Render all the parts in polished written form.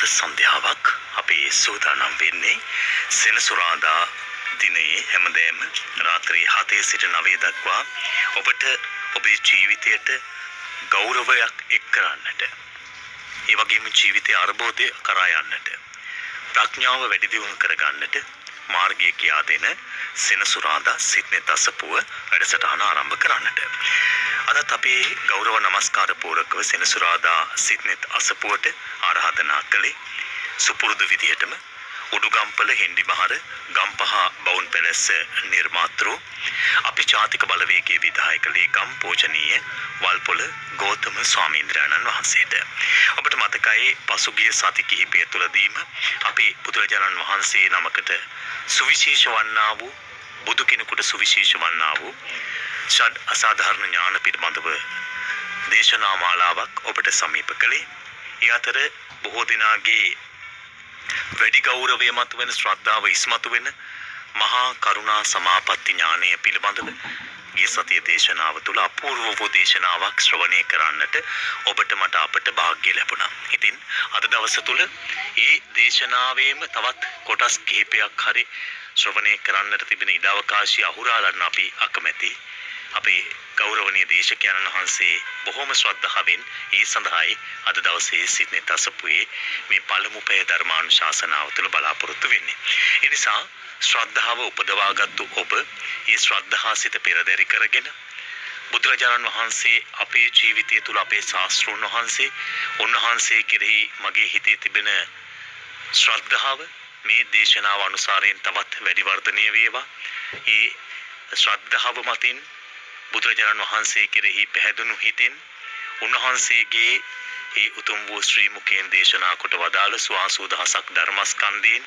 සන්ධ්‍යාවක් අපි සූදානම් වෙන්නේ සෙනසුරාදා දිනයේ හැමදේම රාත්‍රී 7 සිට 9 දක්වා ඔබට ඔබේ ජීවිතයට ගෞරවයක් එක් කරන්නට ඒ වගේම ජීවිතයේ අර්බෝධය කරා යන්නට ප්‍රඥාව වැඩි දියුණු කරගන්නට මාර්ගය කියා දෙන සෙනසුරාදා සිට්නෙත් අසපුව වැඩසටහන ආරම්භ කරන්නට අදත් අපි ගෞරව නමස්කාර පූර්වකව සෙනසුරාදා සිට්නෙත් අසපුවට ආරාධනා කළේ සුපුරුදු විදිහටම උඩුගම්පල හින්දිමහර ගම්පහ බවුන් පැලැස්ස නිර්මාතෘ අපි ජාතික බලවේගයේ විධායක ලේකම් පූජනීය වල්පොළ ගෞතම ස්වාමීන්ද්‍රයන්න් වහන්සේට ඔබට මතකයි පසුගිය සති කිහිපය තුළදීම අපි බුදුරජාණන් වහන්සේ නමකට සුවිශේෂ වන්නා වූ බුදු කෙනෙකුට සුවිශේෂ වන්නා වූ ෂඩ් අසාධාරණ ඥාන පිළිබඳව දේශනා මාලාවක් ඔබට සමීප කළේ. ඒ අතර බොහෝ දිනාගේ වැඩි ගෞරවය මත වෙන ශ්‍රද්ධාව ඉස්මතු වෙන මහා කරුණා සමාපatti ඥානය පිළිබඳව ගිය සතියේ දේශනාව තුළ අපූර්ව වූ දේශනාවක් ශ්‍රවණය කරන්නට ඔබට මට අපට වාග්ය ලැබුණා. ඉතින් අද දවස තුළ මේ දේශනාවේම තවත් කොටස් කිහිපයක් හරි ශ්‍රවණය කරන්නට තිබෙන ඉඩ අවකාශය අහුරාලන්න අපි අකමැති. අපේ ගෞරවනීය දේශකයන්න් වහන්සේ බොහොම ශ්‍රද්ධාවෙන් ඒ සඳහායි අද දවසේ සිට්නෙත් අසපුවේ මේ පළමු පැය ධර්මානුශාසනාව තුළ බලාපොරොත්තු වෙන්නේ. ඒ නිසා ශ්‍රද්ධාව උපදවාගත්තු ඔබ මේ ශ්‍රද්ධා සිත පෙරදරි කරගෙන බුදුරජාණන් වහන්සේ අපේ ජීවිතය තුළ අපේ ශාස්ත්‍රෝන් වහන්සේ උන්වහන්සේ කෙරෙහි මගේ හිතේ තිබෙන ශ්‍රද්ධාව මේ දේශනාව අනුසාරයෙන් තවත් වැඩි වර්ධනය වේවා. ඒ ශ්‍රද්ධාව මතින් බුදුරජාණන් වහන්සේ කෙරෙහි පැහැදුණු හිතෙන් උන්වහන්සේගේ ඒ උතුම් වූ ශ්‍රී මුඛයෙන් දේශනා කොට වදාළ සුවාසූ දහසක් ධර්මස්කන්ධයෙන්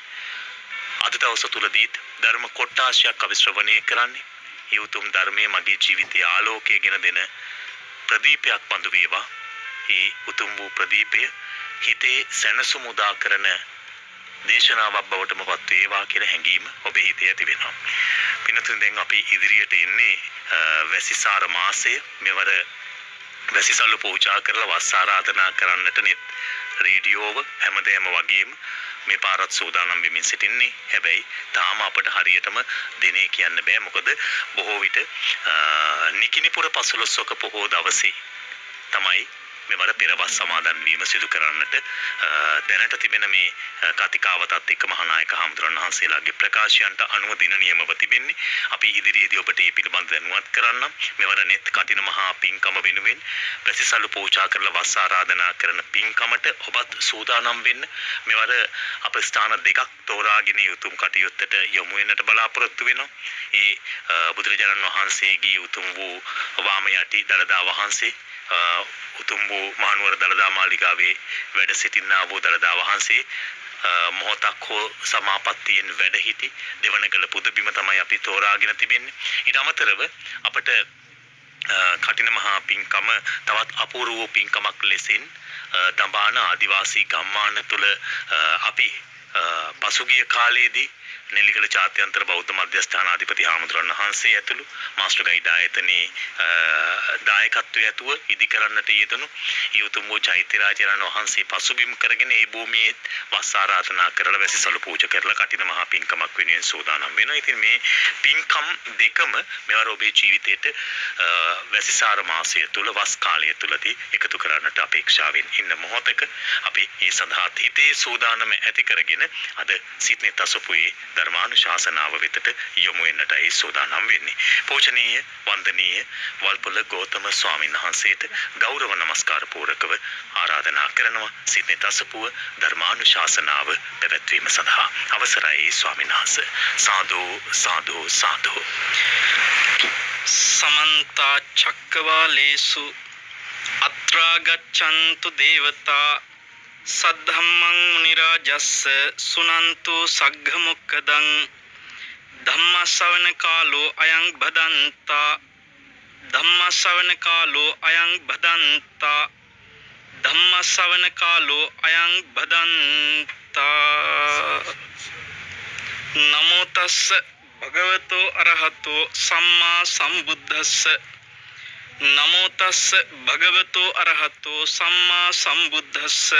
අද දවස තුලදීත් ධර්ම කොටාශයක් අපි ශ්‍රවණය කරන්නේ. ඒ උතුම් ධර්මයේ මගේ ජීවිතයේ ආලෝකය ගෙන දෙන ප්‍රදීපයක් බඳු වේවා. ඒ උතුම් වූ ප්‍රදීපය හිතේ සැනසුම උදා කරන දේශනාවක් බවටම පත් වේවා කියලා හැඟීම ඔබේ හිතේ ඇති වෙනවා. පින්තුන් දැන් අපි ඉදිරියට එන්නේ වැසිසාර මාසය. මෙවර වැසිසල්ලු පූජා කරලා වස් ආරාධනා කරන්නට නෙත් රේඩියෝව හැමදේම වගේම මේ පාරත් සූදානම් වෙමින් සිටින්නේ. හැබැයි තාම අපට හරියටම දිනේ කියන්න බෑ. මොකද බොහෝ විට නිකිනිපුර පසළොස්වක පොහෝ දවසේ තමයි මෙවර පෙරවස් සමාදන් වීම සිදු කරන්නට දැනට තිබෙන මේ කතිකාවතත් එක්ක මහානායක හාමුදුරන් වහන්සේලාගේ ප්‍රකාශයන්ට අනුව දින නියමව තිබෙන්නේ. අපි ඉදිරියේදී ඔබට මේ පිළිබඳව දැනුවත් කරන්නම්. මෙවර net කටින මහා පින්කම වෙනුවෙන් ප්‍රතිසල්ලු පූජා කරලා වස් ආරාධනා කරන පින්කමට ඔබත් සූදානම් වෙන්න. මෙවර අප ස්ථාන දෙකක් තෝරාගෙන යුතුම් කටයුත්තට යොමු වෙන්නට බලාපොරොත්තු වෙනවා. ඒ බුදුරජාණන් වහන්සේගේ උතුම් වූ වාම යටි දළදා වහන්සේ උතුම් වූ මහනුවර දළදා මාලිගාවේ වැඩ සිටිනා වූ දළදා වහන්සේ මොහොතක් හෝ සමාපත්තියෙන් වැඩ සිටි දෙවනගල පුදබිම තමයි අපි තෝරාගෙන තිබෙන්නේ. ඊට අමතරව අපට කටින මහා පින්කම තවත් අපූර්ව වූ පින්කමක් ලෙසින් දඹාන ආදිවාසී ගම්මාන තුල අපි පසුගිය කාලයේදී නෙල්ලිගල ජාත්‍යන්තර බෞද්ධ මධ්‍යස්ථානාධිපති හාමුදුරන් වහන්සේ ඇතුළු මාස්ටර් ගයිඩ් ආයතනයේ දායකත්වයේ ඇතුව ඉදි කරන්නට යෙදුණු ඒ උතුම් වූ චෛත්‍යරාජයන් වහන්සේ පසුබිම් කරගෙන ඒ භූමියේ වස් ආරාධනා කරලා වැසිසලු පූජා කරලා කටින මහා පින්කමක් වෙනුවෙන් සූදානම් වෙනවා. ඉතින් මේ පින්කම් දෙකම මෙවර ඔබේ ජීවිතයට වැසිසාර මාසය තුල වස් කාලය තුලදී එකතු කරන්නට අපේක්ෂාවෙන් ඉන්න මොහොතක අපි මේ සඳහා හිතේ සූදානම ඇති කරගෙන අද සිට්නෙත් අසපුවේ ධර්මානුශාසනාව වෙතට යොමු වෙන්නටයි සූදානම් වෙන්නේ. පූජනීය වන්දනීය වල්පොළ ගෞතම ස්වාමීන් වහන්සේට ගෞරව නමස්කාර පූර්වකව ආරාධනා කරනවා සිට්නෙත් අසපුව ධර්මානුශාසනාව පැවැත්වීම සඳහා. අවසරයි ස්වාමීන් වහන්සේ. සාදු සාදු සාදු. समन्त चक्रवालेषु अत्रा गच्छन्तु देवता सद्धम्मं मुनिराजस्स सुनन्तु सग्गमुक्कदं धम्मश्रवण कालो अयं भदन्ता धम्मश्रवण कालो अयं भदन्ता धम्मश्रवण कालो अयं भदन्ता नमो तस्स भगवतो अरहतो सम्मा संबुद्धस्स नमो तस्स भगवतो अरहतो सम्मा संबुद्धस्स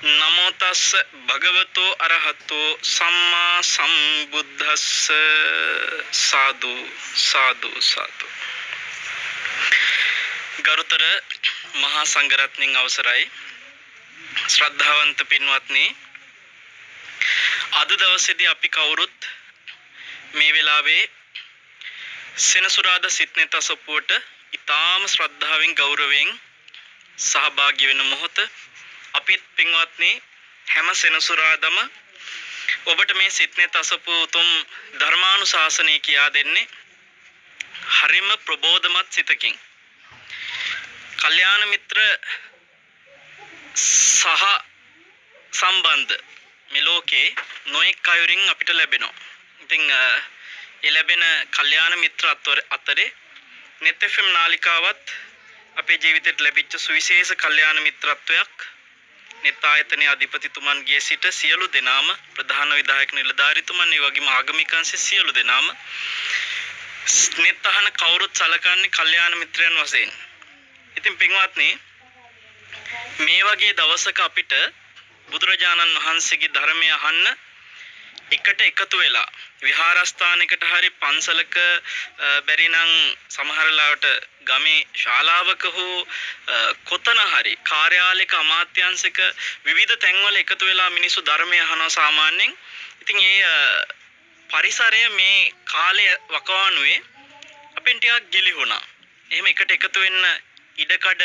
නමෝ තස්ස භගවතෝ අරහතෝ සම්මා සම්බුද්දස්ස සාදු සාදු සාදු. ගරුතර මහා සංඝරත්නයන් අවසරයි ශ්‍රද්ධාවන්ත පින්වත්නි, අද දවසේදී අපි කවුරුත් මේ වෙලාවේ සෙනසුරාදා සිත්නෙත් අසපුවට ඊටාම ශ්‍රද්ධාවෙන් ගෞරවයෙන් සහභාගී වෙන මොහොත. අපිත් පින්වත්නි හැම සෙනසුරාදම ඔබට මේ සිත්නෙත් අසපුව උතුම් ධර්මානුශාසනය කියා දෙන්නේ හරිම ප්‍රබෝධමත් සිතකින්. කල්යාණ මිත්‍ර සහ සම්බන්ධ මේ ලෝකේ නොඑක් අයුරින් අපිට ලැබෙනවා. ඉතින් ඒ ලැබෙන කල්යාණ මිත්‍ර අතරේ net FM නාලිකාවත් අපේ ජීවිතයට ලැබිච්ච සුවිශේෂ කල්යාණ මිත්‍රත්වයක්. net ආයතනයේ අධිපතිතුමන්ගේ සිට සියලු දෙනාම, ප්‍රධාන විධායක නිලධාරීතුමන්, ඒ වගේම ආගමික අංශයේ සියලු දෙනාම net අහන කවුරුත් සලකන්නේ කල්යාණ මිත්‍රයන් වශයෙන්. ඉතින් පින්වත්නි, මේ වගේ දවසක අපිට බුදුරජාණන් වහන්සේගේ ධර්මය අහන්න එකට එකතු වෙලා විහාරස්ථානයකට හරි පන්සලක බැරි නම් සමහර ලාවට ගමේ ශාලාවක හෝ කොතන හරි කාර්යාලයක අමාත්‍යාංශයක විවිධ තැන්වල එකතු වෙලා මිනිස්සු ධර්මය අහනවා සාමාන්‍යයෙන්. ඉතින් ඒ පරිසරය මේ කාලේ වකවානුවේ අපෙන් ටිකක් ගිලිහුණා. එහෙම එකට එකතු වෙන්න ඉඩකඩ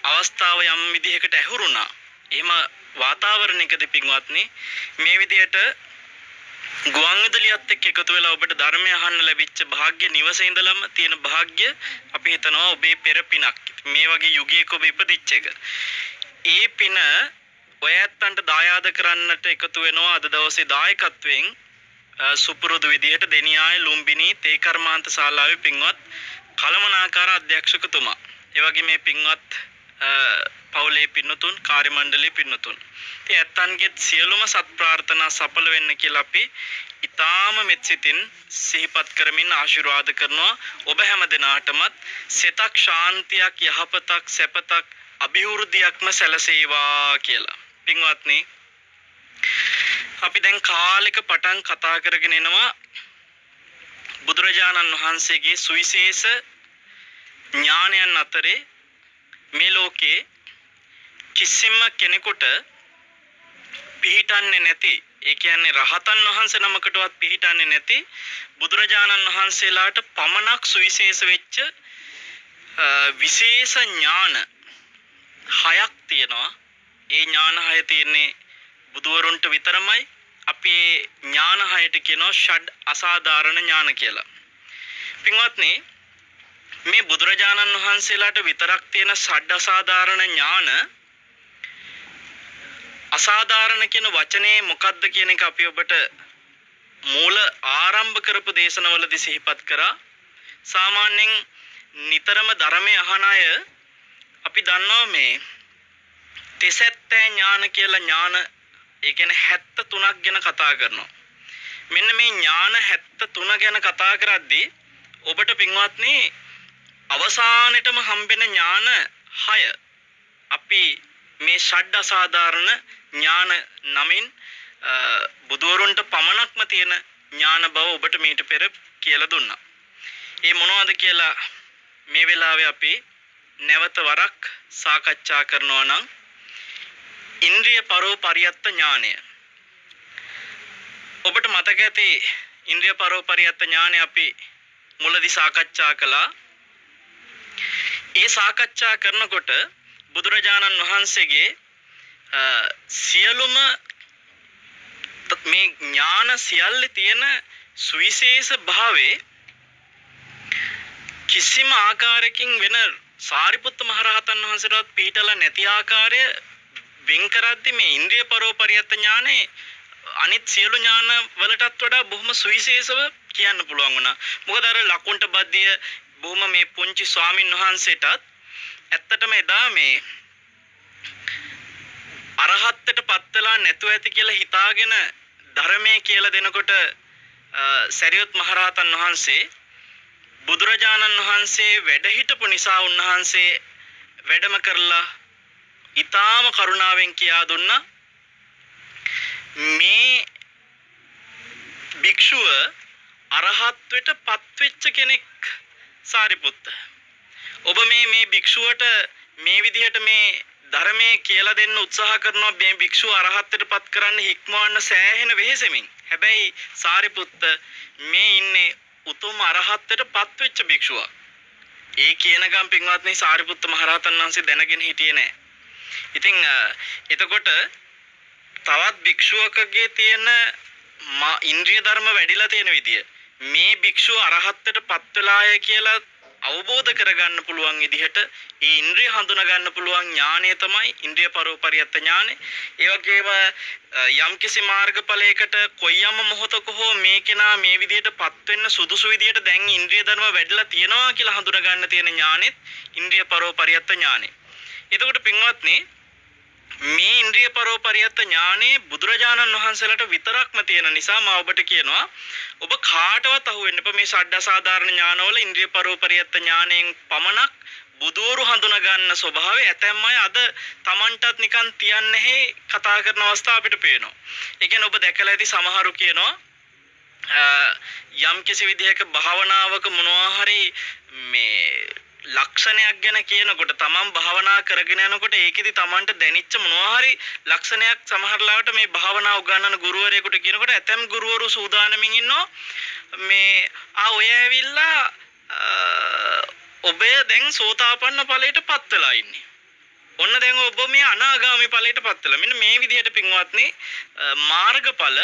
අවස්ථාව යම් විදිහකට ඇහුරුණා. එහෙම වාතාවරණයකදී පින්වත්නි මේ විදිහට ගුවන් විදුලියත් එක්ක එකතු වෙලා ඔබට ධර්මය අහන්න ලැබිච්ච වාග්ය, නිවසේ ඉඳලම තියෙන වාග්ය අපි හිතනවා ඔබේ පෙර පිනක්. මේ වගේ යුගයක ඔබ ඉපදිච්ච එක. ඒ පින ඔය ඇත්තන්ට දායාද කරන්නට එකතු වෙනවා අද දවසේ දායකත්වයෙන් සුපුරුදු විදිහට දෙනියාය ලුම්බිනි තේ කර්මාන්ත ශාලාවේ පින්වත් කලමනාකාර අධ්‍යක්ෂකතුමා. ඒ වගේ මේ පින්වත් පවුලේ පින්නතුන්, කාර්ය මණ්ඩලයේ පින්නතුන්. ඉතින් ඇත්තන්ගේ සියලුම සත් ප්‍රාර්ථනා සඵල වෙන්න කියලා අපි ඊටාම මෙත්සිතින් සිහිපත් කරමින් ආශිර්වාද කරනවා. ඔබ හැම දිනාටමත් සිතක් ශාන්තියක්, යහපතක්, සැපතක්, අභිවෘද්ධියක්ම සැලසේවා කියලා. පින්වත්නි, අපි දැන් කාලෙක පටන් කතා කරගෙන එනවා බුදුරජාණන් වහන්සේගේ සුවිශේෂ ඥානයන් අතරේ මේ ලෝකේ කිසිම කෙනෙකුට පිහිටන්නේ නැති, ඒ කියන්නේ රහතන් වහන්සේ නමකටවත් පිහිටන්නේ නැති බුදුරජාණන් වහන්සේලාට පමණක් සුවිශේෂ වෙච්ච විශේෂ ඥාන 6ක් තියෙනවා. ඒ ඥාන 6 තියෙන්නේ බුදුවරුන්ට විතරමයි. අපි ඥාන 6ට කියනවා ෂඩ් අසාධාරණ ඥාන කියලා. පින්වත්නි, මේ බුදුරජාණන් වහන්සේලාට විතරක් තියෙන ෂඩ් අසාධාරණ ඥාන, අසාධාරණ කියන වචනේ මොකක්ද කියන එක අපි ඔබට මූල ආරම්භ කරපු දේශනවලදී සිහිපත් කරා. සාමාන්‍යයෙන් නිතරම ධර්මය අහන අය අපි දන්නවා මේ තිසැත්තේ ඥාන කියලා ඥාන, ඒ කියන්නේ 73ක් ගැන කතා කරනවා. මෙන්න මේ ඥාන 73 ගැන කතා කරද්දී ඔබට පින්වත්නි අවසානෙටම හම්බෙන ඥාන 6 අපි මේ ෂඩ් අසාධාරණ ඥාන නමින් බුදුවරුන්ට පමණක්ම තියෙන ඥාන බව ඔබට මීට පෙර කියලා දුන්නා. ඒ මොනවද කියලා මේ වෙලාවේ අපි නැවත වරක් සාකච්ඡා කරනවා නම් ඉන්ද්‍රිය පරෝපරියත්ත ඥානය. ඔබට මතක ඇති ඉන්ද්‍රිය පරෝපරියත්ත ඥානය අපි මුලදී සාකච්ඡා කළා. ඒ සාකච්ඡා කරනකොට බුදුරජාණන් වහන්සේගේ සියලුම මේ ඥාන සියල්ලේ තියෙන සුවිශේෂ භාවයේ කිසිම ආකාරයකින් වෙන සාරිපුත්ත මහරහතන් වහන්සේටවත් පිළිටලා නැති ආකාරය වෙන් කරද්දී මේ ඉන්ද්‍රිය පරෝපරියත්ත ඥානේ අනිත් සියලු ඥාන වලටත් වඩා බොහොම සුවිශේෂව කියන්න පුළුවන් වුණා. මොකද අර ලකුණ්ට බද්දිය බොහොම මේ පුංචි ස්වාමින් වහන්සේටත් ඇත්තටම එදා මේ අරහත්ත්වයට පත් වෙලා නැතුව ඇති කියලා හිතාගෙන ධර්මයේ කියලා දෙනකොට සරියුත් මහරහතන් වහන්සේ බුදුරජාණන් වහන්සේ වැඩ හිටපු නිසා උන්වහන්සේ වැඩම කරලා ඊටාම කරුණාවෙන් කියා දුන්නා මේ භික්ෂුව අරහත්වෙට පත්වෙච්ච කෙනෙක් සාරිපුත්ත. ඔබ මේ භික්ෂුවට මේ විදිහට මේ ධර්මයේ කියලා දෙන්න උත්සාහ කරනවා මේ භික්ෂුව අරහත්ත්වයට පත් කරන්න හික්මවන්න සෑහෙන වෙහෙසෙමින්. හැබැයි සාරිපුත්ත මේ ඉන්නේ උතුම් අරහත්ත්වයට පත්වෙච්ච භික්ෂුවක්. ඒ කියන ගම් පින්වත්නි සාරිපුත්ත මහරහතන් වහන්සේ දැනගෙන හිටියේ නෑ. ඉතින් එතකොට තවත් භික්ෂුවකගේ තියෙන ඉන්ද්‍රිය ධර්ම වැඩිලා තියෙන විදිය මේ භික්ෂුව අරහත්ත්වයට පත් වෙලාය කියලා අවබෝධ කරගන්න පුළුවන් විදිහට ඒ ඉන්ද්‍රිය හඳුනා ගන්න පුළුවන් ඥානය තමයි ඉන්ද්‍රිය පරෝපරියත්ත ඥානය. ඒ වගේම යම්කිසි මාර්ගඵලයකට කොයියම් මොහොතක හෝ මේ කෙනා මේ විදිහට පත් වෙන්න සුදුසු විදිහට දැන් ඉන්ද්‍රිය ධර්ම වැඩිලා තියෙනවා කියලා හඳුනා ගන්න තියෙන ඥානෙත් ඉන්ද්‍රිය පරෝපරියත්ත ඥානය. එතකොට පින්වත්නි මේ ඉන්ද්‍රිය පරෝපරියත්ත ඥානේ බුදුරජාණන් වහන්සේලාට විතරක්ම තියෙන නිසා මම ඔබට කියනවා ඔබ කාටවත් අහු වෙන්න එපා මේ ෂඩ්අසාධාරණ ඥානවල ඉන්ද්‍රිය පරෝපරියත්ත ඥාණයෙන් පමණක් බුදවරු හඳුනා ගන්න ස්වභාවය ඇතැම් අය අද Tamanටත් නිකන් තියන්නේ නැහැ කතා කරන අවස්ථාව අපිට පේනවා. ඒ කියන්නේ ඔබ දැකලා ඇති සමහරු කියනවා යම් කිසි විදිහක භාවනාවක මොනවා හරි මේ ලක්ෂණයක් ගැන කියනකොට තමන් භාවනා කරගෙන යනකොට ඒකෙදි තමන්ට දැනෙච්ච මොනවා හරි ලක්ෂණයක් සමහර ලාවට මේ භාවනා උගන්වන ගුරුවරයෙකුට කියනකොට ඇතැම් ගුරුවරු සූදානමින් ඉන්නවා මේ ඔය ඇවිල්ලා ඔබ දැන් සෝතාපන්න ඵලයට පත් වෙලා ඉන්නේ. ඔන්න දැන් ඔබ මේ අනාගාමී ඵලයට පත් වෙලා. මෙන්න මේ විදිහට පින්වත්නි මාර්ගඵල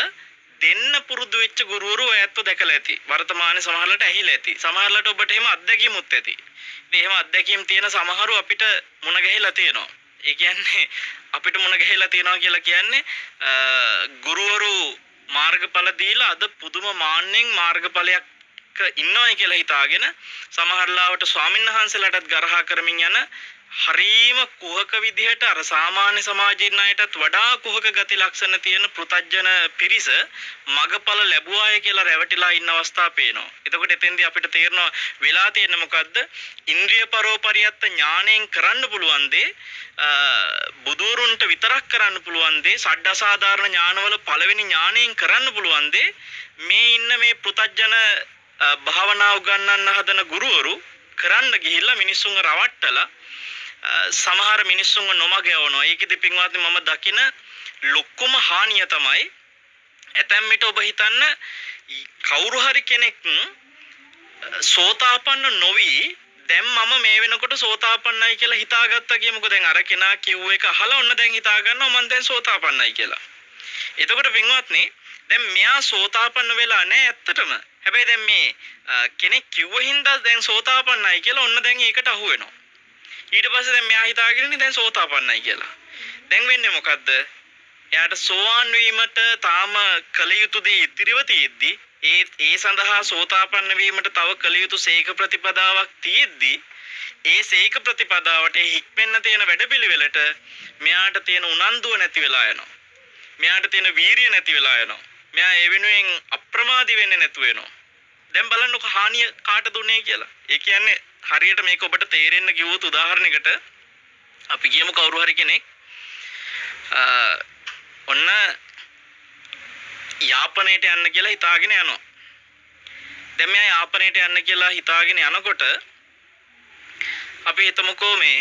දෙන්න පුරුදු වෙච්ච ගුරුවරු ඔයත් දැකලා ඇති. වර්තමානයේ සමහරලාට ඇහිලා ඇති. සමහරලාට ඔබට එහෙම අත්දැකීමුත් ඇති. එහෙම අත්දැකීම් තියෙන සමහරු අපිට මුණ ගැහිලා තියෙනවා. ඒ කියන්නේ අපිට මුණ ගැහිලා තියෙනවා කියලා කියන්නේ ගුරුවරු මාර්ගඵල දීලා අද පුදුම මාන්නෙන් මාර්ගඵලයක් ඉන්නවයි කියලා හිතාගෙන සමහරලාවට ස්වාමින්වහන්සේලාටත් ගරහා කරමින් යන හරීම කුහක විදිහට අර සාමාන්‍ය සමාජීය ණයටත් වඩා කුහක ගති ලක්ෂණ තියෙන පෘතජන පිරිස මගඵල ලැබුවාය කියලා රැවටිලා ඉන්න අවස්ථා පේනවා. එතකොට එතෙන්දී අපිට තේරෙනවා වෙලා තියෙන්නේ මොකද්ද? ඉන්ද්‍රිය පරෝපරියත්ත ඥාණයෙන් කරන්න පුළුවන් දේ බුදුරුන්ට විතරක් කරන්න පුළුවන් දේ ෂඩ්අසාධාරණ ඥානවල පළවෙනි ඥාණයෙන් කරන්න පුළුවන් දේ මේ ඉන්න මේ පෘතජන භාවනා උගන්වන්න හදන ගුරුවරු කරන්න ගිහිල්ලා මිනිස්සුන්ව රවට්ටලා සමහර මිනිස්සුන්ව නොමග යවනවා. ඒකෙදි පින්වත්නි මම දකින ලොකුම හානිය තමයි ඇතැම් විට ඔබ හිතන්න කවුරු හරි කෙනෙක් සෝතාපන්න නොවි දැන් මම මේ වෙනකොට සෝතාපන්නයි කියලා හිතාගත්තා කියමුකෝ. දැන් අර කෙනා කිව්ව එක අහලා ඔන්න දැන් හිතා ගන්නවා මම දැන් සෝතාපන්නයි කියලා. එතකොට පින්වත්නි දැන් මෙයා සෝතාපන්න වෙලා නැහැ ඇත්තටම. හැබැයි දැන් මේ කෙනෙක් කිව්ව හින්දා දැන් සෝතාපන්නයි කියලා ඔන්න දැන් ඒකට අහු වෙනවා. ඊට පස්සේ දැන් මෙයා හිතාගෙන ඉන්නේ දැන් සෝතාපන්නයි කියලා. දැන් වෙන්නේ මොකද්ද? එයාට සෝවාන් වීමට තාම කල යුතු දේ ඉතිරිව තියෙද්දි ඒ සඳහා සෝතාපන්න වීමට තව කල යුතු සීක ප්‍රතිපදාවක් තියෙද්දි ඒ සීක ප්‍රතිපදාවට හික්මෙන්න තියෙන වැඩපිළිවෙලට මෙයාට තියෙන උනන්දුව නැති වෙලා යනවා. මෙයාට තියෙන වීරිය නැති වෙලා යනවා. මෙයා ඒ වෙනුවෙන් අප්‍රමාදී වෙන්නේ නැතු වෙනවා. දැන් බලන්නකො හානිය කාටද උනේ කියලා. ඒ කියන්නේ හරියට මේක ඔබට තේරෙන්න කිව්වොත් උදාහරණයකට අපි කියමු කවුරු හරි කෙනෙක් ඔන්න යාපනයට යන්න කියලා හිතාගෙන යනවා. දැන් මෙයා යාපනයට යන්න කියලා හිතාගෙන යනකොට අපි හිතමුකෝ මේ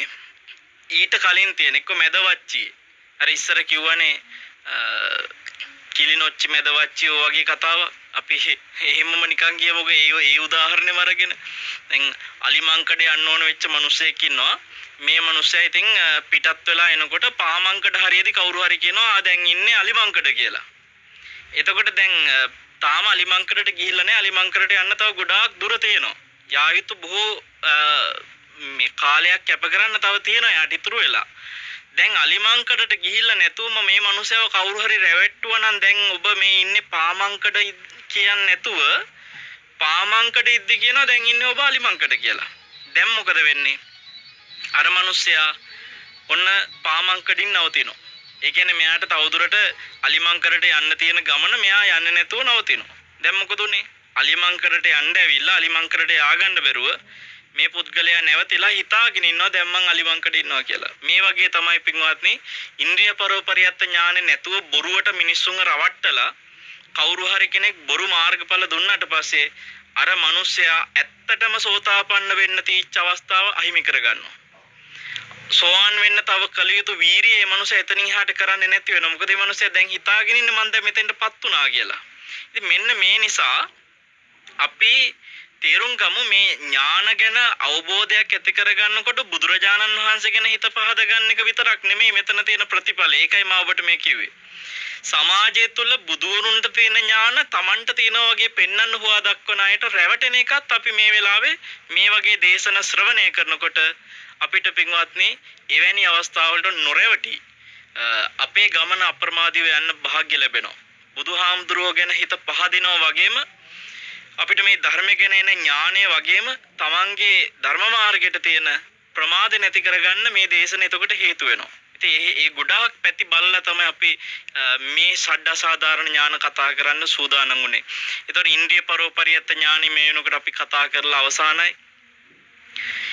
ඊට කලින් තියෙන එක්ක මැදවච්චි අර ඉස්සර කිව්වනේ කිලිනොච්චි මැදවච්චි ඔය වගේ කතාව අපි එහෙමම නිකන් කියමුකෝ ඒ උදාහරණෙම අරගෙන දැන් අලිමංකඩ යන්න ඕන වෙච්ච මිනිස්සෙක් ඉන්නවා. මේ මිනිස්සයා ඉතින් පිටත් වෙලා එනකොට පාමංකඩ හරියදී කවුරු හරි කියනවා දැන් ඉන්නේ අලිමංකඩ කියලා. එතකොට දැන් තාම අලිමංකඩට ගිහිල්ලා නැහැ. අලිමංකඩට යන්න තව ගොඩාක් දුර තියෙනවා. යා යුතු බොහෝ මේ කාලයක් කැප කරන්න තව තියෙනවා යාට ඉතුරු වෙලා. දැන් අලිමංකඩට ගිහිල්ලා නැතුවම මේ මිනිස්සව කවුරු හරි රැවට්ටුවා නම් දැන් ඔබ මේ ඉන්නේ පාමංකඩ කියන්නේ නැතුව පාමංකඩ ඉද්දි කියනවා දැන් ඉන්නේ ඔබ අලිමංකඩ කියලා. දැන් මොකද වෙන්නේ? අර මිනිස්සයා ඔන්න පාමංකඩින් නවතිනවා. ඒ කියන්නේ මෙයාට තවදුරට අලිමංකඩට යන්න තියෙන ගමන මෙයා යන්නේ නැතුව නවතිනවා. දැන් මොකද උනේ? අලිමංකඩට යන්න ඇවිල්ලා අලිමංකඩට යආගන්න බැරුව මේ පුද්ගලයා නැවතිලා හිතාගෙන ඉන්නවා දැන් මං අලිමංකඩ ඉන්නවා කියලා. මේ වගේ තමයි පින්වත්නි ඉන්ද්‍රිය පරෝපරියත්ත ඥානෙ නැතුව බොරුවට මිනිස්සුන්ව රවට්ටලා කවුරු හරි කෙනෙක් බොරු මාර්ගඵල දුන්නාට පස්සේ අර මිනිස්සයා ඇත්තටම සෝතාපන්න වෙන්න තීච්ච අවස්ථාව අහිමි කරගන්නවා. සෝවාන් වෙන්න තව කල යුතු වීරිය මේ මිනිස්සයා එතනින් එහාට කරන්නේ නැති වෙනවා. මොකද මේ මිනිස්සයා දැන් හිතාගෙන ඉන්නේ මං දැන් මෙතෙන්ටපත් වුණා කියලා. ඉතින් මෙන්න මේ නිසා අපි තේරුම් ගමු මේ ඥාන ගැන අවබෝධයක් ඇති කරගන්නකොට බුදුරජාණන් වහන්සේ ගැන හිත පහද ගන්න එක විතරක් නෙමෙයි මෙතන තියෙන ප්‍රතිඵල. ඒකයි මම ඔබට මේ කිව්වේ. සමාජය තුළ බුදුවරුන්ට තියෙන ඥාන Tamanට තියෙනා වගේ පෙන්වන්න හොවා දක්වන අයට රැවටෙන එකත් අපි මේ වෙලාවේ මේ වගේ දේශන ශ්‍රවණය කරනකොට අපිට පින්වත්නි එවැනි අවස්ථාවලට නොරැවටි අපේ ගමන අප්‍රමාදීව යන්න වාසනාව ලැබෙනවා. බුදුහාමුදුරුවෝ ගැන හිත පහදිනවා වගේම අපිට මේ ධර්ම ගැන එන ඥානය වගේම තමන්ගේ ධර්ම මාර්ගයට තියෙන ප්‍රමාද නැති කරගන්න මේ දේශන එතකොට හේතු වෙනවා. ඉතින් ඒ ගොඩාක් පැති බලලා තමයි අපි මේ ෂඩ් අසාධාරණ ඥාන කතා කරන්න සූදානම් වුනේ. ඒතකොට ඉන්ද්‍රිය පරෝපරියත්ත ඥානෙ මේ වෙනකොට අපි කතා කරලා අවසానයි.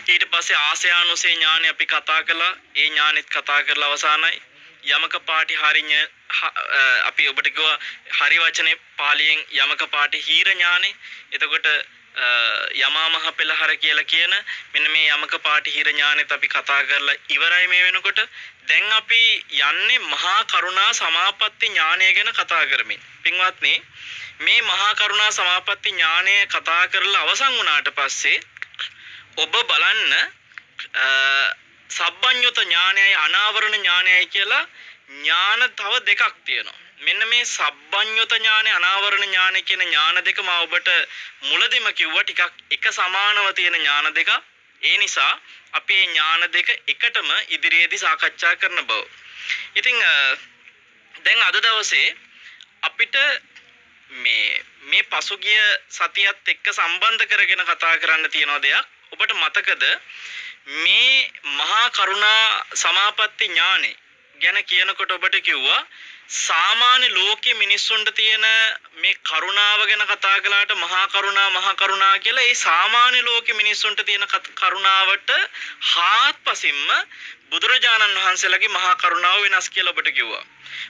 ඊට පස්සේ ආසයානුසේ ඥානෙ අපි කතා කළා. ඒ ඥානෙත් කතා කරලා අවසానයි. යමක පාටි හරිඥ අපි ඔබට කිව්වා හරි වචනේ පාලියෙන් යමක පාටි හීර ඥානෙ. එතකොට යමා මහ පෙළහර කියලා කියන මෙන්න මේ යමක පාටි හීර ඥානෙත් අපි කතා කරලා ඉවරයි මේ වෙනකොට. දැන් අපි යන්නේ මහා කරුණා සමාපatti ඥානය ගැන කතා කරමින්. පින්වත්නි මේ මහා කරුණා සමාපatti ඥානය කතා කරලා අවසන් වුණාට පස්සේ ඔබ බලන්න සබ්බඤ්ඤුත ඥානයයි අනාවරණ ඥානයයි කියලා ඥාන තව දෙකක් තියෙනවා. මෙන්න මේ සබ්බඤ්ඤුත ඥානෙ අනාවරණ ඥානෙ කියන ඥාන දෙක මම ඔබට මුලදීම කිව්වා ටිකක් එක සමානව තියෙන ඥාන දෙක. ඒ නිසා අපි මේ ඥාන දෙක එකටම ඉදිරියේදී සාකච්ඡා කරන බව. ඉතින් දැන් අද දවසේ අපිට මේ පසුගිය සතියත් එක්ක සම්බන්ධ කරගෙන කතා කරන්න තියෙන දෙයක්. ඔබට මතකද මේ මහා කරුණා සමාපatti ඥානෙ ගැන කියනකොට ඔබට කිව්වා සාමාන්‍ය ලෝකයේ මිනිස්සුන්ට තියෙන මේ කරුණාව ගැන කතා කළාට මහා කරුණා කියලා ඒ සාමාන්‍ය ලෝකයේ මිනිස්සුන්ට තියෙන කරුණාවට හාත්පසින්ම බුදුරජාණන් වහන්සේලාගේ මහා කරුණාව වෙනස් කියලා ඔබට කිව්වා.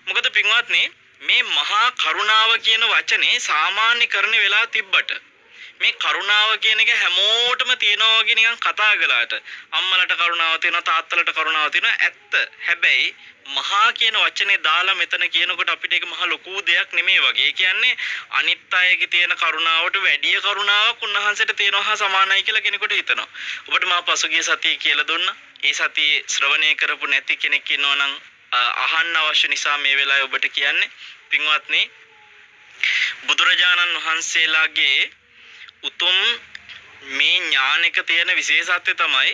මොකද පින්වත්නි මේ මහා කරුණාව කියන වචනේ සාමාන්‍යකරණ වෙලා තිබ්බට මේ කරුණාව කියන එක හැමෝටම තියෙනවා වගේ නිකන් කතා කළාට අම්මලට කරුණාව තියෙනවා තාත්තලට කරුණාව තියෙනවා ඇත්ත. හැබැයි මහා කියන වචනේ දාලා මෙතන කියනකොට අපිට ඒක මහා ලොකු දෙයක් නෙමෙයි වගේ. ඒ කියන්නේ අනිත් අයගේ තියෙන කරුණාවට වැඩිය කරුණාවක් උන්වහන්සේට තියෙනවා හා සමානයි කියලා කෙනෙකුට හිතනවා. ඔබට මා පසුගිය සතියේ කියලා දුන්නා. ඒ සතියේ ශ්‍රවණය කරපු නැති කෙනෙක් ඉන්නවා නම් අහන්න අවශ්‍ය නිසා මේ වෙලාවේ ඔබට කියන්නේ පින්වත්නි බුදුරජාණන් වහන්සේලාගේ උතුම් මේ ඥානෙක තියෙන විශේෂත්වය තමයි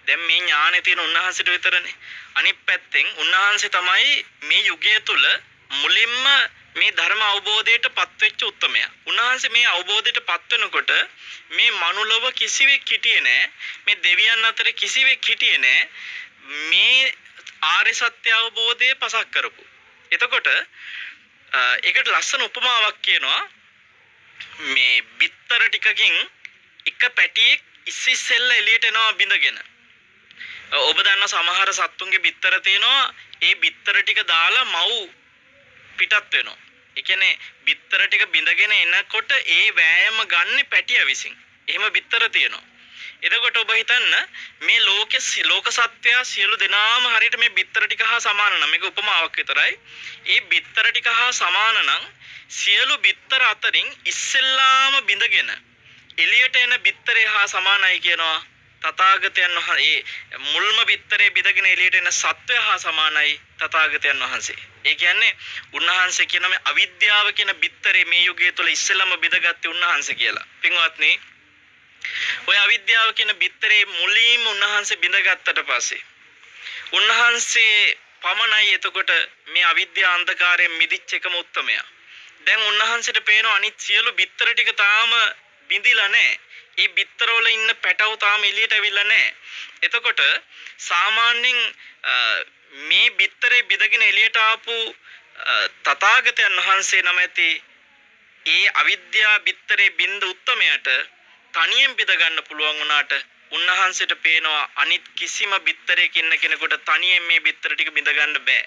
දැන් මේ ඥානෙ තියෙන උන්වහන්සේට විතරනේ. අනිත් පැත්තෙන් උන්වහන්සේ තමයි මේ යුගය තුල මුලින්ම මේ ධර්ම අවබෝධයට පත්වෙච්ච උත්තමයා. උන්වහන්සේ මේ අවබෝධයට පත් වෙනකොට මේ මනුලොව කිසිවෙක් හිටියේ නැහැ. මේ දෙවියන් අතර කිසිවෙක් හිටියේ නැහැ. මේ ආර්ය සත්‍ය අවබෝධය පසක් කරපු. එතකොට ඒකට ලස්සන උපමාවක් කියනවා. මේ බිත්තර ටිකකින් එක පැටියෙක් ඉස්සෙල්ල එළියට එනවා බිඳගෙන. ඔබ දන්න සමහර සත්තුන්ගේ බිත්තර තියෙනවා ඒ බිත්තර ටික දාලා මව් පිටත් වෙනවා. ඒ කියන්නේ බිත්තර ටික බිඳගෙන එනකොට ඒ වෑයම ගන්න පැටිය විසින්. එහෙම බිත්තර තියෙනවා. එතකොට ඔබ හිතන්න මේ ලෝක සත්‍යය සියලු දෙනාම හරියට මේ බිත්තර ටික හා සමාන නම් මේක උපමාවක් විතරයි. ඒ බිත්තර ටික හා සමාන නම් සියලු බිත්තර අතරින් ඉස්සෙල්ලාම බිඳගෙන එළියට එන බිත්තරේ හා සමානයි කියනවා තථාගතයන් වහන්සේ. මුල්ම බිත්තරේ බිඳගෙන එළියට එන සත්වය හා සමානයි තථාගතයන් වහන්සේ. ඒ කියන්නේ උන්වහන්සේ කියන මේ අවිද්‍යාව කියන බිත්තරේ මේ යුගය තුළ ඉස්සෙල්ලාම බිඳගත්තේ උන්වහන්සේ කියලා. පින්වත්නි ඔය අවිද්‍යාව කියන බිත්තරේ මුලින්ම උන්වහන්සේ බිඳගත්තට පස්සේ උන්වහන්සේ පමණයි එතකොට මේ අවිද්‍යා අන්ධකාරයෙන් මිදිච්ච එකම උත්තමයා. දැන් උන්වහන්සේට පේන අනිත් සියලු බිත්තර ටික තාම බිඳිලා නැහැ. ඒ බිත්තර වල ඉන්න පැටව තාම එළියට ඇවිල්ලා නැහැ. එතකොට සාමාන්‍යයෙන් මේ බිත්තරේ බිඳගෙන එළියට ආපු තථාගතයන් වහන්සේ නමැති ඒ අවිද්‍යා බිත්තරේ බින්ද උත්තමයට තනියෙන් බිඳ ගන්න පුළුවන් වුණාට උන්වහන්සේට පේනවා අනිත් කිසිම බිත්තරයක ඉන්න කෙනෙකුට තනියෙන් මේ බිත්තර ටික බිඳ ගන්න බෑ.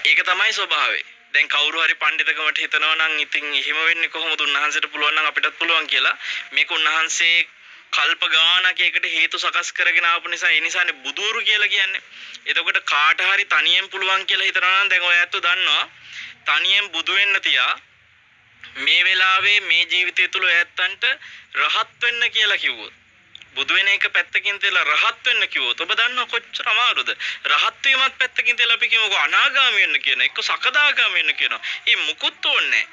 ඒක තමයි ස්වභාවය. දැන් කවුරු හරි පඬිතකමට හිතනවා නම් ඉතින් එහෙම වෙන්නේ කොහොමද? උන්වහන්සේට පුළුවන් නම් අපිටත් පුළුවන් කියලා. මේක උන්වහන්සේ කල්ප ගානක එකට හේතු සකස් කරගෙන ආපු නිසා ඒ නිසානේ බුදුරු කියලා කියන්නේ. එතකොට කාට හරි තනියෙන් පුළුවන් කියලා හිතනවා නම් දැන් ඔය ඇත්තෝ දන්නවා තනියෙන් බුදු වෙන්න තියා මේ වෙලාවේ මේ ජීවිතය තුළ ඇත්තන්ට රහත් වෙන්න කියලා කිව්වොත් බුදු වෙන එක පැත්තකින් තියලා රහත් වෙන්න කිව්වොත් ඔබ දන්නව කොච්චර අමාරුද? රහත් වීමත් පැත්තකින් තියලා අපි කියමුකෝ අනාගාමී වෙන්න කියන එක්ක සකදාගාමී වෙන්න කියනවා. ඒ මුකුත් ඕනේ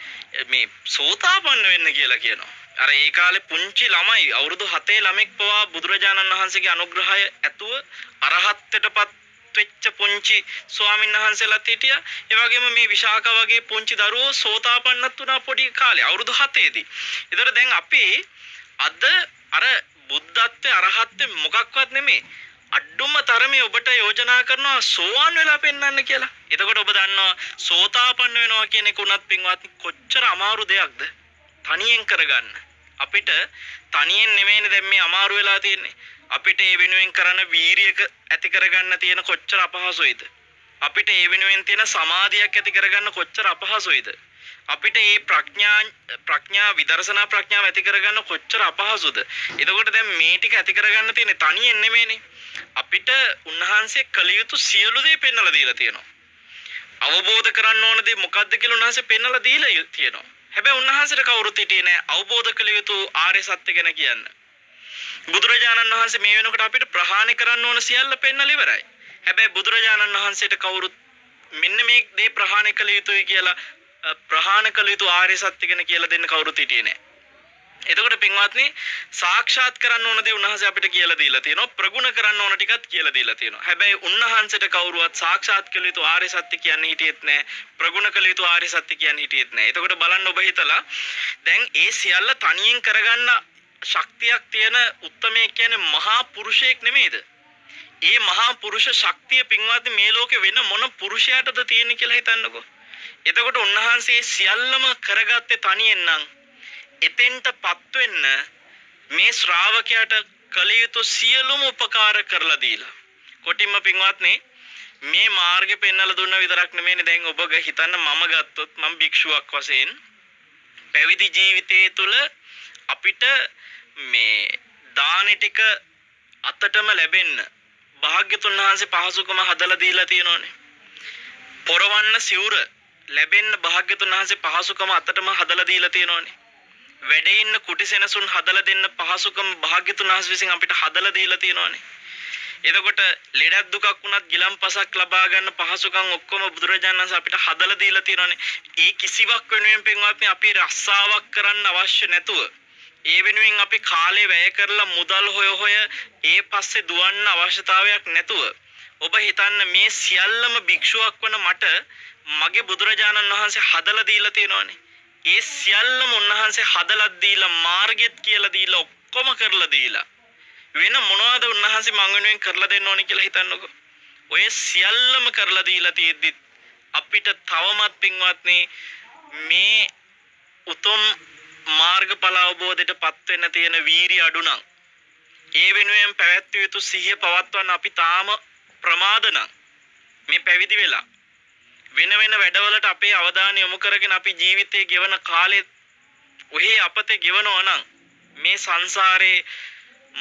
මේ සෝතාපන්න වෙන්න කියලා කියනවා. අර ඒ කාලේ පුංචි ළමයි අවුරුදු 7 ළමෙක් පවා බුදුරජාණන් වහන්සේගේ අනුග්‍රහය ඇතුව අරහත්ත්වයටපත් වෙච්ච පුංචි ස්වාමීන් වහන්සේලාත් හිටියා. ඒ වගේම මේ විශාඛ වගේ පුංචි දරුවෝ සෝතාපන්නත් වුණා පොඩි කාලේ අවුරුදු 7 දී. ඒතර දැන් අපි අද අර බුද්ධත්වයේ අරහත්ත්වයේ මොකක්වත් නෙමෙයි අඩුම තරමේ ඔබට යෝජනා කරනවා සෝවාන් වෙලා පෙන්වන්න කියලා. එතකොට ඔබ දන්නවා සෝතාපන්න වෙනවා කියන එක උනත් පින්වත් කොච්චර අමාරු දෙයක්ද තනියෙන් කරගන්න. අපිට තනියෙන් නෙමෙයිනේ දැන් මේ අමාරු වෙලා තියෙන්නේ. අපිට ඒ වෙනුවෙන් කරන වීරියක ඇති කරගන්න තියෙන කොච්චර අපහසුයිද? අපිට ඒ වෙනුවෙන් තියෙන සමාධියක් ඇති කරගන්න කොච්චර අපහසුයිද? අපිට මේ ප්‍රඥා විදර්ශනා ප්‍රඥාව ඇති කරගන්න කොච්චර අපහසුද? එතකොට දැන් මේ ටික ඇති කරගන්න තියෙන්නේ තනියෙන් නෙමෙයිනේ. අපිට උන්වහන්සේ කළ යුතු සියලු දේ පෙන්වලා දීලා තියෙනවා. අවබෝධ කරගන්න ඕන දේ මොකද්ද කියලා උන්වහන්සේ පෙන්වලා දීලා තියෙනවා. හැබැයි උන්වහන්සේට කවුරුත් හිටියේ නැහැ අවබෝධ කළ යුතු ආර්ය සත්‍ය ගැන කියන්න. බුදුරජාණන් වහන්සේ මේ වෙනකොට අපිට ප්‍රහාණය කරන්න ඕන සියල්ල පෙන්වලා ඉවරයි. හැබැයි බුදුරජාණන් වහන්සේට කවුරුත් මෙන්න මේ දේ ප්‍රහාණය කළ යුතුයි කියලා ප්‍රහාණය කළ යුතු ආර්ය සත්‍ය ගැන කියලා දෙන්න කවුරුත් හිටියේ නැහැ. එතකොට පින්වත්නි සාක්ෂාත් කරන්න ඕන දේ උන්වහන්සේ අපිට කියලා දීලා තියෙනවා. ප්‍රගුණ කරන්න ඕන ටිකත් කියලා දීලා තියෙනවා. හැබැයි උන්වහන්සේට කවුරුවත් සාක්ෂාත් කළ යුතු ආර්ය සත්‍ය කියන්නේ හිටියෙත් නැහැ. ප්‍රගුණ කළ යුතු ආර්ය සත්‍ය කියන්නේ හිටියෙත් නැහැ. එතකොට බලන්න ඔබ හිතලා දැන් ඒ සියල්ල තනියෙන් කරගන්න ශක්තියක් තියෙන උත්තමයෙක් කියන්නේ මහා පුරුෂයෙක් නෙමෙයිද? ඒ මහා පුරුෂ ශක්තිය පින්වත්නි මේ ලෝකේ වෙන මොන පුරුෂයාටද තියෙන්නේ කියලා හිතන්නකෝ. එතකොට උන්වහන්සේ සියල්ලම කරගත්තේ තනියෙන් නම් එතෙන්ටපත් වෙන්න මේ ශ්‍රාවකයාට කළ යුතු සියලුම උපකාර කරලා දීලා. කොටින්ම පින්වත්නි මේ මාර්ගෙ පෙන්වලා දුන්න විතරක් නෙමෙයිනේ දැන් ඔබ හිතන්න මම ගත්තොත් මම භික්ෂුවක් වශයෙන් පැවිදි ජීවිතයේ තුල අපිට මේ දාන ටික අතටම ලැබෙන්න භාග්‍යතුන් වහන්සේ පහසුකම හදලා දීලා තියෙනෝනේ. පොරවන්න සිවුර ලැබෙන්න භාග්‍යතුන් වහන්සේ පහසුකම අතටම හදලා දීලා තියෙනෝනේ. වැඩ ඉන්න කුටි සෙනසුන් හදලා දෙන්න පහසුකම් භාග්‍යතුන් වහන්සේ විසින් අපිට හදලා දීලා තියෙනෝනේ. එතකොට ලෙඩක් දුකක් වුණත් ගිලම්පසක් ලබා ගන්න පහසුකම් ඔක්කොම බුදුරජාණන් වහන්සේ අපිට හදලා දීලා තියෙනෝනේ. ඒ කිසිවක් වෙනුවෙන් පින්වත්නි අපි රස්සාවක් කරන්න අවශ්‍ය නැතුව ඒ වෙනුවෙන් අපි කාලේ වැය කරලා මුදල් හොය ඒ පස්සේ දුවන්න අවශ්‍යතාවයක් නැතුව ඔබ හිතන්න මේ සියල්ලම භික්ෂුවක් වන මට මගේ බුදුරජාණන් වහන්සේ හදලා දීලා තියෙනවානේ. ඒ සියල්ලම උන්වහන්සේ හදලා දීලා මාර්ගෙත් කියලා දීලා ඔක්කොම කරලා දීලා වෙන මොනවද උන්වහන්සේ මං වෙනුවෙන් කරලා දෙන්න ඕනේ කියලා හිතන්නකෝ. ඔය සියල්ලම කරලා දීලා තියෙද්දි අපිට තවමත් පින්වත්නි මේ උතුම් මාර්ගඵල අවබෝධයටපත් වෙන්න තියෙන වීරිය අඩු නම් ඒ වෙනුවෙන් පැවැත්විය යුතු සිහිය පවත්වන්න අපි තාම ප්‍රමාද නම් මේ පැවිදි වෙලා වෙන වැඩවලට අපේ අවධානය යොමු කරගෙන අපි ජීවිතේ ගෙවන කාලෙත් ඔහි අපතේ ගෙවනවා නම් මේ සංසාරේ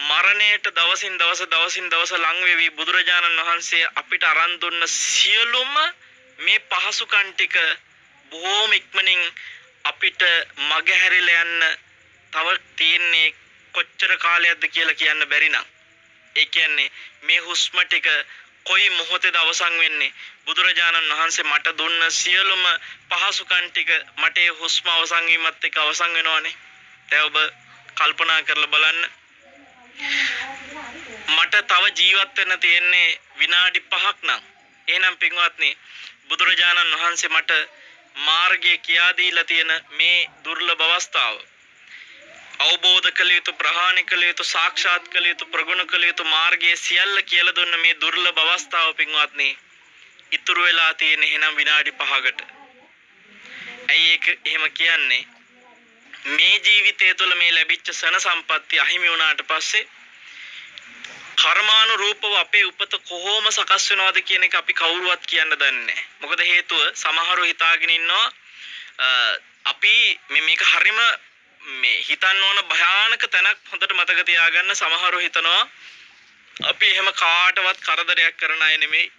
මරණයට දවසින් දවස ලං වෙවි බුදුරජාණන් වහන්සේ අපිට අරන් දුන්න සියලුම මේ පහසුකම් ටික බොහොම ඉක්මනින් අපිට මග හැරිලා යන්න තව තියෙන්නේ කොච්චර කාලයක්ද කියලා කියන්න බැරි නම් ඒ කියන්නේ මේ හුස්ම ටික කොයි මොහොතේද අවසන් වෙන්නේ බුදුරජාණන් වහන්සේ මට දුන්න සියලුම පහසුකම් ටික මට ඒ හුස්ම අවසන් වීමත් එක්ක අවසන් වෙනවනේ. දැන් ඔබ කල්පනා කරලා බලන්න මට තව ජීවත් වෙන්න තියෙන්නේ විනාඩි 5ක් නම් එහෙනම් පින්වත්නි බුදුරජාණන් වහන්සේ මට මාර්ගය කියා දීලා තියෙන මේ දුර්ලභ අවස්ථාව අවබෝධ කළ යුතු ප්‍රහාණය කළ යුතු සාක්ෂාත් කළ යුතු ප්‍රගුණ කළ යුතු මාර්ගයේ සියල්ල කියලා දුන්න මේ දුර්ලභ අවස්ථාව පින්වත්නි ඉතුරු වෙලා තියෙන එහෙනම් විනාඩි 5කට. ඇයි ඒක එහෙම කියන්නේ? මේ ජීවිතය තුළ මේ ලැබිච්ච සන සම්පත්තිය අහිමි වුණාට පස්සේ කර්මානුරූපව අපේ උපත කොහොම සකස් වෙනවද කියන එක අපි කවුරුවත් කියන්න දන්නේ නැහැ. මොකද හේතුව සමහරව හිතාගෙන ඉන්නවා අපි මේක හරිම මේ හිතන්න ඕන භයානක තැනක් හොඳට මතක තියාගන්න. සමහරව හිතනවා අපි එහෙම කාටවත් කරදරයක් කරන අය නෙමෙයි.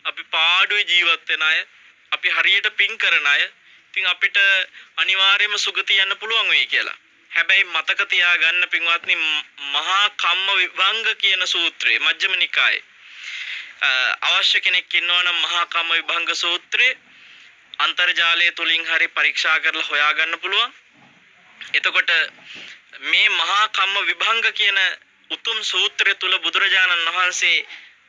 අපි පාඩුවේ ජීවත් වෙන අය. අපි හරියට පින් කරන අය. ඉතින් අපිට අනිවාර්යයෙන්ම සුගතිය යන්න පුළුවන් වෙයි කියලා. හැබැයි මතක තියාගන්න පින්වත්නි මහා කම්ම විභංග කියන සූත්‍රය මජ්ක්‍ධිම නිකායේ අවශ්‍ය කෙනෙක් ඉන්නවනම් මහා කම්ම විභංග සූත්‍රය අන්තර්ජාලය තුලින් හරි පරීක්ෂා කරලා හොයාගන්න පුළුවන්. එතකොට මේ මහා කම්ම විභංග කියන උතුම් සූත්‍රය තුල බුදුරජාණන් වහන්සේ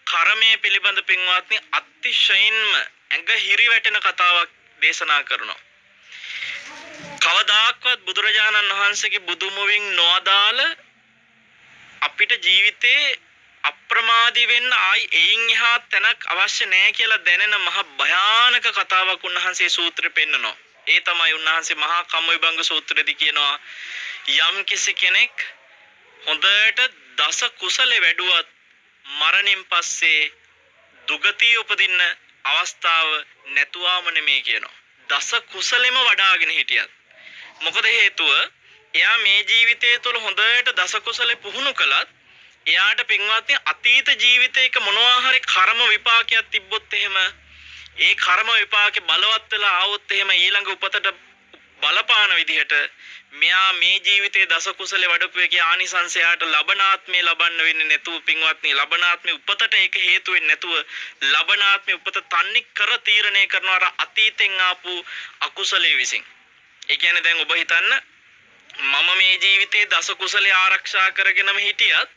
කර්මයේ පිළිබඳ පින්වත්නි අතිශයින්ම ඇඟ හිරි වැටෙන කතාවක් දේශනා කරනවා. කවදාක්වත් බුදුරජාණන් වහන්සේගේ බුදුමුවින් නොඅදාළ අපිට ජීවිතේ අප්‍රමාදී වෙන්න ආයි එයින් එහා තැනක් අවශ්‍ය නැහැ කියලා දැනෙන මහ භයානක කතාවක් උන්වහන්සේ සූත්‍රෙ පෙන්නනවා. ඒ තමයි උන්වහන්සේ මහා කම්ම විභංග සූත්‍රයේදී කියනවා යම් කිසි කෙනෙක් හොඳට දස කුසල වැඩුවත් මරණින් පස්සේ දුගතිය උපදින්න අවස්ථාව නැතුවම නෙමෙයි කියනවා. දස කුසලෙම වඩාගෙන හිටියත් මොකද හේතුව එයා මේ ජීවිතය තුළ හොඳට දස කුසලෙ පුහුණු කළත් එයාට පින්වත්නි අතීත ජීවිතයක මොනවා හරි කර්ම විපාකයක් තිබ්බොත් එහෙම ඒ කර්ම විපාකේ බලවත් වෙලා ආවොත් එහෙම ඊළඟ උපතට බලපාන විදිහට මෙයා මේ ජීවිතයේ දස කුසලෙ වඩපු එකේ ආනිසංසයට ලබනාත්මේ ලබන්න වෙන්නේ නැතුව පින්වත්නි ලබනාත්මේ උපතට ඒක හේතු වෙන්නේ නැතුව ලබනාත්මේ උපත තන්නේ කර තීරණය කරනවා අර අතීතෙන් ආපු අකුසලයේ විසින්. ඒ කියන්නේ දැන් ඔබ හිතන්න මම මේ ජීවිතේ දස කුසලයේ ආරක්ෂා කරගෙනම හිටියත්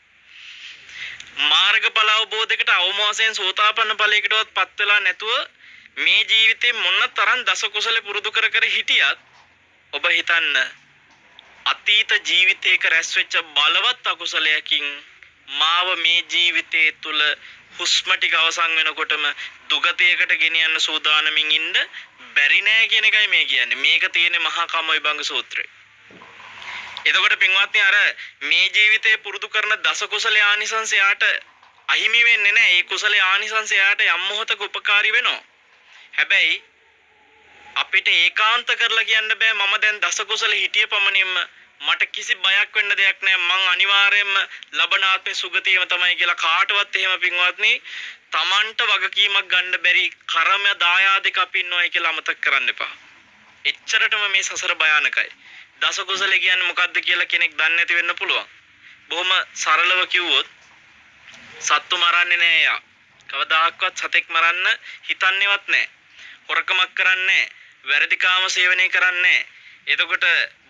මාර්ගඵල අවබෝධයකට අවම වශයෙන් සෝතාපන්න ඵලයකටවත් පත් වෙලා නැතුව මේ ජීවිතේ මොන තරම් දස කුසල පුරුදු කර කර හිටියත් ඔබ හිතන්න අතීත ජීවිතයක රැස් වෙච්ච බලවත් අකුසලයකින් මාව මේ ජීවිතයේ තුල හුස්ම ටික අවසන් වෙනකොටම දුගතියකට ගෙනියන්න සූදානමින් ඉන්න බැරි නෑ කියන එකයි මේ කියන්නේ. මේක තියෙන්නේ මහා කම්ම විභංග සූත්‍රයේ. එතකොට පින්වත්නි අර මේ ජීවිතේ පුරුදු කරන දස කුසල ආනිසංසයට අහිමි වෙන්නේ නෑ. ඒ කුසල ආනිසංසයට යම් මොහොතක උපකාරී වෙනවා. හැබැයි අපිට ඒකාන්ත කරලා කියන්න බෑ මම දැන් දස කුසල හිටිය පමණින්ම මට කිසි බයක් වෙන්න දෙයක් නෑ මං අනිවාර්යයෙන්ම ලබනාත්මේ සුගතියම තමයි කියලා කාටවත් එහෙම පින්වත්නි තමන්ට වගකීමක් ගන්න බැරි කර්ම දායාදෙක අපි ඉන්නවයි කියලා අමතක කරන්න එපා. එච්චරටම මේ සසර භයානකයි. දස කුසල කියන්නේ මොකක්ද කියලා කෙනෙක් දන්නේ නැති වෙන්න පුළුවන්. බොහොම සරලව කිව්වොත් සත්තු මරන්නේ නෑ යා. කවදාහක්වත් සතෙක් මරන්න හිතන්නේවත් නෑ. හොරකමක් කරන්නේ නෑ. වැරදිකාම සේවනය කරන්නේ නෑ. එතකොට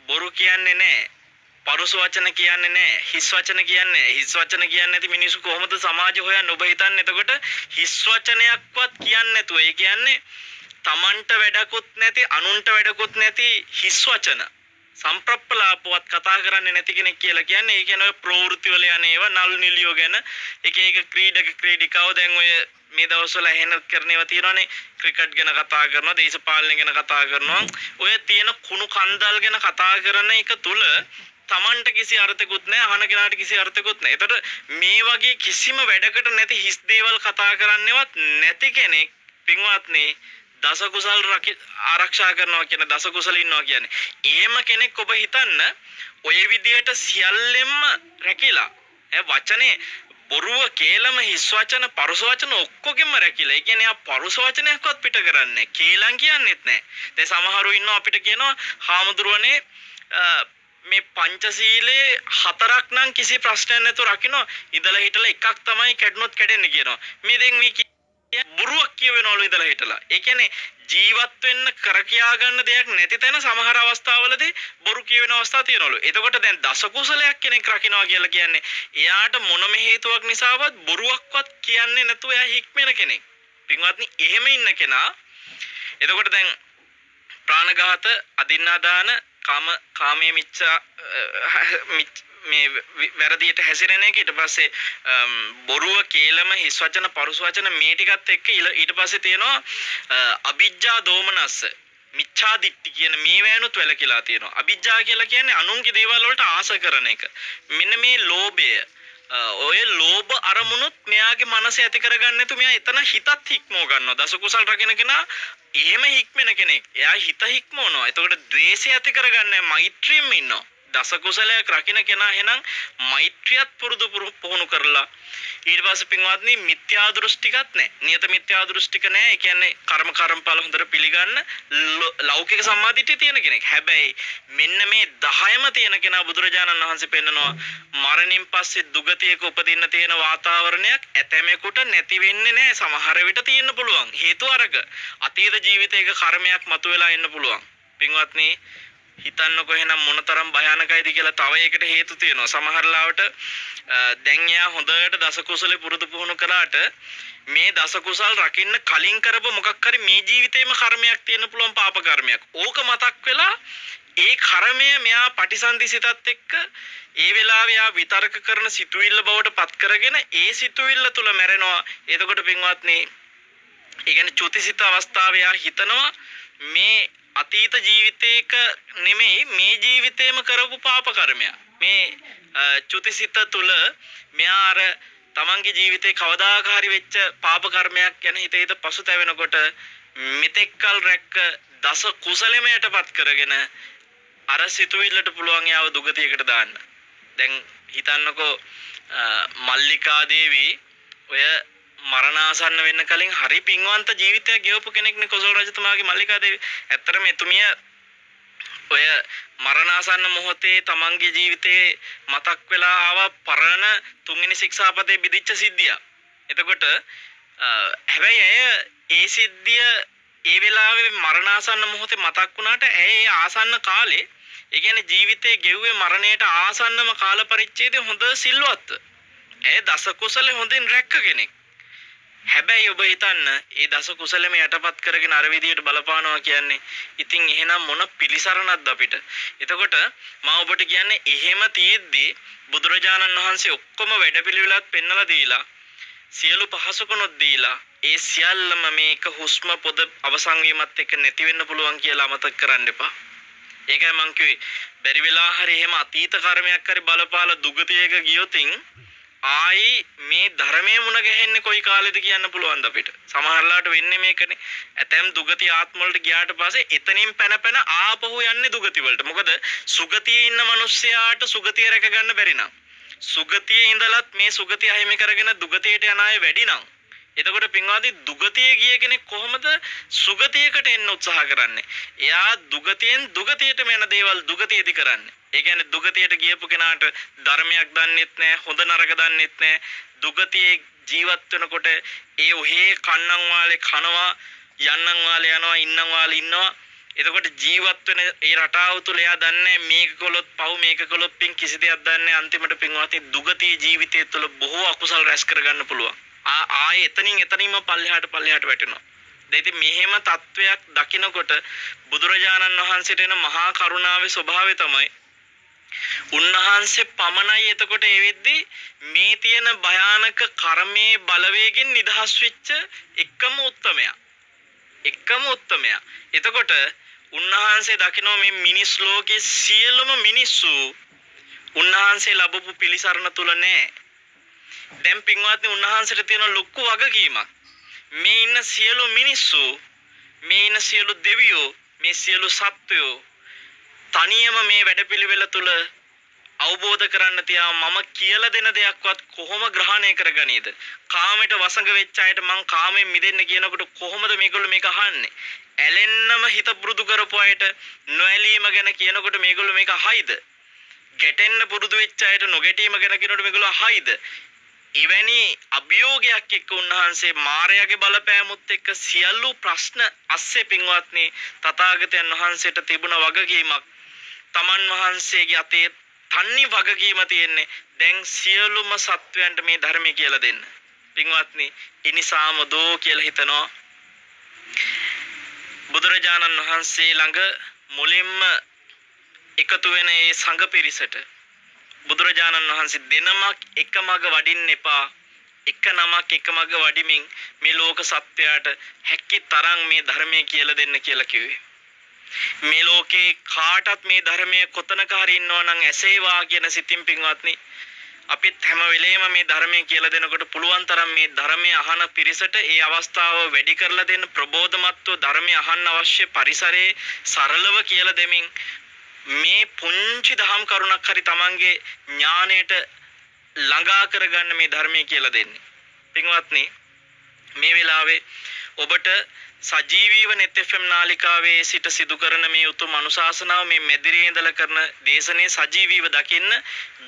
බොරු කියන්නේ නෑ. පරුස වචන කියන්නේ නෑ. හිස් වචන කියන්නේ නෑ. හිස් වචන කියන්නේ නැති මිනිස්සු කොහොමද සමාජය හොයන්නේ? ඔබ හිතන්නේ එතකොට හිස් වචනයක්වත් කියන්නේ නැතුව ඒ කියන්නේ තමන්ට වැඩකුත් නැති අනුන්ට වැඩකුත් නැති හිස් වචන සම්ප්‍රප්පලාපවත් කතා කරන්නේ නැති කෙනෙක් කියලා කියන්නේ. ඒ කියන්නේ ඔය ප්‍රවෘත්ති වල යන ඒවා නල් නිලියෝ ගැන එක එක ක්‍රීඩක ක්‍රීඩිකාව දැන් ඔය මේ දවස්වල එහෙන කරන ඒවා තියෙනවානේ. ක්‍රිකට් ගැන කතා කරනවා, දේශපාලනය ගැන කතා කරනවා. ඔය තියෙන කුණු කන්දල් ගැන කතා කරන එක තුල තමන්ට කිසි අර්ථකුත් නැහැ, අහන කෙනාට කිසි අර්ථකුත් නැහැ. ඒතර මේ වගේ කිසිම වැඩකට නැති හිස් දේවල් කතා කරන්නේවත් නැති කෙනෙක් පින්වත්නි දස කුසල් ආරක්ෂා කරනවා කියන දස කුසල ඉන්නවා කියන්නේ. එහෙම කෙනෙක් ඔබ හිතන්න ඔය විදියට සියල්ලෙම රැකිලා වචනේ බොරුව කේලම හිස් වචන පරුස වචන ඔක්කොගෙම රැකිලා. ඒ කියන්නේ ආ පරුස වචනයක්වත් පිට කරන්නේ කේලම් කියන්නෙත් නැහැ. දැන් සමහරව ඉන්නවා අපිට කියනවා හාමුදුරුවනේ මේ පංචශීලයේ හතරක් නම් කිසි ප්‍රශ්නයක් නැතුව රකින්න ඉඳලා හිටලා එකක් තමයි කැඩුනොත් කැඩෙන්නේ කියනවා. මේ දැන් මේ බොරුවක් කියවෙනවලු ඉඳලා හිටලා. ඒ කියන්නේ ජීවත් වෙන්න කර කියා ගන්න දෙයක් නැති තැන සමහර අවස්ථාවලදී බොරු කියවෙන අවස්ථා තියෙනවලු. එතකොට දැන් දස කුසලයක් කෙනෙක් රකින්නවා කියලා කියන්නේ එයාට මොනම හේතුවක් නිසාවත් බොරුවක්වත් කියන්නේ නැතුව එයා හික්මෙන කෙනෙක්. පින්වත්නි එහෙම ඉන්න කෙනා එතකොට දැන් ප්‍රාණඝාත, අදින්නාදාන, කාමයේ මිච්ඡා මේ වැරදියට හැසිරෙන එක ඊට පස්සේ බොරුව කේලම හිස් වචන පරුස වචන මේ ටිකත් එක්ක ඊට පස්සේ තියෙනවා අවිජ්ජා දෝමනස්ස මිච්ඡා දිට්ඨි කියන මේ වෑනුත් වැලකීලා තියෙනවා. අවිජ්ජා කියලා කියන්නේ අනුන්ගේ දේවල් වලට ආස කරන එක. මෙන්න මේ ලෝභය ඔය ලෝභ අරමුණුත් මෙයාගේ මනස ඇති කරගන්න නැතු මෙයා එතන හිතත් හික්මව ගන්නවා. දස කුසල් රකින්න කෙනා එහෙම හික්මෙන කෙනෙක්. එයා හිත හික්මවනවා. එතකොට ද්වේෂය ඇති කරගන්නේ මෛත්‍රියෙන් ඉන්නවා. දස කුසලයක් රකින්න කෙනා එහෙනම් මෛත්‍රියත් පුහුණු කරලා ඊට පස්සේ පින්වත්නි මිත්‍යා දෘෂ්ටිකත් නැහැ. නියත මිත්‍යා දෘෂ්ටික නැහැ. ඒ කියන්නේ කර්මඵල හොඳට පිළිගන්න ලෞකික සම්මාදිටිය තියෙන කෙනෙක්. හැබැයි මෙන්න මේ 10ම තියෙන කෙනා බුදුරජාණන් වහන්සේ පෙන්නනවා මරණින් පස්සේ දුගතියක උපදින්න තියෙන වාතාවරණයක් ඇතැමෙකුට නැති වෙන්නේ නැහැ. සමහර විට තියෙන්න පුළුවන්. හේතුව අරක අතීත ජීවිතයක කර්මයක් මතුවලා එන්න පුළුවන්. පින්වත්නි හිතන්නකො එහෙනම් මොනතරම් භයානකයිද කියලා. තව ඒකට හේතු තියෙනවා. සමහර ලාවට දැන් එයා හොඳට දස කුසලේ පුරුදු පුහුණු කළාට මේ දස කුසල් රකින්න කලින් කරපු මොකක් හරි මේ ජීවිතේම කර්මයක් තියෙන්න පුළුවන්, පාප කර්මයක්. ඕක මතක් වෙලා ඒ කර්මය මෙයා පටිසන්ධිසිතත් එක්ක ඒ වෙලාවේ යා විතර්ක කරන සිතුවිල්ල බවට පත් කරගෙන ඒ සිතුවිල්ල තුල මැරෙනවා. එතකොට පින්වත්නි ඒ කියන්නේ චුතිසිත අවස්ථාවේ යා හිතනවා මේ අතීත ජීවිතයක නෙමෙයි මේ ජීවිතේම කරපු පාප කර්මයක්. මේ චුතිසිත තුල මෙයා අර තමන්ගේ ජීවිතේ කවදාක හරි වෙච්ච පාප කර්මයක් ගැන හිත පසුතැවෙනකොට මෙතෙක්කල් රැක්ක දස කුසලමයටපත් කරගෙන අර සිතුවිල්ලට පුළුවන් යාව දුගතියකට දාන්න. දැන් හිතන්නකෝ මල්ලිකා දේවී ඔය මරණාසන්න වෙන්න කලින් හරි පින්වන්ත ජීවිතයක් ගෙවපු කෙනෙක්නේ කොසල් රජතුමාගේ මල්ලිකා දේවී. ඇත්තටම එතුමිය ඔය මරණාසන්න මොහොතේ තමන්ගේ ජීවිතේ මතක් වෙලා ආව පරණ තුන්වෙනි ශික්ෂාපදේ බිදිච්ච සිද්ධිය. එතකොට හැබැයි ඇය ඒ සිද්ධිය ඒ වෙලාවේ මරණාසන්න මොහොතේ මතක් වුණාට ඇය ඒ ආසන්න කාලේ ඒ කියන්නේ ජීවිතේ ගෙව්වේ මරණයට ආසන්නම කාල පරිච්ඡේදය හොඳ සිල්වත්. ඇය දස කුසල හොඳින් රැක්ක කෙනෙක්. හැබැයි ඔබ හිතන්න ඒ දස කුසලෙම යටපත් කරගෙන අර විදියට බලපානවා කියන්නේ ඉතින් එහෙනම් මොන පිළිසරණක්ද අපිට. එතකොට මම ඔබට කියන්නේ එහෙම තියෙද්දි බුදුරජාණන් වහන්සේ ඔක්කොම වැඩපිළිවෙලත් පෙන්නලා දීලා සියලු පහසුකම් දීලා ඒ සියල්ලම මේක හුස්ම පොද අවසන් වීමත් එක්ක නැති වෙන්න පුළුවන් කියලා අමතක කරන්න එපා. ඒකයි මං කිව්වේ බැරි වෙලා හරි එහෙම අතීත කර්මයක් හරි බලපාලා දුගතියක ගියොතින් ආයි මේ ධර්මයේ මුණ ගැහෙන්නේ කොයි කාලෙද කියන්න පුළුවන්ද අපිට. සමහරලාට වෙන්නේ මේකනේ. ඇතැම් දුගති ආත්ම වලට ගියාට පස්සේ එතනින් පැන ආපහු යන්නේ දුගති වලට. මොකද සුගතියේ ඉන්න මිනිස්සයාට සුගතිය රැක ගන්න බැරි නම් සුගතියේ ඉඳලත් මේ සුගතිය අහිමි කරගෙන දුගතියට යන අය වැඩි නම් එතකොට පින්වාදී දුගතිය ගිය කෙනෙක් කොහොමද සුගතියකට එන්න උත්සාහ කරන්නේ? එයා දුගතියෙන් දුගතියටම යන දේවල් දුගතියදි කරන්නේ. ඒ කියන්නේ දුගතියට ගියපු කෙනාට ධර්මයක් දන්නෙත් නැහැ, හොඳ නරක දන්නෙත් නැහැ. දුගතියේ ජීවත් වෙනකොට ඒ ඔහේ කන්නම් වාලේ කනවා, යන්නම් වාලේ යනවා, ඉන්නම් වාලේ ඉන්නවා. එතකොට ජීවත් වෙන ඒ රටාව තුළ එයා දන්නේ මේක කළොත් පව්, මේක කළොත් පින් කිසි දෙයක් දන්නේ. අන්තිමට පින්වාදී දුගතිය ජීවිතය තුළ බොහෝ අකුසල් රැස් කරගන්න පුළුවන්. ආයේ එතනින්ම පල්ලෙහාට වැටෙනවා. ඉතින් මෙහෙම තත්වයක් දකිනකොට බුදුරජාණන් වහන්සේට එන මහා කරුණාවේ ස්වභාවය තමයි උන්වහන්සේ පමණයි එතකොට ඒ වෙද්දී මේ තියෙන භයානක කර්මයේ බලවේගෙන් නිදහස් වෙච්ච එකම උත්තමයා. එතකොට උන්වහන්සේ දකිනවා මේ මිනිස් ලෝකයේ සියලුම මිනිස්සු උන්වහන්සේ ලැබපු පිළිසරණ තුල නැහැ. දැන් පින්වත්නි උන්වහන්සේට තියෙන ලොකු වගකීමක්. මේ ඉන්න සියලු මිනිස්සු, මේ ඉන්න සියලු දෙවියෝ, මේ සියලු සත්වයෝ තනියම මේ වැඩපිළිවෙල තුල අවබෝධ කරන්න තියා මම කියලා දෙන දෙයක්වත් කොහොම ග්‍රහණය කරගනීද? කාමයට වසඟ වෙච්ච අයට මං කාමයෙන් මිදෙන්න කියනකොට කොහොමද මේගොල්ලෝ මේක අහන්නේ? ඇලෙන්නම හිත පුරුදු කරපු අයට නොඇලීම ගැන කියනකොට මේගොල්ලෝ මේක අහයිද? ගැටෙන්න පුරුදු වෙච්ච අයට නොගැටීම ගැන කියනකොට මේගොල්ලෝ අහයිද? එවැනි අභියෝගයක් එක්ක උන්වහන්සේ මායාවේ බලපෑමුත් එක්ක සියලු ප්‍රශ්න අස්සේ පින්වත්නි තථාගතයන් වහන්සේට තිබුණ වගකීමක් තමන් වහන්සේගේ අතේ තන්නේ වගකීම තියෙන්නේ දැන් සියලුම සත්වයන්ට මේ ධර්මය කියලා දෙන්න. පින්වත්නි ඉනිසාම දෝ කියලා හිතනවා බුදුරජාණන් වහන්සේ ළඟ මුලින්ම එකතු වෙන ඒ සංඝ පිරිසට බුදුරජාණන් වහන්සේ දෙනමක් එකමග වඩින්න එපා. එක නමක් එකමග වඩිමින් මේ ලෝක සත්‍යයට හැකි තරම් මේ ධර්මය කියලා දෙන්න කියලා කිව්වේ. මේ ලෝකේ කාටත් මේ ධර්මයේ කොතනක හරි ඉන්නවා නම් ඇසේවා කියන සිතින් පින්වත්නි අපිත් හැම වෙලේම මේ ධර්මය කියලා දෙනකොට පුළුවන් තරම් මේ ධර්මය අහන පිරිසට ඒ අවස්ථාව වැඩි කරලා දෙන්න ප්‍රබෝධමත්ව ධර්මය අහන්න අවශ්‍ය පරිසරයේ සරලව කියලා දෙමින් මේ පුංචි දහම් කරුණක් හරි Tamange ඥාණයට ළඟා කරගන්න මේ ධර්මය කියලා දෙන්නේ. පින්වත්නි මේ වෙලාවේ ඔබට සජීවීව net fm නාලිකාවේ සිට සිදු කරන මේ උතුම් අනුශාසනාව මේ මෙදිරියේ ඉඳලා කරන දේශනේ සජීවීව දකින්න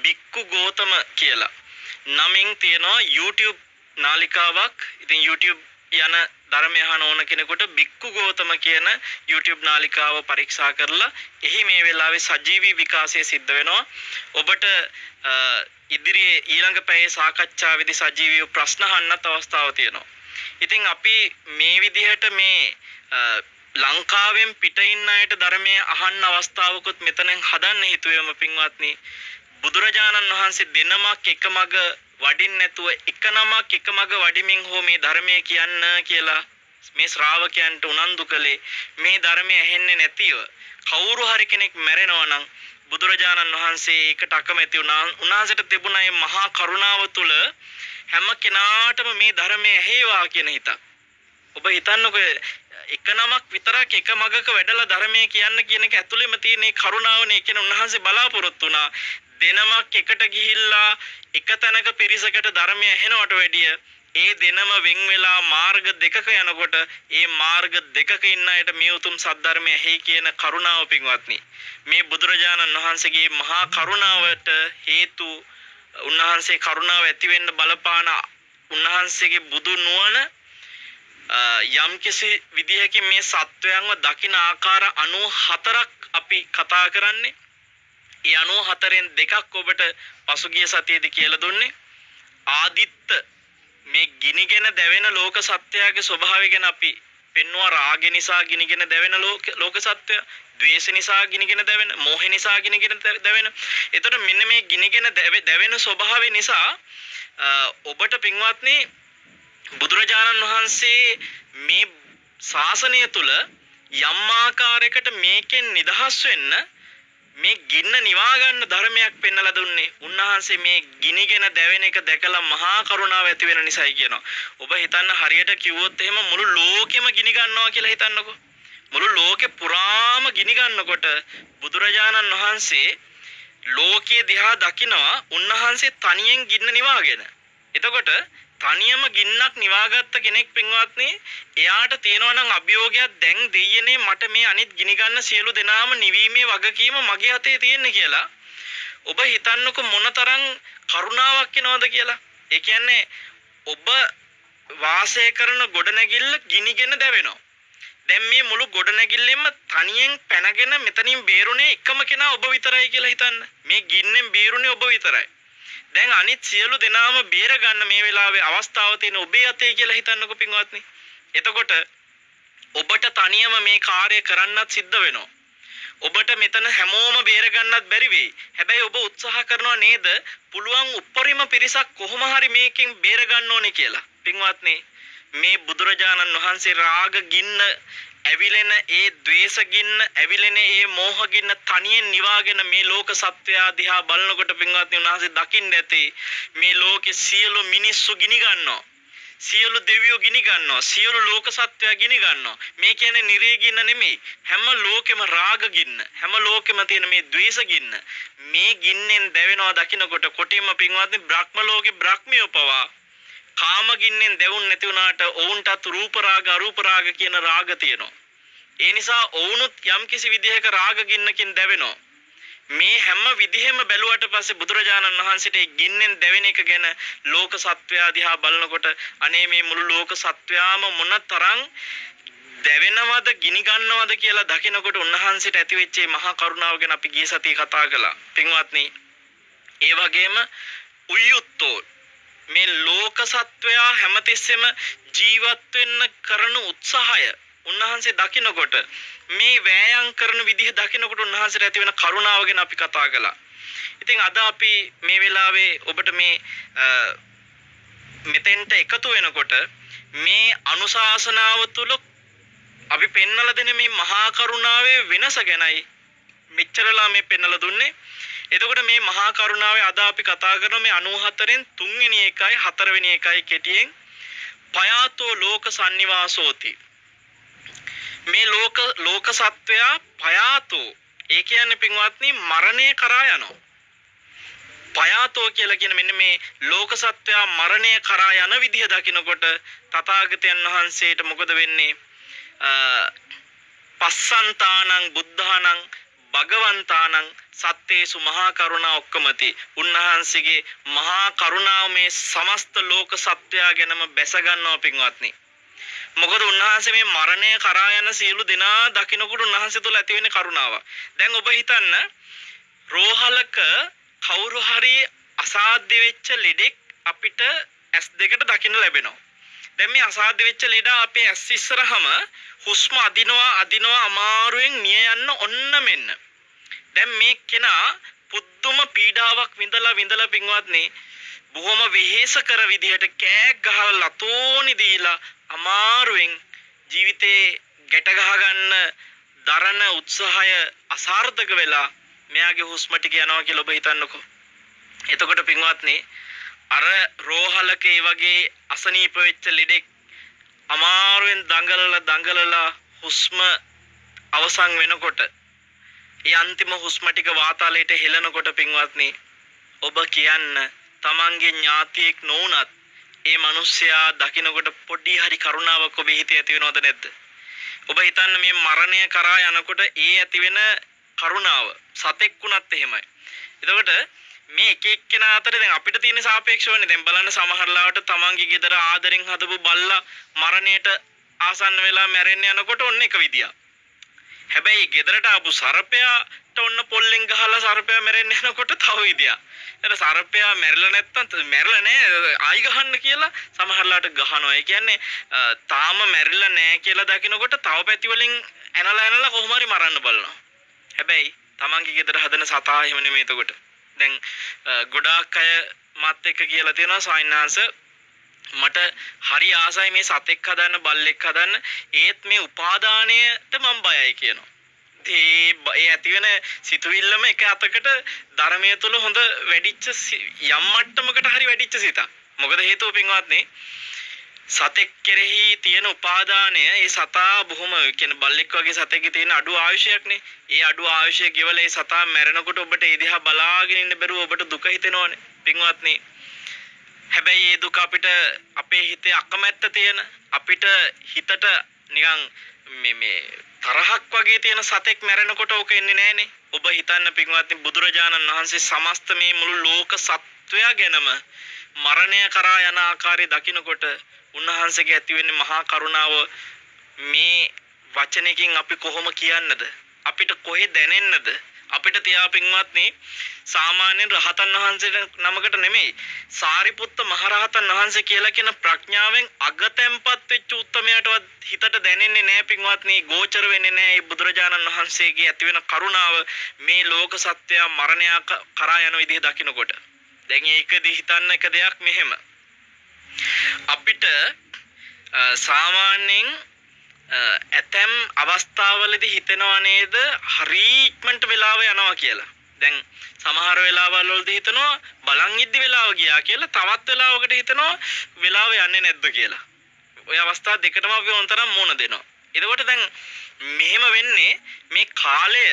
බික්කු ගෝතම කියලා නමින් තියෙනවා YouTube නාලිකාවක්. ඉතින් YouTube යන ධර්මය අහන ඕන කෙනෙකුට බික්කු ගෝතම කියන YouTube නාලිකාව පරීක්ෂා කරලා එහි මේ වෙලාවේ සජීවී විකාශය සිද්ධ වෙනවා. ඔබට ඉදිරියේ ඊළඟ පැයේ සාකච්ඡාවේදී සජීවීව ප්‍රශ්න අහන්නත් අවස්ථාවක් තියෙනවා. ඉතින් අපි මේ විදිහට මේ ලංකාවෙන් පිට ඉන්න අයට ධර්මයේ අහන්න අවස්ථාවකුත් මෙතනෙන් හදන්න හිතුවේම පින්වත්නි බුදුරජාණන් වහන්සේ දෙනමක් එකමග වඩින්න නැතුව එක නමක් එකමග වඩිමින් හෝ මේ ධර්මයේ කියන්න කියලා මේ ශ්‍රාවකයන්ට උනන්දු කළේ මේ ධර්මයේ ඇහෙන්නේ නැතිව කවුරු හරි කෙනෙක් මැරෙනවා නම් බුදුරජාණන් වහන්සේ ඒකට අකමැති වුණා. උන්වහන්සේට තිබුණා මේ මහා කරුණාව තුළ හැම කෙනාටම මේ ධර්මයේ ඇහෙවා කියන හිතක්. ඔබ හිතන්නකෝ එක නමක් විතරක් එක මගක වැඩලා ධර්මයේ කියන්න කියන එක ඇතුළෙම තියෙන මේ කරුණාවනේ කියන උන්වහන්සේ බලාපොරොත්තු වුණා. දෙනමක් එකට ගිහිල්ලා එක තැනක පිරිසකට ධර්මය ඇහෙනවට වැඩිය ඒ දෙනම වෙන් වෙලා මාර්ග දෙකක යනකොට ඒ මාර්ග දෙකක ඉන්න අයට මේ උතුම් සද්ධර්මය ඇහි කියන කරුණාව පින්වත්නි මේ බුදුරජාණන් වහන්සේගේ මහා කරුණාවට හේතු උන්වහන්සේ කරුණාව ඇති වෙන්න බලපාන උන්වහන්සේගේ බුදු නුවණ යම්කිසි විදිහකින් මේ සත්වයන්ව දකින ආකාර 94ක් අපි කතා කරන්නේ. ඒ 94න් දෙකක් ඔබට පසුගිය සතියේදී කියලා දුන්නේ. ආදිත්ත මේ ගිනිගෙන දැවෙන ලෝක සත්‍යයේ ස්වභාවය ගැන අපි පෙන්වුවා. රාග නිසා ගිනිගෙන දැවෙන ලෝක සත්‍ය, ද්වේෂ නිසා ගිනිගෙන දැවෙන, මෝහ නිසා ගිනිගෙන දැවෙන. එතකොට මෙන්න මේ ගිනිගෙන දැවෙන ස්වභාවය නිසා ඔබට පින්වත්නි බුදුරජාණන් වහන්සේ මේ ශාසනය තුල යම් ආකාරයකට මේකෙන් නිදහස් වෙන්න මේ ගින්න නිවා ගන්න ධර්මයක් පෙන්වලා දුන්නේ. උන්වහන්සේ මේ ගිනිගෙන දැවෙන එක දැකලා මහා කරුණාව ඇති වෙන නිසායි කියනවා. ඔබ හිතන්න හරියට කිව්වොත් එහෙම මුළු ලෝකෙම ගිනි ගන්නවා කියලා හිතන්නකෝ. මුළු ලෝකෙ පුරාම ගිනි ගන්නකොට බුදුරජාණන් වහන්සේ ලෝකයේ දිහා දකිනවා උන්වහන්සේ තනියෙන් ගින්න නිවාගෙන. එතකොට තනියම ගින්නක් නිවාගත්ත කෙනෙක් පින්වත්නි එයාට තියෙනවා නම් අභියෝගයක් දැන් දෙයියනේ මට මේ අනිත් ගිනි ගන්න සියලු දෙනාම නිවීමේ වගකීම මගේ අතේ තියෙන්නේ කියලා. ඔබ හිතන්නකො මොනතරම් කරුණාවක් වෙනවද කියලා. ඒ කියන්නේ ඔබ වාසය කරන ගොඩනැගිල්ල ගිනිගෙන දැවෙනවා. දැන් මේ මුළු ගොඩනැගිල්ලෙම තනියෙන් පැනගෙන මෙතනින් බේරුනේ එකම කෙනා ඔබ විතරයි කියලා හිතන්න. මේ ගින්නෙන් බේරුනේ ඔබ විතරයි. දැන් අනිත් සියලු දෙනාම බේර ගන්න මේ වෙලාවේ අවස්ථාව තියෙන ඔබේ අතේ කියලා හිතන්නකො පින්වත්නි. එතකොට ඔබට තනියම මේ කාර්යය කරන්නත් සිද්ධ වෙනවා. ඔබට මෙතන හැමෝම බේර ගන්නත් බැරි වෙයි. හැබැයි ඔබ උත්සාහ කරනවා නේද පුළුවන් උපරිම පිරිසක් කොහොම හරි මේකෙන් බේර ගන්න ඕනේ කියලා. පින්වත්නි මේ බුදුරජාණන් වහන්සේ රාග ගින්න ඇවිලෙන ඒ ද්වේෂ ගින්න ඇවිලෙන ඒ මෝහ ගින්න තනියෙන් නිවාගෙන මේ ලෝක සත්වයා දිහා බලනකොට පින්වත්නි උන්වහන්සේ දකින්න ඇති මේ ලෝකේ සියලු මිනිස්සු ගිනි ගන්නවා. සියලු දෙවියෝ ගිනි ගන්නවා. සියලු ලෝක සත්වයා ගිනි ගන්නවා. මේ කියන්නේ නිරේ ගින්න නෙමෙයි. හැම ලෝකෙම රාග ගින්න. හැම ලෝකෙම තියෙන මේ ද්වේෂ ගින්න. මේ ගින්නෙන් දැවෙනවා දකින්නකොට කොටින්ම පින්වත්නි බ්‍රහ්ම ලෝකේ බ්‍රහ්මියෝ පවා කාම ගින්නෙන් දැවුන් නැති වුණාට ඔවුන්ටත් රූප රාග අරූප රාග කියන රාග තියෙනවා. ඒ නිසා ඔවුනුත් යම්කිසි විදිහක රාග ගින්නකින් දැවෙනවා. මේ හැම විදිහෙම බැලුවට පස්සේ බුදුරජාණන් වහන්සේට ගින්නෙන් දැවෙන එක ගැන ලෝක සත්වයා දිහා බලනකොට අනේ මේ මුළු ලෝක සත්වයාම මොනතරම් දැවෙනවද ගිනි ගන්නවද කියලා දකිනකොට උන්වහන්සේට ඇතිවෙච්ච මහා කරුණාව ගැන අපි ගිය සතියේ කතා කළා. පින්වත්නි ඒ වගේම උයුත්තෝ මේ ලෝක සත්වයා හැමතිස්සෙම ජීවත් වෙන්න කරන උත්සාහය උන්වහන්සේ දකිනකොට මේ වෑයම් කරන විදිහ දකිනකොට උන්වහන්සේට ඇති වෙන කරුණාව ගැන අපි කතා කළා. ඉතින් අද අපි මේ වෙලාවේ ඔබට මේ මෙතෙන්ට එකතු වෙනකොට මේ අනුශාසනාව තුළ අපි පෙන්වලා දෙන මේ මහා කරුණාවේ වෙනස ගැනයි මෙච්චරලා මේ පෙන්වලා දුන්නේ. එතකොට මේ මහා කරුණාවේ අද අපි කතා කරන මේ 94න් 3 වෙනි එකයි 4 වෙනි එකයි කෙටියෙන් පයාතෝ ලෝක සන්නිවාසෝති. මේ ලෝක සත්වයා පයාතෝ ඒ කියන්නේ පින්වත්නි මරණය කරා යනවා. පයාතෝ කියලා කියන මෙන්න මේ ලෝක සත්වයා මරණය කරා යන විදිහ දකිනකොට තථාගතයන් වහන්සේට මොකද වෙන්නේ? පස්සන්තානං බුද්ධානං භගවන්තානං සත්තේසු මහා කරුණා ඔක්කමති. උන්වහන්සේගේ මහා කරුණාව මේ සමස්ත ලෝක සත්වයා ගැනම බැස ගන්නවා පින්වත්නි. මොකද උන්වහන්සේ මේ මරණය කරා යන සියලු දෙනා දකිනකොට උන්වහන්සේ තුළ ඇති වෙන කරුණාව. දැන් ඔබ හිතන්න රෝහලක කවුරු හරි අසාධ්‍ය වෙච්ච ලෙඩෙක් අපිට S2කට දකින්න ලැබෙනවා. දැන් මේ අසාධ්‍ය වෙච්ච ලෙඩා අපේ ඇස් ඉස්සරහම හුස්ම අදිනවා අමාරුවෙන් මිය යන්න ඔන්න මෙන්න. දැන් මේ කෙනා පුදුම පීඩාවක් විඳලා පින්වත්නි බොහොම වෙහෙසකර විදිහට කෑක් ගහලා ලතෝනි දීලා අමාරුවෙන් ජීවිතේ ගැට ගහ ගන්න දරන උත්සාහය අසාර්ථක වෙලා මෙයාගේ හුස්ම ටික යනවා කියලා ඔබ හිතන්නකෝ. එතකොට පින්වත්නි අර රෝහලක ඒ වගේ අසනීප වෙච්ච ලෙඩෙක් අමාරුවෙන් දඟලලා හුස්ම අවසන් වෙනකොට ඒ අන්තිම හුස්ම ටික වාතාලයට හෙලනකොට පින්වත්නි ඔබ කියන්න තමන්ගේ ඥාතියෙක් නොවුනත් ඒ මිනිස්සයා දකින්නකොට පොඩි හරි කරුණාවක් ඔබේ හිතේ ඇති වෙනවද නැද්ද? ඔබ හිතන්න මේ මරණය කරා යනකොට ඒ ඇති වෙන කරුණාව සතෙක් වුණත් එහෙමයි. එතකොට මේ එක එක්කෙනා අතර දැන් අපිට තියෙන සාපේක්ෂවනේ දැන් බලන්න සමහරලාවට තමන්ගේ ගෙදර ආදරෙන් හදපු බල්ලා මරණයට ආසන්න වෙලා මැරෙන්න යනකොට ඔන්න එක විදියක්. හැබැයි ගෙදරට ආපු සර්පයාට ඔන්න පොල්ලෙන් ගහලා සර්පයා මැරෙන්න යනකොට තව විදියක්. එතන සර්පයා මැරිලා නැත්තම් මැරිලා නෑ ආයි ගහන්න කියලා සමහරලාට ගහනවා. ඒ කියන්නේ තාම මැරිලා නෑ කියලා දකිනකොට තව පැති වලින් ඇනලා කොහොම හරි මරන්න බලනවා. හැබැයි තමන්ගේ ගෙදර හදන සතා එහෙම නෙමෙයි. එතකොට දැන් ගොඩාක් අය මාත් එක්ක කියලා තියෙනවා සායනාංශ මට හරි ආසයි මේ සතෙක් හදන්න බල්ලෙක් හදන්න ඒත් මේ උපාදානයට මම බයයි කියනවා. ඒ ඇති වෙන සිතුවිල්ලම එක අතකට ධර්මයේ තුල හොඳ වැඩිච්ච යම් මට්ටමකට හරි වැඩිච්ච සිතක්. මොකද හේතුව පින්වත්නි සතෙක් කෙරෙහි තියෙන උපාදානය ඒ සතා බොහොම කියන්නේ බල්ලෙක් වගේ සතෙක්ගේ තියෙන අඩු ආයුෂයක්නේ. ඒ අඩු ආයුෂය ගෙවල ඒ සතා මැරෙනකොට ඔබට ඒ දිහා බලාගෙන ඉන්න බැරුව ඔබට දුක හිතෙනවනේ පින්වත්නි. හැබැයි ඒ දුක අපිට අපේ හිතේ අකමැත්ත තියෙන අපිට හිතට නිකන් මේ තරහක් වගේ තියෙන සතෙක් මැරෙනකොට ඕක එන්නේ නැහනේ. ඔබ හිතන්න පින්වත්නි බුදුරජාණන් වහන්සේ සමස්ත මේ මුළු ලෝක සත්වයා ගැනම මරණය කරා යන ආකාරය දකිනකොට උන්වහන්සේගේ ඇති වෙන්නේ මහා කරුණාව. මේ වචනයකින් අපි කොහොම කියන්නද? අපිට කොහෙ දැනෙන්නද? අපිට තියා පින්වත්නි සාමාන්‍යයෙන් රහතන් වහන්සේට නමකට නෙමෙයි සාරිපුත්ත මහරහතන් වහන්සේ කියලා කියන ප්‍රඥාවෙන් අගතැම්පත් වෙච්ච උත්තමයාටවත් හිතට දැනෙන්නේ නැහැ පින්වත්නි. ගෝචර වෙන්නේ නැහැ මේ බුදුරජාණන් වහන්සේගේ ඇති වෙන කරුණාව මේ ලෝක සත්‍යය මරණය කරා යන විදිහ දකිනකොට. දැන් ඒකදී හිතන්න එක දෙයක් මෙහෙම අපිට සාමාන්‍යයෙන් ඇතැම් අවස්ථාවලදී හිතෙනවා නේද හරි ඉක්මනට වෙලාව යනවා කියලා. දැන් සමහර වෙලාවල් වලදී හිතනවා බලන් ඉද්දි වෙලාව ගියා කියලා. තවත් වෙලාවකට හිතනවා වෙලාව යන්නේ නැද්ද කියලා. ওই අවස්ථා දෙකටම අපි වොන්තරම් මොන දෙනවා. එතකොට දැන් මෙහෙම වෙන්නේ මේ කාලය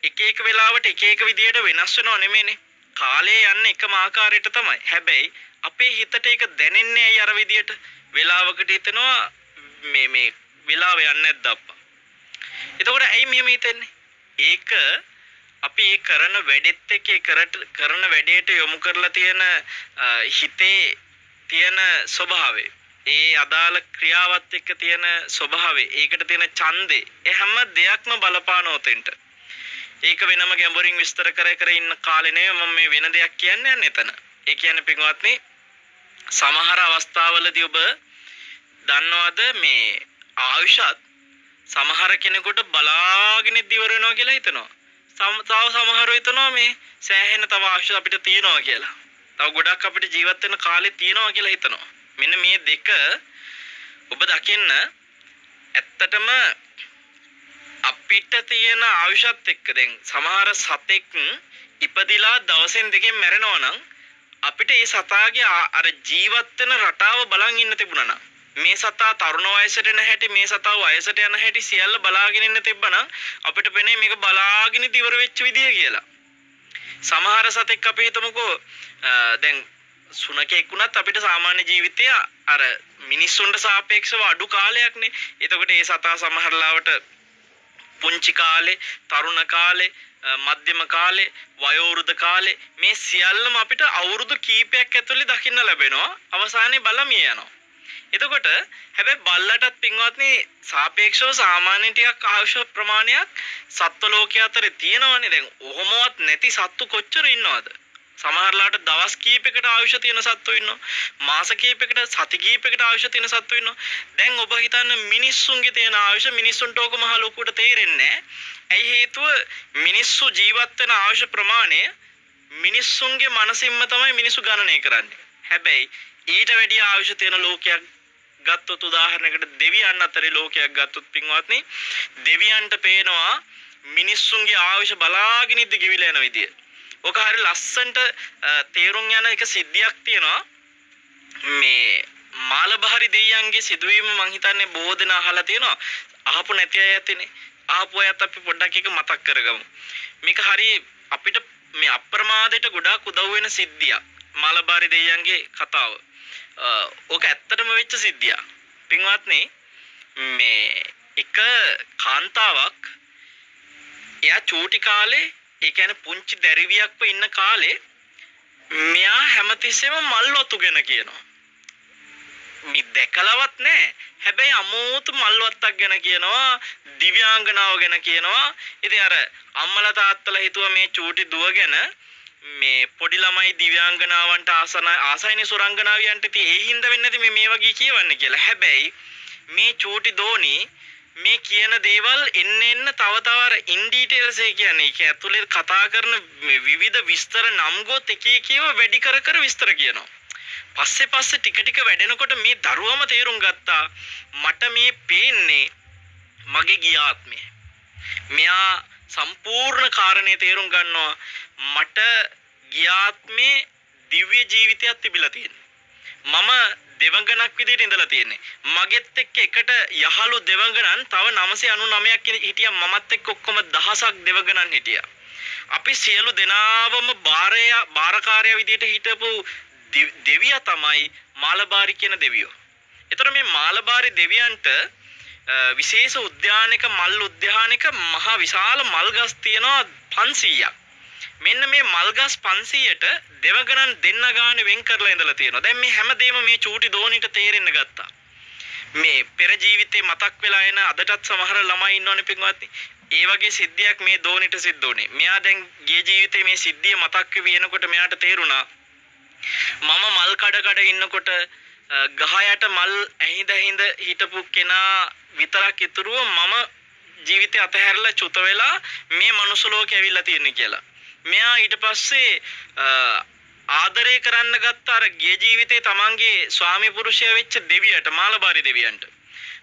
එක එක වෙලාවට එක එක විදියට වෙනස් වෙනව නෙමෙයිනේ. කාලය යන්නේ එකම ආකාරයට තමයි. හැබැයි අපේ හිතට ඒක දැනෙන්නේ ඇයි අර විදියට? වෙලාවකට හිතනවා මේ වෙලාව යන්නේ නැද්ද අප්පා. එතකොට ඇයි මෙහෙම හිතෙන්නේ? ඒක අපි ඒ කරන වැඩෙත් එක්ක කරන වැඩේට යොමු කරලා තියෙන හිතේ තියෙන ස්වභාවය, ඒ අදාළ ක්‍රියාවත් එක්ක තියෙන ස්වභාවය, ඒකට තියෙන ඡන්දේ, ඒ හැම දෙයක්ම බලපාන උතෙන්ට. ඒක වෙනම ගැඹුරින් විස්තර කර ඉන්න කාලේ නෙවෙයි මම මේ වෙන දෙයක් කියන්නේ එතන. ඒ කියන්නේ පින්වත්නි සමහර අවස්ථාවලදී ඔබ දන්නවද මේ ආයුෂත් සමහර කෙනෙකුට බලාගෙන ඉවර වෙනවා කියලා හිතනවා. තව සමහරව හිතනවා මේ සෑහෙන තව ආයුෂ අපිට තියෙනවා කියලා. තව ගොඩක් අපිට ජීවත් වෙන්න කාලෙ තියෙනවා කියලා හිතනවා. මෙන්න මේ දෙක ඔබ දකින්න ඇත්තටම අපිට තියෙන ආයුෂත් එක්ක දැන් සමහර සතෙක් ඉපදිලා දවසෙන් දෙකෙන් මැරෙනවා නම් අපිට ඒ සතාගේ අර ජීවත් වෙන රටාව බලන් ඉන්න තිබුණා නම් මේ සතා තරුණ වයසට එන හැටි මේ සතා වයසට යන හැටි සියල්ල බලාගෙන ඉන්න තිබ්බනම් අපිට පෙනේ මේක බලාගෙන ඉවර වෙච්ච විදිය කියලා. සමහර සතෙක් අපි හිතමුකෝ දැන් සුනකෙක් වුණත් අපිට සාමාන්‍ය ජීවිතය අර මිනිස්සුන්ට සාපේක්ෂව අඩු කාලයක්නේ. එතකොට ඒ සතා සමහර ලාවට පුංචි කාලේ, තරුණ කාලේ, මධ්‍යම කාලේ, වයෝවෘද්ධ කාලේ මේ සියල්ලම අපිට අවුරුදු කීපයක් ඇතුළේ දකින්න ලැබෙනවා. අවසානයේ බලමිය යනවා. එතකොට හැබැයි බල්ලටත් පින්වත්නි සාපේක්ෂව සාමාන්‍ය ටිකක් ආයුෂ ප්‍රමාණයක් සත්ත්ව ලෝකයේ අතරේ තියෙනවනේ. දැන් ඔහොමවත් නැති සත්තු කොච්චර ඉන්නවද? සමහරලාට දවස් කීපයකට ආයුෂ තියෙන සත්තු ඉන්නවා. මාස කීපයකට, සති කීපයකට ආයුෂ තියෙන සත්තු ඉන්නවා. දැන් ඔබ හිතන්න මිනිස්සුන්ගේ තියෙන ආයුෂ මිනිස්සුන්ට ඕක මහ ලොකුවට තේරෙන්නේ නැහැ. ඇයි හේතුව මිනිස්සු ජීවත් වෙන ආයුෂ ප්‍රමාණය මිනිස්සුන්ගේ මනසින්ම තමයි මිනිස්සු ගණනය කරන්නේ. හැබැයි ඊට වැඩි ආයුෂ තියෙන ලෝකයක් ගත්තොත් උදාහරණයකට දෙවියන් අතරේ ලෝකයක් ගත්තොත් පින්වත්නි දෙවියන්ට පේනවා මිනිස්සුන්ගේ ආයුෂ බලාගෙන ඉඳ ගෙවිලා යන විදිය. ඔක හරිය ලස්සන්ට තේරුම් යන එක සිද්ධියක් තියෙනවා. මේ මාළභාරි දෙවියන්ගේ සිදුවීම මං හිතන්නේ බොහෝ දෙනා අහලා තියෙනවා. අහපු නැති අය ඇතිනේ. ආපු අයත් අපි පොඩ්ඩක් එක මතක් කරගමු. මේක හරිය අපිට මේ අප්‍රමාදයට ගොඩාක් උදව් වෙන සිද්ධියක්. මාළභාරි දෙවියන්ගේ කතාව. ඕක ඇත්තටම වෙච්ච සිද්ධියක්. පින්වත්නි මේ එක කාන්තාවක් එයා චූටි කාලේ ඒ කියන්නේ පුංචි දැරිවියක්ව ඉන්න කාලේ මෙයා හැමතිස්සෙම මල් වතුගෙන කියනවා. මේ දැකලවත් නැහැ. හැබැයි අමෝතු මල් වත්තක් ගැන කියනවා, දිව්‍යාංගනාව ගැන කියනවා. ඉතින් අර අම්මලා තාත්තලා හිතුවා මේ චූටි දුව ගැන මේ පොඩි ළමයි දිව්‍යාංගනාවන්ට ආසයිනේ සුරංගනාවියන්ට ඉතින් ඒ හින්දා වෙන්නේ නැති මේ වගේ කියවන්නේ කියලා. හැබැයි මේ චූටි දෝනි මේ කියන දේවල් එන්න තව අර ඉන් ඩීටේල්ස් ඒ කියන්නේ ඒක ඇතුලේ කතා කරන විවිධ විස්තර නම් ගොත් එක එකව වැඩි කර විස්තර කියනවා. පස්සේ ටික වැඩෙනකොට මේ දරුවම තේරුම් ගත්තා මට මේ පේන්නේ මගේ ගියාත්මය. මෙයා සම්පූර්ණ කාරණේ තේරුම් ගන්නවා මට ගියාත්මේ දිව්‍ය ජීවිතයක් තිබිලා තියෙනවා. මම දෙවඟනක් විදිහට ඉඳලා තියෙන්නේ. මගෙත් එක්ක එකට යහළු දෙවඟනන් තව 999ක් හිටියා. මමත් එක්ක ඔක්කොම දහසක් දෙවඟනන් හිටියා. අපි සියලු දෙනාවම බාරකාරය විදිහට හිටපු දෙවියා තමයි මාළභාරි කියන දෙවියෝ. ඒතර මේ මාළභාරි දෙවියන්ට විශේෂ උද්‍යානයක මල් උද්‍යානයක මහා විශාල මල් ගස් තියෙනවා 500ක්. මෙන්න මේ මල් ගස් 500ට දෙවඟනන් දෙන්න ගානේ වෙන් කරලා ඉඳලා තියෙනවා. දැන් මේ හැමදේම මේ චූටි දෝනිට තේරෙන්න ගත්තා. මේ පෙර ජීවිතේ මතක් වෙලා එන අදටත් සමහර ළමයි ඉන්නවනේ පින්වත්නි. ඒ වගේ සිද්ධියක් මේ දෝනිට සිද්ධ වුණේ. මෙයා දැන් ගිය ජීවිතේ මේ සිද්ධිය මතක් වෙවි එනකොට මෙයාට තේරුණා මම මල් කඩ ඉන්නකොට ගහයට මල් ඇහිඳ හිටපු කෙනා විතරක් ඉතුරුව මම ජීවිතේ අතහැරලා චුත වෙලා මේ මනුස්ස ලෝකෙ ඇවිල්ලා තියෙන්නේ කියලා. මෙයා ඊට පස්සේ ආදරය කරන්න ගත්ත අර ගිය ජීවිතේ තමන්ගේ ස්වාමි පුරුෂයා වෙච්ච දෙවියට මාළභාරි දෙවියන්ට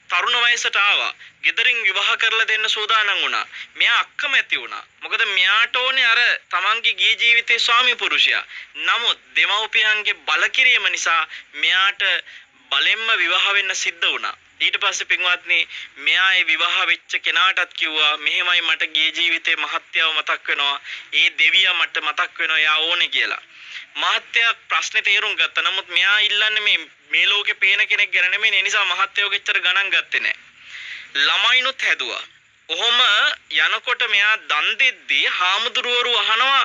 තරුණ වයසට ආවා. ගෙදරින් විවාහ කරලා දෙන්න සූදානම් වුණා. මෙයා අක්කමැති වුණා. මොකද මෙයාට ඕනේ අර තමන්ගේ ගිය ජීවිතේ ස්වාමි පුරුෂයා. නමුත් දෙමව්පියන්ගේ බලකිරීම නිසා මෙයාට බලෙන්ම විවාහ වෙන්න සිද්ධ වුණා. ඊට පස්සේ පින්වත්නි මෙයා ඒ විවාහ වෙච්ච කෙනාටත් කිව්වා මෙහෙමයි මට ගිය ජීවිතේ මහත්යව මතක් වෙනවා. ඒ දෙවියා මට මතක් වෙනවා එයා ඕනේ කියලා. මහත්යා ප්‍රශ්නේ තේරුම් ගත්තා. නමුත් මෙයා ඉල්ලන්නේ මේ ලෝකේ පේන කෙනෙක් ගැන නෙමෙයි. ඒ නිසා මහත්යව ගෙච්චර ගණන් ගත්තේ නැහැ. ළමයිනුත් හැදුවා. ඔහොම යනකොට මෙයා දන් දෙද්දී හාමුදුරුවරු අහනවා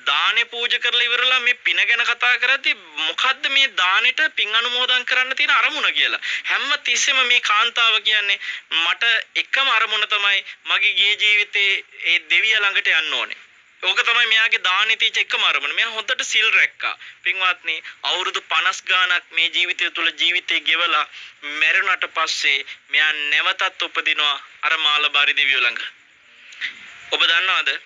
දානේ පූජා කරලා ඉවරලා මේ පින ගැන කතා කරද්දී මොකද්ද මේ දානෙට පින් අනුමෝදන් කරන්න තියෙන අරමුණ කියලා. හැම තිස්සෙම මේ කාන්තාව කියන්නේ මට එකම අරමුණ තමයි මගේ ගිය ජීවිතේ ඒ දෙවියා ළඟට යන්න ඕනේ. ඕක තමයි මෙයාගේ දානේ තියෙච්ච එකම අරමුණ. මෙයා හොඳට සිල් රැක්කා. පින්වත්නි අවුරුදු 50 ගාණක් මේ ජීවිතය තුළ ජීවිතේ ගෙවලා මැරුණට පස්සේ මෙයා නැවතත් උපදිනවා අර මාළභාරි දෙවියෝ ළඟ. ඔබ දන්නවද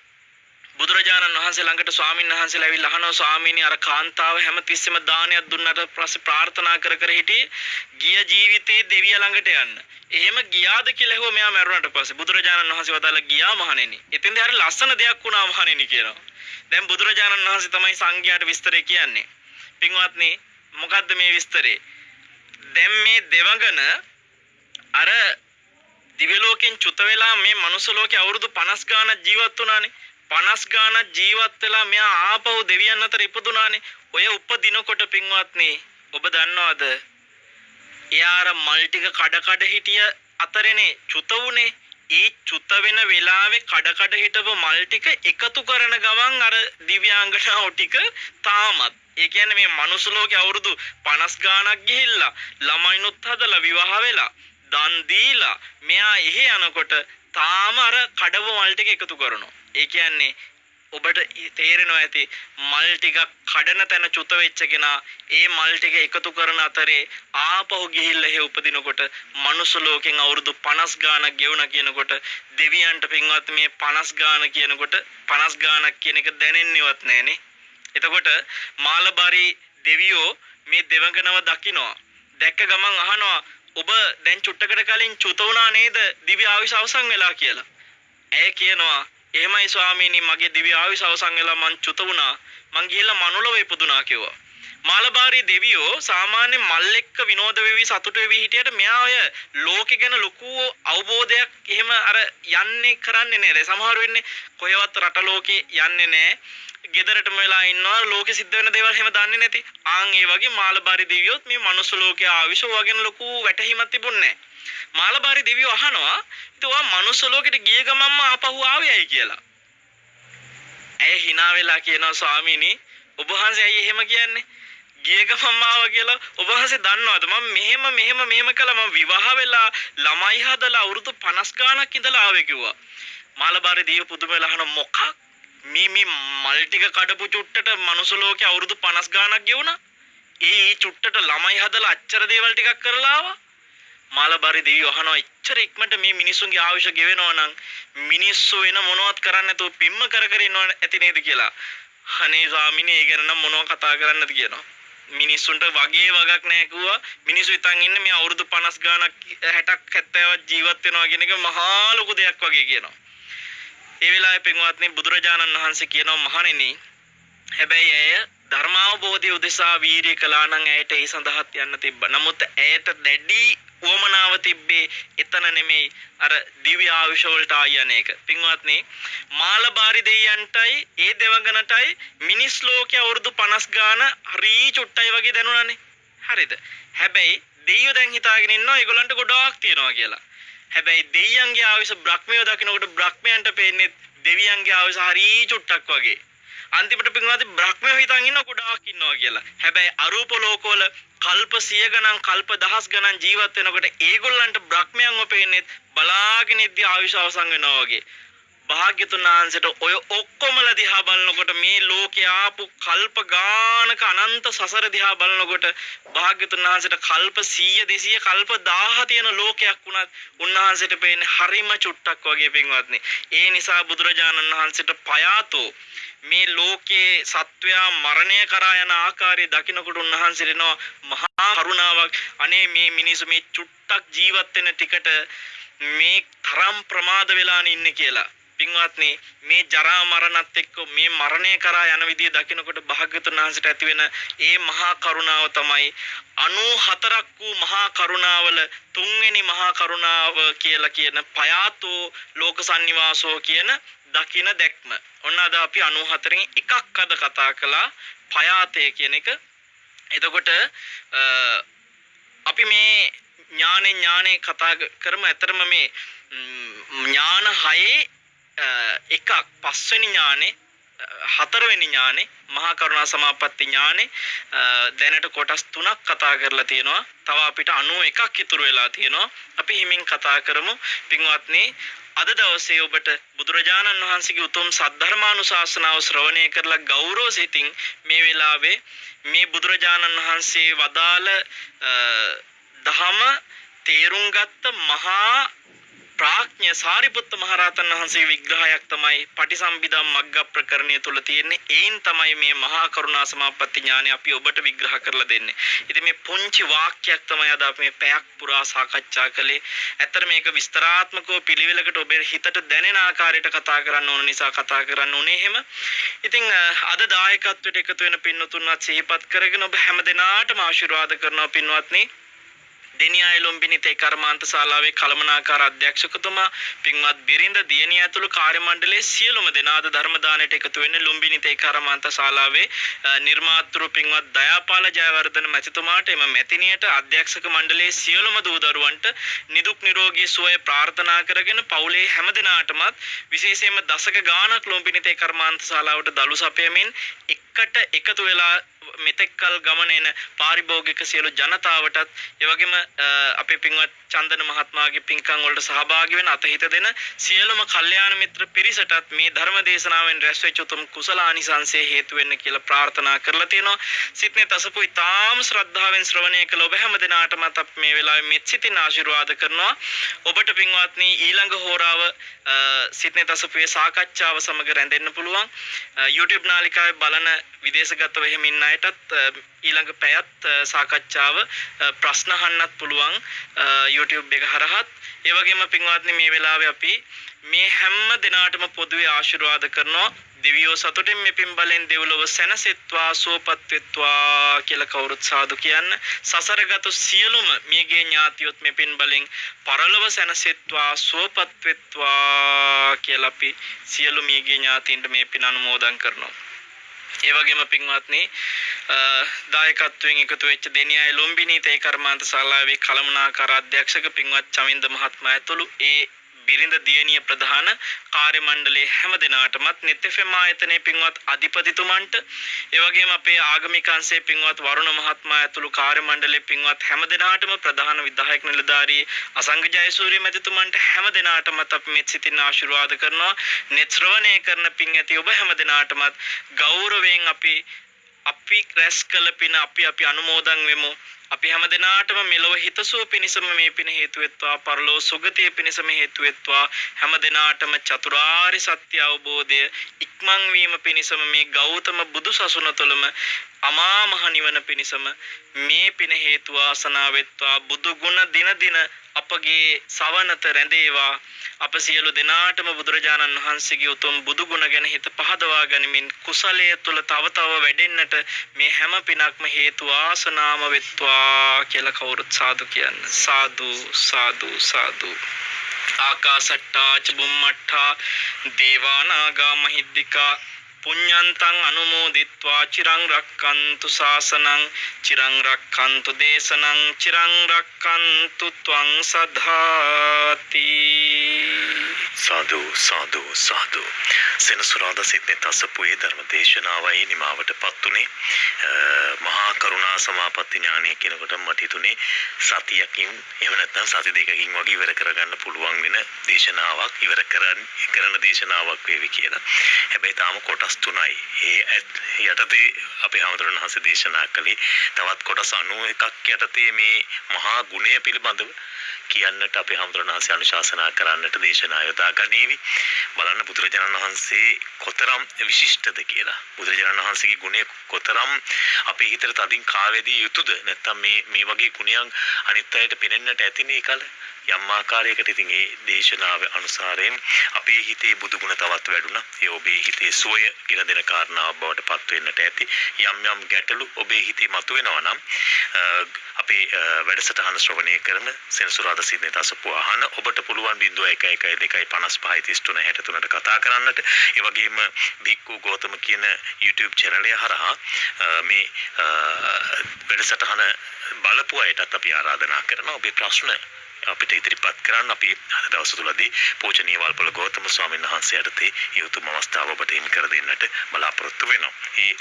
බුදුරජාණන් වහන්සේ ළඟට ස්වාමීන් වහන්සේලා ඇවිල්ලා අහනවා ස්වාමීනි අර කාන්තාව හැමතිස්සෙම දානයක් දුන්නට පස්සේ ප්‍රාර්ථනා කර කර හිටියේ ගිය ජීවිතේ දෙවියා ළඟට යන්න. එහෙම ගියාද කියලා ඇහුවා මෙයා මැරුණාට පස්සේ. බුදුරජාණන් වහන්සේ වදාලා ගියා මහණෙනි. එතෙන්ද හරි ලස්සන දෙයක් වුණා මහණෙනි කියනවා. දැන් බුදුරජාණන් වහන්සේ තමයි සංඝයාට විස්තරය කියන්නේ. පින්වත්නි මොකද්ද මේ විස්තරේ? දැන් මේ දෙවඟන අර දිව්‍ය ලෝකෙන් චුත වෙලා මේ මනුස්ස ලෝකේ අවුරුදු 50 ගාණක් ජීවත් වුණානේ. 50 ගාණක් ජීවත් වෙලා මෙයා ආපහු දෙවියන් අතර ඉපදුනානේ. ඔය උපදිනකොට පින්වත්නි ඔබ දන්නවද? එයා අර මල් ටික කඩ හිටිය අතරේනේ චුත වුනේ. ඒ චුත වෙන වෙලාවේ කඩ හිටපු මල් ටික එකතු කරන ගමන් අර දිව්‍යාංගනාව ටික තාමත් ඒ කියන්නේ මේ මනුස්ස ලෝකේ අවුරුදු 50 ගාණක් ගිහිල්ලා ළමයිනුත් හදලා විවාහ වෙලා දන් දීලා මෙයා එහෙ යනකොට තාම අර කඩව මල් ටික එකතු කරනවා. ඒ කියන්නේ ඔබට තේරෙනවා ඇති මල් ටිකක් කඩන තැන චුත වෙච්ච කෙනා ඒ මල් ටික එකතු කරන අතරේ ආපහු ගිහිල්ලා එහෙ උපදිනකොට මනුස්ස ලෝකෙන් අවුරුදු 50 ගාණක් ගෙවුණා කියනකොට දෙවියන්ට පින්වත් මේ 50 ගාණ කියනකොට 50 ගාණක් කියන එක දැනෙන්නේවත් නැහනේ. එතකොට මාළබාරි දෙවියෝ මේ දෙවඟනව දකිනවා. දැක්ක ගමන් අහනවා ඔබ දැන් චුට්ටකට කලින් චුත වුණා නේද? දිව්‍ය ආයුෂ අවසන් වෙලා කියලා. ඇය කියනවා එහෙමයි ස්වාමීනි මගේ දිව්‍ය ආයුෂ අවසන් වෙලා මං චුත වුණා. මං ගිහිල්ලා මනුලව ඉපදුනා කිව්වා. මාළබාරි දෙවියෝ සාමාන්‍ය මල් එක්ක විනෝද වෙවි සතුට වෙවි හිටියට මෙයා ඔය ලෝකෙ ගැන ලොකු අවබෝධයක් එහෙම අර යන්නේ කරන්නේ නැහැ. සමහර වෙන්නේ කොහෙවත් රට ලෝකේ යන්නේ නැහැ. ගෙදරටම වෙලා ඉන්නවා ලෝකෙ සිද්ධ වෙන දේවල් හැම දන්නේ නැති. ආන් ඒ වගේ මාළබාරි දෙවියොත් මේ මනුස්ස ලෝකයේ ආවිෂ වගේ ලොකු වැටහීමක් තිබුණේ නැහැ. මාළබාරි දෙවියෝ අහනවා ඉතින් ඔයා මනුස්ස ලෝකෙට ගිය ගමන්ම ආපහු ආවේයි කියලා. ඇය hina වෙලා කියනවා ස්වාමීනි ඔබ වහන්සේ ඇයි එහෙම කියන්නේ? ගිය ගමන්ම ආවා කියලා ඔබ වහන්සේ දන්නවද මම මෙහෙම කළා මම විවාහ වෙලා ළමයි හදලා අවුරුදු 50 ගාණක් ඉඳලා ආවේ කිව්වා. මාළබාරි දෙවියෝ පුදුම වෙලා අහන මොකක් මේ මල් ටික කඩපු චුට්ටට මනුස්ස ලෝකේ අවුරුදු 50 ගාණක් ගෙවුණා. ඒ චුට්ටට ළමයි හදලා අච්චර දේවල් ටිකක් කරලා ආවා. මාළබාරි දෙවියෝ අහනවා ඉච්චර ඉක්මනට මේ මිනිසුන්ගේ ආයුෂ ගෙවෙනවා නම් මිනිස්සු වෙන මොනවත් කරන්නේ නැතුව පිම්ම කර කර ඉන්නව ඇති නේද කියලා. අනේ ස්වාමිනේ ඒ ගැන නම් මොනව කතා කරන්නද කියනවා. මිනිස්සුන්ට වගේ වගක් නැහැ කිව්වා. මිනිස්සු ඉතින් ඉන්නේ මේ අවුරුදු 50 ගාණක් 60ක් 70ක් ජීවත් වෙනවා කියන එක මහා ලොකු දෙයක් වගේ කියනවා. ඒ වෙලාවේ පින්වත්නි බුදුරජාණන් වහන්සේ කියනවා මහණෙනි හැබැයි ඇය ධර්මාවබෝධය උදෙසා වීරිය කළා නම් ඇයට ඒ සඳහාත් යන්න තිබ්බා. නමුත් ඇයට දැඩි උවමනාව තිබ්බේ එතන නෙමෙයි අර දිව්‍ය ආයුෂ වලට ආයන එක. පින්වත්නි මාළබාරි දෙයයන්ටයි ඒ දෙවඟනටයි මිනිස් ලෝකයේ අවුරුදු 50 ගාන හරි චුට්ටයි වගේ දැනුණානේ. හරිද? හැබැයි දෙයියෝ දැන් හිතාගෙන ඉන්නවා ඒගොල්ලන්ට ගොඩාක් තියනවා කියලා. හැබැයි දෙයියන්ගේ ආයුෂ බ්‍රහ්මයෝ දකින්නකොට බ්‍රහ්මයන්ට පේන්නේ දෙවියන්ගේ ආයුෂ හරි චුට්ටක් වගේ. අන්තිමට පින්වත්නි බ්‍රහ්මයෝ හිතන් ඉන්න ගොඩාක් ඉන්නවා කියලා. හැබැයි අරූප ලෝකවල කල්ප 100 ගණන් කල්ප 10 ගණන් ජීවත් වෙනකොට ඒගොල්ලන්ට බ්‍රහ්මයන්ව පේන්නේ බලාගෙන ඉද්දී ආයුෂ අවසන් වෙනවා වගේ. භාග්‍යතුන් වහන්සේට ඔය ඔක්කොමල දිහා බලනකොට මේ ලෝකේ ආපු කල්ප ගානක අනන්ත සසර දිහා බලනකොට භාග්‍යතුන් වහන්සේට කල්ප 100 200 කල්ප 1000 තියෙන ලෝකයක් වුණත් උන්වහන්සේට පේන්නේ හරිම චුට්ටක් වගේ පින්වත්නි. ඒ නිසා බුදුරජාණන් වහන්සේට පයාතෝ මේ ලෝකේ සත්වයා මරණය කරා යන ආකාරය දකිනකොට උන්වහන්සේට එනවා මහා කරුණාවක්. අනේ මේ මිනිස්සු මේ චුට්ටක් ජීවත් වෙන ටිකට මේ තරම් ප්‍රමාද වෙලා ඉන්නේ කියලා. පින්වත්නි මේ ජරා මරණත් එක්ක මේ මරණය කරා යන විදිය දකිනකොට භාග්‍යවතුන් වහන්සේට ඇති වෙන ඒ මහා කරුණාව තමයි 94ක් වූ මහා කරුණාවල තුන්වෙනි මහා කරුණාව කියලා කියන පයාතෝ ලෝක සන්නිවාසෝ කියන දකින දැක්ම. ඔන්න අද අපි 94න් එකක් අද කතා කළා පයාතේ කියන එක. එතකොට අපි මේ ඥානේ කතා කරමු. ඇතරම මේ ඥාන 6 එකක් පස්වෙනි ඥානේ හතරවෙනි ඥානේ මහා කරුණා සමාපatti ඥානේ දැනට කොටස් 3ක් කතා කරලා තියෙනවා. තව අපිට 91ක් ඉතුරු වෙලා තියෙනවා. අපි හිමින් කතා කරමු. පින්වත්නි අද දවසේ ඔබට බුදුරජාණන් වහන්සේගේ උතුම් සද්ධර්මානුශාසනාව ශ්‍රවණය කරලා ගෞරව සිතින් මේ වෙලාවේ මේ බුදුරජාණන් වහන්සේ වදාළ දහම තේරුම් ගත්ත මහා ප්‍රඥ සාරිපුත්ත මහරහතන් වහන්සේ විග්‍රහයක් තමයි පටිසම්භිදා මග්ග ප්‍රකරණය තුල තියෙන්නේ. ඒයින් තමයි මේ මහා කරුණා සමාපatti ඥානය අපි ඔබට විග්‍රහ කරලා දෙන්නේ. ඉතින් මේ පුංචි වාක්‍යයක් තමයි අද අපි මේ පැයක් පුරා සාකච්ඡා කළේ. ඇත්තට මේක විස්තරාත්මකව පිළිවෙලකට ඔබේ හිතට දැනෙන ආකාරයට කතා කරන්න ඕන නිසා කතා කරන්න ඕනේ එහෙම. ඉතින් අද දායකත්වයට එකතු වෙන පින්වතුන්වත් සිහිපත් කරගෙන ඔබ හැමදෙනාටම ආශිර්වාද කරනවා පින්වත්නි. දෙනියාය ලොම්බිනිතේ කර්මාන්ත ශාලාවේ කළමනාකාර අධ්‍යක්ෂකතුමා පින්වත් බිරිඳ දියණිය ඇතුළු කාර්ය මණ්ඩලයේ සියලුම දෙනා අද ධර්ම දාණයට එකතු වෙන්නේ ලොම්බිනිතේ කර්මාන්ත ශාලාවේ නිර්මාතෘ පින්වත් දයාපාල ජයවර්ධන මැතිතුමාට එම මැතිණියට අධ්‍යක්ෂක මණ්ඩලයේ සියලුම දූ දරුවන්ට නිදුක් නිරෝගී සුවය ප්‍රාර්ථනා කරගෙන පවුලේ හැම දෙනාටමත් විශේෂයෙන්ම දශක ගාණක් ලොම්බිනිතේ කර්මාන්ත ශාලාවට දළු සපයමින් එකට එකතු වෙලා මෙතෙක්කල් ගමන එන පාරිභෝගික සියලු ජනතාවටත් ඒ වගේම අපේ පින්වත් චන්දන මහත්මයාගේ පින්කම් වලට සහභාගී වෙන අතහිත දෙන සියලුම කල්යාණ මිත්‍ර පිරිසටත් මේ ධර්ම දේශනාවෙන් රැස් වෙච්ච උතුම් කුසලානිසංසය හේතු වෙන්න කියලා ප්‍රාර්ථනා කරලා තියෙනවා. සිත්නේ තසපු ඉතාම ශ්‍රද්ධාවෙන් ශ්‍රවණය කළ ඔබ හැම දිනාටමත් අපි මේ වෙලාවේ මෙත් සිතින් ආශිර්වාද කරනවා. ඔබට පින්වත්නි ඊළඟ හෝරාව සිත්නේ තසපුවේ සාකච්ඡාව සමග රැඳෙන්න පුළුවන්. YouTube නාලිකාවේ බලන විදේශගතව එහෙම ඉන්න අයටත් ඊළඟ පැයත් සාකච්ඡාව ප්‍රශ්න අහන්නත් පුළුවන් YouTube එක හරහත්. ඒ වගේම පින්වත්නි මේ වෙලාවේ අපි මේ හැම දිනාටම පොදුවේ ආශිර්වාද කරනවා. දෙවියෝ සතුටින් මේ පින් බලෙන් දෙව්ලොව සැනසෙත්වා සුවපත් වෙත්වා කියලා කවුරුත් සාදු කියන්න. සසරගත සියලුම මියගේ ඥාතියොත් මේ පින් බලෙන් පරලොව සැනසෙත්වා සුවපත් වෙත්වා කියලා අපි සියලු මියගේ ඥාතීන්ට මේ පින් අනුමෝදන් කරනවා. ඒ වගේම පින්වත්නි දායකත්වයෙන් එකතු වෙච්ච දෙනියාය ලොම්බිනිතේ කර්මාන්ත ශාලාවේ කළමනාකාර අධ්‍යක්ෂක පින්වත් චමින්ද මහත්මයා ඇතුළු ඒ බිරිඳ දියණිය ප්‍රධාන කාර්ය මණ්ඩලයේ හැම දෙනාටමත් නෙත්.එෆ්.එම් ආයතනයේ පින්වත් අධිපතිතුමන්ට ඒ වගේම අපේ ආගමික අංශයේ පින්වත් වරුණ මහත්මයා ඇතුළු කාර්ය මණ්ඩලයේ පින්වත් හැම දෙනාටම ප්‍රධාන විධායක නිලධාරී අසංග ජයසූරිය මැතිතුමන්ට හැම දෙනාටමත් අපි මෙත් සිතින් ආශිර්වාද කරනවා. නෙත් ශ්‍රවණය කරන පින් ඇති ඔබ හැම දෙනාටමත් ගෞරවයෙන් අපි රැස් කළ පින අපි අනුමෝදන් වෙමු. අපි හැම දිනාටම මෙලොව හිතසුව පිණිසම මේ පින හේතු වෙත්වා පරලොව සුගතිය පිණිසම හේතු වෙත්වා හැම දිනාටම චතුරාර්ය සත්‍ය අවබෝධය ඉක්මන් වීම පිණිසම මේ ගෞතම බුදු සසුන තුළම අමා මහ නිවන පිණිසම මේ පින හේතු වාසනා වෙත්වා. බුදු ගුණ දින දින අපගේ සවනත රැඳේවා. අප සියලු දෙනාටම බුදුරජාණන් වහන්සේගේ උතුම් බුදු ගුණ ගැන හිත පහදවා ගනිමින් කුසලයේ තුල තව වැඩෙන්නට මේ හැම පිනක්ම හේතු වාසනාම වෙත්වා කියලා කවුරුත් සාදු කියන්න. සාදු සාදු සාදු. ආකාසට්ටා ච බුම්මට්ටා දේවානාගා මහිද්దికා පුඤ්ඤන්තං අනුමෝදිත්වා චිරං රක්칸තු ශාසනං චිරං රක්칸තු දේශනං චිරං රක්칸තු ත්වං සදාති. සාදු සාදු සාදු. සෙනසුරාදා සිද්නේ තසපුවේ ධර්ම දේශනාවයි නිමාවට පත්ුනේ. මහා කරුණා සමාපatti ඥානය කියනකොට මට හිතුනේ සතියකින් එහෙම නැත්නම් සති දෙකකින් වගේ ඉවර කරගන්න පුළුවන් වෙන දේශනාවක් ඉවර කරන දේශනාවක් වේවි කියලා. හැබැයි තාම කොටස් 3යි. ඒ යටතේ අපේ හැමදෙරණ හස දේශනා කළේ තවත් කොටස් 91ක් යටතේ මේ මහා ගුණය පිළිබඳව කියන්නට අපේ හැමදෙරණ හස අනුශාසනා කරන්නට දේශනා යොදා ගනීවි. බලන්න බුදුරජාණන් වහන්සේ කොතරම් විශිෂ්ටද කියලා. බුදුරජාණන් වහන්සේගේ ගුණය කොතරම් අපේ හිතට තදින් කාවැදී යුතුද? නැත්නම් මේ වගේ ගුණයන් අනිත් අයට පෙනෙන්නට ඇතිනේ කල යම් ආකාරයකට. ඉතින් ඒ දේශනාව අනුසාරයෙන් අපේ හිතේ බුදු ගුණ තවත් වැඩුණා. ඒ ඔබේ හිතේ සෝය කියන දෙන කාරණාවක් බවට පත් වෙන්නට ඇති. යම් ගැටලු ඔබේ හිතේ මතුවෙනවා නම් අපේ වැඩසටහන ශ්‍රවණය කරන සෙනසුරාදා සිද්නේ තසපුව අහන ඔබට පුළුවන් 0112536363ට කතා කරන්නට. ඒ වගේම බික්කු ගෞතම කියන YouTube channel එක හරහා මේ වැඩසටහන බලපු අයටත් අපි ආරාධනා කරනවා ඔබේ ප්‍රශ්න අපිට ඉදිරිපත් කරන්න. අපි අද දවස් තුලදී පූජනීය වල්පොළ ගෞතම ස්වාමීන් වහන්සේට ඒ උතුම් අවස්ථාව ඔබට හිමි කර දෙන්නට බලාපොරොත්තු වෙනවා. ඒ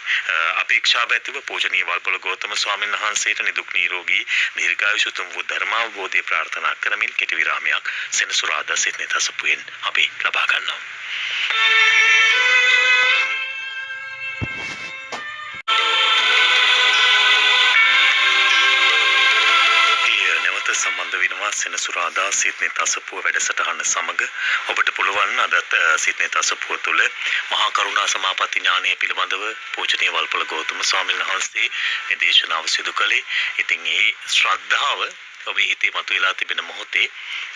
අපේක්ෂාව ඇතිව පූජනීය වල්පොළ ගෞතම ස්වාමීන් වහන්සේට නිදුක් නිරෝගී දීර්ඝායුෂ උතුම් වූ ධර්මාවබෝධය ප්‍රාර්ථනා කරමින් කෙටි විරාමයක් සෙනසුරාදා සිද්නේ තසපුවෙන් අපි ලබා ගන්නවා. සම්බන්ධ වෙනවා සෙනසුරාදා සිඩ්නි තසපුව වැඩසටහන සමග. ඔබට පුළුවන් අදත් සිඩ්නි තසපුව තුළ මහා කරුණා සමාපatti ඥානය පිළිබඳව පූජනීය වල්පොළ ගෞතම ස්වාමීන් වහන්සේ මේ දේශනාව සිදු කළේ. ඉතින් ඒ ශ්‍රද්ධාව ඔබේ හිතේ මතුවලා තිබෙන මොහොතේ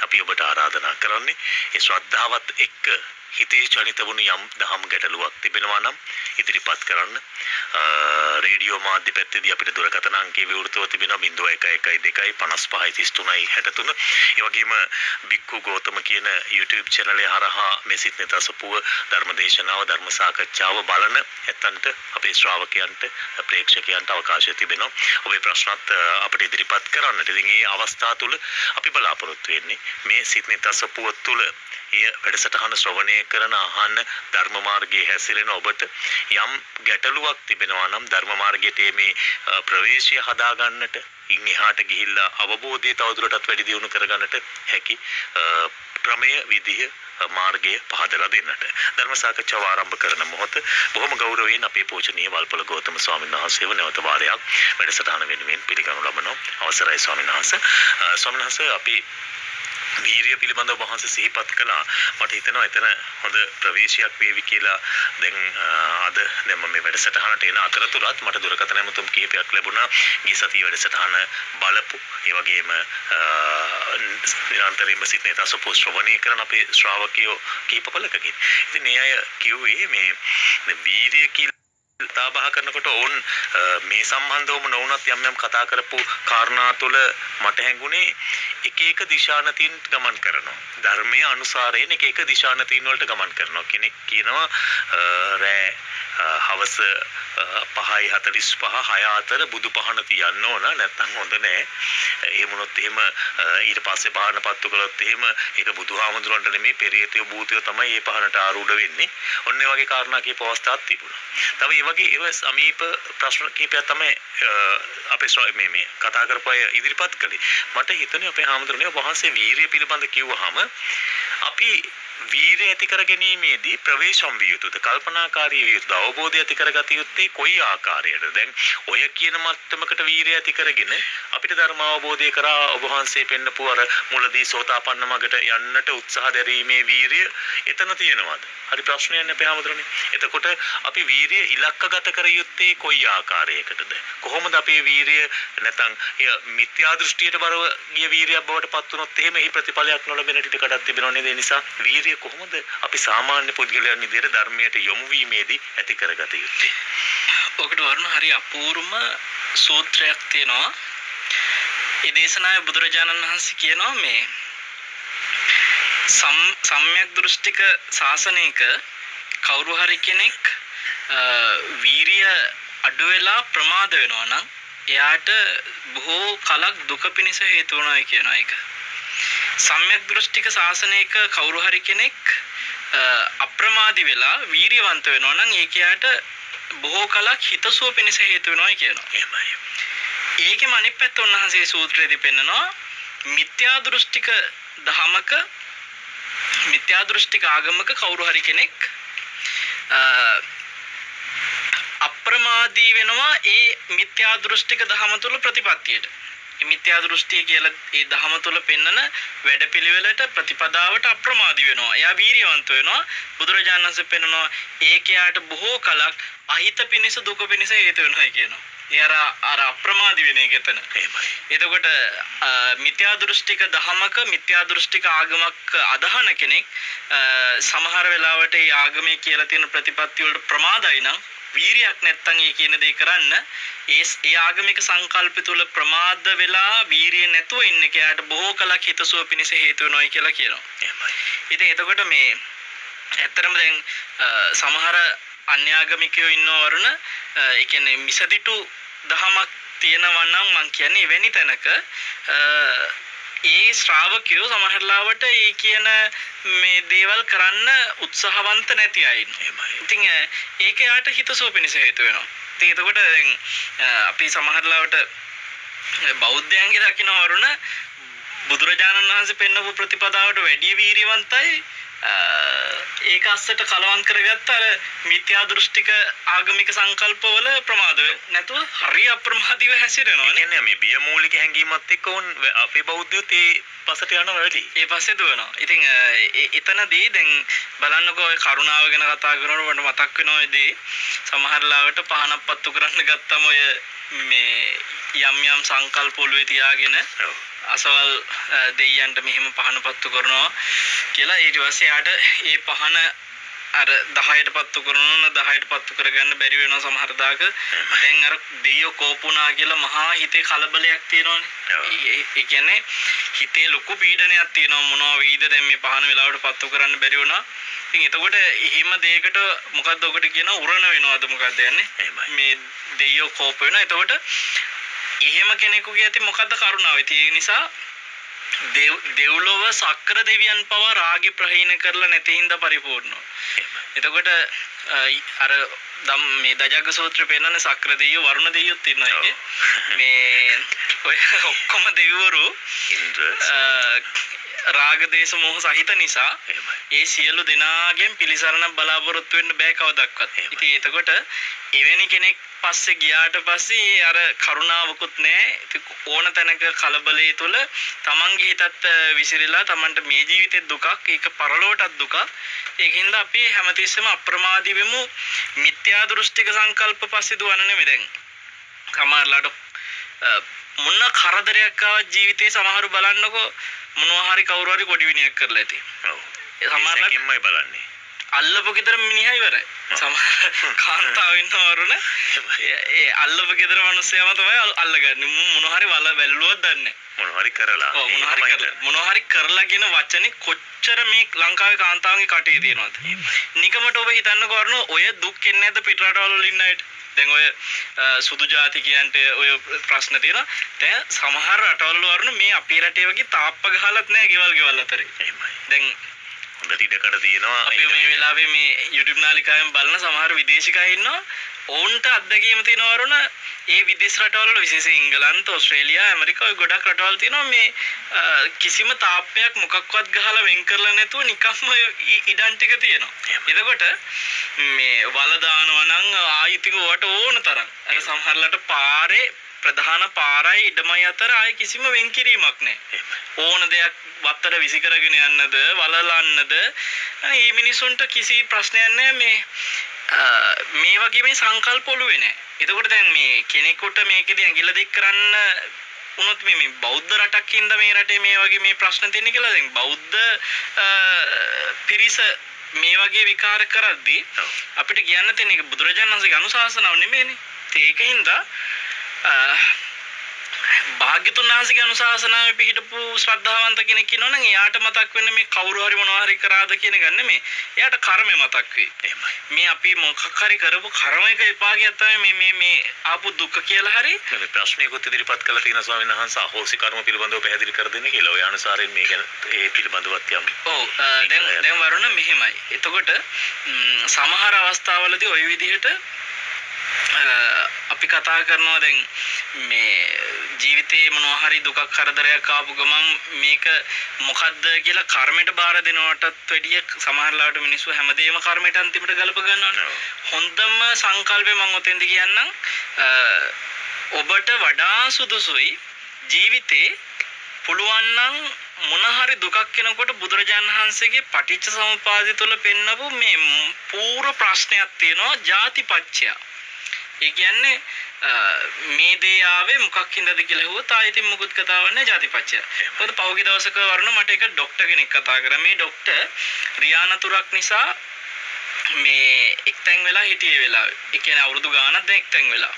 අපි ඔබට ආරාධනා කරන්නේ ඒ ශ්‍රද්ධාවත් එක්ක හිතේ ජනිත වුණු යම් දහම් ගැටලුවක් තිබෙනවා නම් ඉදිරිපත් කරන්න. රේඩියෝ මාධ්‍ය පැත්තේදී අපිට දුරකථන අංකයේ විවෘතව තිබෙනවා 0112 55 33 63. ඒ වගේම බික්කු ගෞතම කියන YouTube channel එක හරහා මේ සිත්නේ තසපුව ධර්මදේශනාව ධර්ම සාකච්ඡාව බලන ඇත්තන්ට අපේ ශ්‍රාවකයන්ට ප්‍රේක්ෂකයන්ට අවකාශය තිබෙනවා. ඔබේ ප්‍රශ්නත් අපිට ඉදිරිපත් කරන්නට. ඉතින් මේ අවස්ථාව තුළ අපි බලාපොරොත්තු වෙන්නේ මේ සිත්නේ තසපුව තුළ වැඩසටහන ශ්‍රවණය කරන අහන්න ධර්ම මාර්ගයේ හැසිරෙන ඔබට යම් ගැටලුවක් තිබෙනවා නම් ධර්ම මාර්ගයට මේ ප්‍රවේශය හදා ගන්නට ඉන් එහාට ගිහිල්ලා අවබෝධය තවදුරටත් වැඩි දියුණු කරගන්නට හැකි ක්‍රමය විදිහ මාර්ගය පහදලා දෙන්නට ධර්ම සාකච්ඡාව ආරම්භ කරන මොහොත බොහොම ගෞරවයෙන් අපේ පූජනීය වල්පොළ ගෞතම ස්වාමීන් වහන්සේව නැවත වාරයක් වැඩසටහන වෙනුවෙන් පිළිගනු ලබනවා. අවසරයි ස්වාමීන් වහන්සේ. ස්වාමීන් වහන්සේ අපි වීරිය පිළිබඳව වහන්සේ සිහිපත් කළා. මට හිතෙනවා එතන හොඳ ප්‍රවේශයක් වේවි කියලා. දැන් මම මේ වැඩසටහනට එන අතරතුරත් මට දුරකථන ඇමතුම් කිහිපයක් ලැබුණා. ගිය සතියේ වැඩසටහන බලපු ඒ වගේම නිරන්තරයෙන්ම සිත්නේ තසපුව ශ්‍රවණය කරන අපේ ශ්‍රාවකයෝ කීප පළකකින්. ඉතින් මේ අය කිව්වේ මේ වීරිය කියලා කතා බහ කරනකොට ඕන් මේ සම්බන්ධවම නොවුනත් යම් යම් කතා කරපු කාරණා තුළ මට හැඟුණේ එක එක දිශානතින් ගමන් කරනවා. ධර්මයේ අනුසාරයෙන් එක එක දිශානතින් වලට ගමන් කරනවා. කෙනෙක් කියනවා රෑ හවස 5:45 6 අතර බුදු පහන තියන්න ඕන නැත්නම් හොඳ නෑ. එහෙම වුණොත් එහෙම ඊට පස්සේ පහන පත්තු කළොත් එහෙම ඒක බුදුහාමුදුරන්ට නෙමෙයි පෙරියතේ භූතයෝ තමයි මේ පහනට ආරූඪ වෙන්නේ. ඔන්න ඒ වගේ කාරණා කීප අවස්ථාවක් තිබුණා. තව ඒ වගේ ඒව සමීප ප්‍රශ්න කීපයක් තමයි අපේ මේ කතා කරපු අය ඉදිරිපත් කළේ. මට හිතුනේ අපේ හාමුදුරනේ වහන්සේ වීරිය පිළිබඳ කිව්වහම අපි වීරිය ඇති කර ගැනීමේදී ප්‍රවේශම් විය යුතුද කල්පනාකාරී විය යුතුද අවබෝධය ඇති කරගත යුත්තේ කොයි ආකාරයකටද? දැන් ඔය කියන මට්ටමකට වීරිය ඇති කරගෙන අපිට ධර්ම අවබෝධය කරා ඔබ වහන්සේ පෙන්නපු අර මුලදී සෝතාපන්න මගට යන්නට උත්සාහ දැරීමේ වීරිය එතන තියෙනවද? හරි ප්‍රශ්නයක් නේ අපේ හාමුදුරනේ. එතකොට අපි වීරිය ඉලක්කගත කර යුත්තේ කොයි ආකාරයකටද? කොහොමද අපේ වීරිය නැත්නම් මිත්‍යා දෘෂ්ටියට බරව ගිය වීරියක් බවට පත් වුණොත් එහෙම එහි ප්‍රතිඵලයක් නොලැබෙන ටික කඩක් තිබෙනව නේද? ඒ නිසා වීරිය කොහොමද අපි සාමාන්‍ය පුද්ගලයන් විදිහට ධර්මයට යොමු වීමේදී ඇති කරගත යුත්තේ? ඔකට වරුණ හරි අපූර්වම සූත්‍රයක් තියෙනවා. ඒ දේශනාවේ බුදුරජාණන් වහන්සේ කියනවා මේ සම්‍යක් දෘෂ්ටික ශාසනයක කවුරු හරි කෙනෙක් වීරිය අඩු වෙලා ප්‍රමාද වෙනවා නම් එයාට බොහෝ කලක් දුක පිණිස හේතු වෙනවා කියනවා ඒක. සම්‍යක් දෘෂ්ටික ශාසනයක කවුරු හරි කෙනෙක් අප්‍රමාදී වෙලා වීරියවන්ත වෙනවා නම් ඒක යාට බොහෝ කලක් හිතසුව පිණිස හේතු වෙනවා කියනවා. එහෙමයි. ඒකෙම අනිත් පැත්ත උන්වහන්සේ සූත්‍රයේදී පෙන්නනවා මිත්‍යා දෘෂ්ටික ධමක මිත්‍යා දෘෂ්ටික ආගමක කවුරු හරි කෙනෙක් අප්‍රමාදී වෙනවා ඒ මිත්‍යා දෘෂ්ටික ධම තුල ප්‍රතිපත්තියට. මේ මිත්‍යා දෘෂ්ටිය කියලා ඒ ධම තුල පෙන්නන වැඩපිළිවෙලට ප්‍රතිපදාවට අප්‍රමාදී වෙනවා. එයා වීරියවන්ත වෙනවා. බුදුරජාණන් වහන්සේ පෙන්නනවා ඒක යාට බොහෝ කලක් අහිත පිණිස දුක පිණිස හේතු වෙනවා කියනවා. ඒ අර අප්‍රමාදී වෙන එක එතන. එහෙමයි. එතකොට මිත්‍යා දෘෂ්ටික ධමක මිත්‍යා දෘෂ්ටික ආගමක් අදහන කෙනෙක් සමහර වෙලාවට ඒ ආගමේ කියලා තියෙන ප්‍රතිපත්ති වලට ප්‍රමාදයි නම් වීරියක් නැත්තම් ඒ කියන දේ කරන්න ඒ ආගමික සංකල්ප තුල ප්‍රමාද වෙලා වීරිය නැතුව ඉන්න කයට බොහෝ කලක් හිතසුව පිණිස හේතු වෙනවායි කියලා කියනවා. එහෙමයි. ඉතින් එතකොට මේ ඇත්තටම දැන් සමහර අන්‍යාගමිකයෝ ඉන්නව වරුණ ඒ කියන්නේ මිසදිටු දහමක් තියෙනවා නම් මං කියන්නේ එවැනි තැනක ඒ ශ්‍රාවකයෝ සමහරලාවට ඒ කියන මේ දේවල් කරන්න උත්සාහවන්ත නැති අය ඉන්නවා. ඉතින් ඒක යාට හිතසුව පිණිස හේතු වෙනවා. ඉතින් එතකොට දැන් අපි සමහරලාවට බෞද්ධයන්ගේ දකින්න වරුණ බුදුරජාණන් වහන්සේ පෙන්වපු ප්‍රතිපදාවට වැඩි වීරියවන්තයි ඒක අස්සට කලවම් කරගත්ත අර මිත්‍යා දෘෂ්ටික ආගමික සංකල්පවල ප්‍රමාද නැතුව හරි අප්‍රමාදීව හැසිරෙනවා නේ. කියන්නේ මේ බිය මූලික හැඟීමත් එක්ක උන් අපේ බෞද්ධයෝත් ඒ පසට යනවා වැඩි. ඒ පස්සේ දුවනවා. ඉතින් එතනදී දැන් බලන්නකෝ ඔය කරුණාව ගැන කතා කරනකොට මට මතක් වෙනවා ඉදී සමහර ලාවට පහනක් පත්තු කරන්න ගත්තම ඔය මේ යම් සංකල්ප ඔළුවේ තියාගෙන අසවල් දෙයියන්ට මෙහෙම පහන පත්තු කරනවා කියලා ඊට පස්සේ යාට ඒ පහන අර 10ට පත්තු කරනවා 10ට පත්තු කරගන්න බැරි වෙනවා සමහර දාක. දැන් අර දෙයියෝ කෝපුණා කියලා මහා හිතේ කලබලයක් තියෙනවානේ. ඒ කියන්නේ හිතේ ලොකු පීඩනයක් තියෙනවා මොනවා වෙයිද දැන් මේ පහන වෙලාවට පත්තු කරන්න බැරි වුණා. ඉතින් එතකොට එහෙම දෙයකට මොකද්ද ඔකට කියන උරණ වෙනවද මොකද්ද යන්නේ? මේ දෙයියෝ කෝප වෙනවා. එතකොට එහෙම කෙනෙකුගේ ඇති මොකද්ද කරුණාව? ඒ නිසා දෙව්ලොව සක්‍ර දෙවියන් පවා රාගි ප්‍රහීන කරලා නැති හින්දා පරිපූර්ණව. එතකොට අර මේ දජග්ග සූත්‍රේ පෙන්නන්නේ සක්‍ර දෙවියෝ වරුණ දෙවියොත් ඉන්නවා ඒකේ. මේ ඔය ඔක්කොම දෙවිවරු රාග දේශ මොහ සහිත නිසා ඒ සියලු දෙනාගෙන් පිළිසරණක් බලාපොරොත්තු වෙන්න බෑ කවදක්වත්. ඉතින් එතකොට එවැනි කෙනෙක් පස්සේ ගියාට පස්සේ අර කරුණාවකුත් නැහැ. ඕන තැනක කලබලයේ තුල තමන්ගේ හිතත් විසිරලා තමන්ට මේ ජීවිතේ දුකක් ඒක පරලොවටත් දුකක්. ඒකින්ද අපි හැමතිස්සෙම අප්‍රමාදී වෙමු. මිත්‍යා දෘෂ්ටික සංකල්ප පස්සේ දුවන නෙමෙයි දැන්. සමහරලාට මොන කරදරයක් ආවත් ජීවිතේ සමහරු බලන්නකෝ මොනවා හරි කවුරු හරි කොඩි විනියක් කරලා ඇති. ඔව්. ඒ සමහරකින්මයි බලන්නේ. අල්ලපු ගෙදර මිනිහා ඉවරයි. සමහර කාන්තාව ඉන්නවරුන ඒ අල්ලපු ගෙදර මිනිස්සයම තමයි අල්ලගන්නේ. මොනවා හරි වල වැල්ලුවක් දන්නේ. මොනවා හරි කරලා. මොනවා හරි කරලා කියන වචනේ කොච්චර මේ ලංකාවේ කාන්තාවන්ගේ කටේ තියෙනවද? නිකමට ඔබ හිතන්නකෝ වරුන ඔය දුක් එන්නේ නැද්ද පිටරටවල වල ඉන්න අයට? දැන් ඔය සුදු ජාතිකයන්ට ඔය ප්‍රශ්න තියෙනවා. දැන් සමහර රටවල් වරුන මේ අපේ රටේ වගේ තාප්ප ගහලත් නැහැ ගෙවල් අතරේ. එහෙමයි. දැන් හොඳ ඉඩකඩ තියෙනවා. අපි මේ වෙලාවේ මේ YouTube නාලිකාවෙන් බලන සමහර විදේශිකයෝ ඉන්නවා. ඔවුන්ට අත්දැකීම තියෙනවා වරුන ඒ විදේශ රටවල විශේෂයෙන් එංගලන්ත, ඔස්ට්‍රේලියා, ඇමරිකා ඔය ගොඩක් රටවල් තියෙනවා මේ කිසිම තාප්පයක් මොකක්වත් ගහලා වෙන් කරලා නැතුව නිකම්ම ඉඩම් ටික තියෙනවා. එතකොට මේ වල දානවා නම් ආයිතික වට ඕන තරම්. අර සමහරලාට පාරේ ප්‍රධාන පාරයි ඉඩමයි අතර ආයේ කිසිම වෙන් කිරීමක් නැහැ. ඕන දෙයක් වත්තට විසි කරගෙන යන්නද වලලන්නද මේ මිනිසුන්ට කිසි ප්‍රශ්නයක් නැහැ මේ වගේ මේ සංකල්ප ඔළුවේ නැහැ. එතකොට දැන් මේ කෙනෙකුට මේකෙදී ඇඟිල්ල දික් කරන්න උනොත් මේ බෞද්ධ රටක් හින්දා මේ රටේ මේ වගේ මේ ප්‍රශ්න තියෙන කියලා දැන් බෞද්ධ පිරිස මේ වගේ විකාර කරද්දී අපිට කියන්න තියෙන එක බුදුරජාණන් වහන්සේගේ අනුශාසනාව නෙමෙයිනේ. ඒකින්ද භාග්‍යතුන් වහන්සේගේ අනුශාසනාවේ පිහිටපු ශ්‍රද්ධාවන්ත කෙනෙක් ඉන්නවනම් එයාට මතක් වෙන්නේ මේ කවුරු හරි මොනවා හරි කරාද කියන එක නෙමෙයි. එයාට කර්මය මතක් වෙයි. එහෙමයි. මේ අපි මොකක් හරි කරපු කර්මයක විපාකයක් තමයි මේ ආපු දුක කියලා හරි. මේ ප්‍රශ්නයකොත් ඉදිරිපත් කළා තියෙන ස්වාමීන් වහන්සේ අහෝසි කර්ම පිළිබඳව පැහැදිලි කර දෙන්න කියලා. ඔය අනුසාරයෙන් මේ ගැන ඒ පිළිබඳවත් යම්. ඔව් දැන් වරුණ මෙහෙමයි. එතකොට සමහර අවස්ථාවලදී ওই විදිහට අපි කතා කරනවා දැන් මේ ජීවිතේ මොනවා හරි දුකක් කරදරයක් ආපු ගමන් මේක මොකද්ද කියලා කර්මයට බාර දෙනවටත් වැඩිය සමහරලාට මිනිස්සු හැමදේම කර්මයට අන්තිමට ගලප ගන්නවනේ. හොඳම සංකල්පය මම ඔතෙන්ද කියන්නම් ඔබට වඩා සුදුසුයි ජීවිතේ පුළුවන් නම් මොන හරි දුකක් කෙනකොට බුදුරජාණන් වහන්සේගේ පටිච්ච සමුප්පාදය තුළ පෙන්නපු මේ පූර්ව ප්‍රශ්නයක් තියෙනවා ජාතිපච්චය. ඒ කියන්නේ මේ දේ ආවේ මොකක් හින්දාද කියලා හුවොත් ආයෙත් මොකුත් කතාවක් නැහැ ජාතිපච්චය. මොකද පෞගි දවසක වරුණ මට එක ડોක්ටර් කෙනෙක් කතා කරා. මේ ડોක්ටර් රියානතුරක් නිසා මේ එක්තැන් වෙලා හිටියේ වෙලාවේ. ඒ කියන්නේ අවුරුදු ගාණක් දැන් එක්තැන් වෙලා.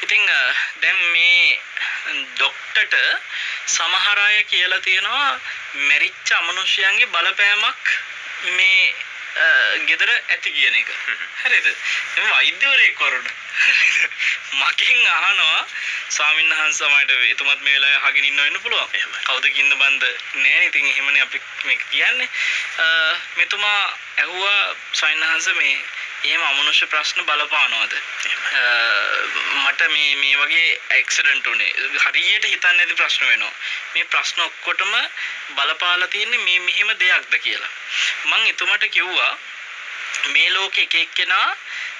ඉතින් දැන් මේ ડોක්ටර්ට සමහර අය කියලා තියෙනවා මැරිච්ච අමනුෂ්‍යයන්ගේ බලපෑමක් මේ ගෙදර ඇති කියන එක. හරිද? මේ වෛද්‍යවරයෙක් වරුණ. මකින් අහනවා ස්වාමීන් වහන්සේ සමහරට එතුමත් මේ වෙලාවේ අහගෙන ඉන්න වෙන්න පුළුවන්. කවුද කින්න බන්ද නෑ. ඉතින් එහෙමනේ අපි මේක කියන්නේ. මෙතුමා ඇහුවා ස්වාමීන් වහන්සේ මේ එහෙම අමනුෂ්‍ය ප්‍රශ්න බලපානවද? මට මේ වගේ ඇක්සිඩන්ට් උනේ. හරියට හිතන්නේ නැති ප්‍රශ්න වෙනවා. මේ ප්‍රශ්න ඔක්කොටම බලපාලා තියෙන්නේ මේ මෙහෙම දෙයක්ද කියලා. මං එතුමට කිව්වා මේ ලෝකෙ එක එක්කෙනා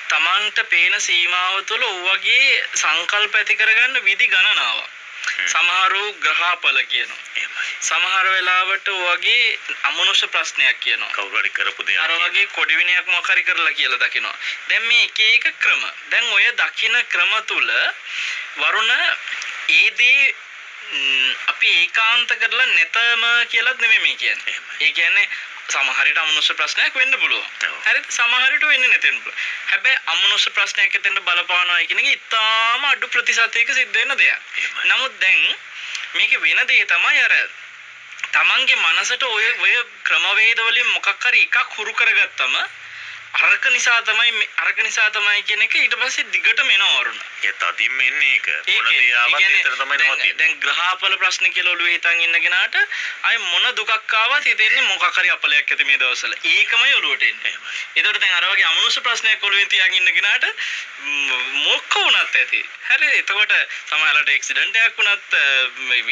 තමන්ට පේන සීමාව තුළ ඔවගේ සංකල්ප ඇති කරගන්න විදි ගණනාවක්. සමහරු ග්‍රහපල කියනවා. සමහර වෙලාවට ඔයගේ අමනුෂ්‍ය ප්‍රශ්නයක් කියනවා. කවුරු හරි කරපු දෙයක්. අර වගේ කොඩි විනයක් මොකක් හරි කරලා කියලා දකිනවා. දැන් මේ එක එක ක්‍රම. දැන් ඔය දකින ක්‍රම තුල වරුණ ඒදී අපි ඒකාන්ත කරලා නැතම කියලාත් නෙමෙයි මේ කියන්නේ. ඒ කියන්නේ සමහරට අමනුෂ්‍ය ප්‍රශ්නයක් වෙන්න පුළුවන්. හරිද? සමහරට වෙන්නේ නැතෙන්න පුළුවන්. හැබැයි අමනුෂ්‍ය ප්‍රශ්නයක් ඇතෙන්න බලපානවා කියන එක ඉතාම අඩු ප්‍රතිශතයක සිද්ධ වෙන දෙයක්. නමුත් දැන් මේක වෙන දේ තමයි අර තමන්ගේ මනසට ඔය ක්‍රමවේද වලින් මොකක් හරි එකක් හුරු කරගත්තම අරක නිසා තමයි කියන එක ඊට පස්සේ දිගටම එනවා වරුණ. ඒ තදින්ම එන්නේ ඒක. මොන දේ ආවත් ඒතර තමයි නවතින්නේ. දැන් ග්‍රහපල ප්‍රශ්න කියලා ඔළුවේ හිතන් ඉන්න කෙනාට අය මොන දුකක් ආවත් හිතෙන්නේ මොකක් හරි අපලයක් ඇති මේ දවස්වල. ඒකමයි ඔළුවට එන්නේ. ඒතකොට දැන් අර වගේ අමනුෂ්‍ය ප්‍රශ්නයක් ඔළුවේ තියාගෙන ඉන්න කෙනාට මොකක් වුණත් ඇති. හරි. එතකොට සමහරවිට ඇක්සිඩන්ට් එකක් වුණත්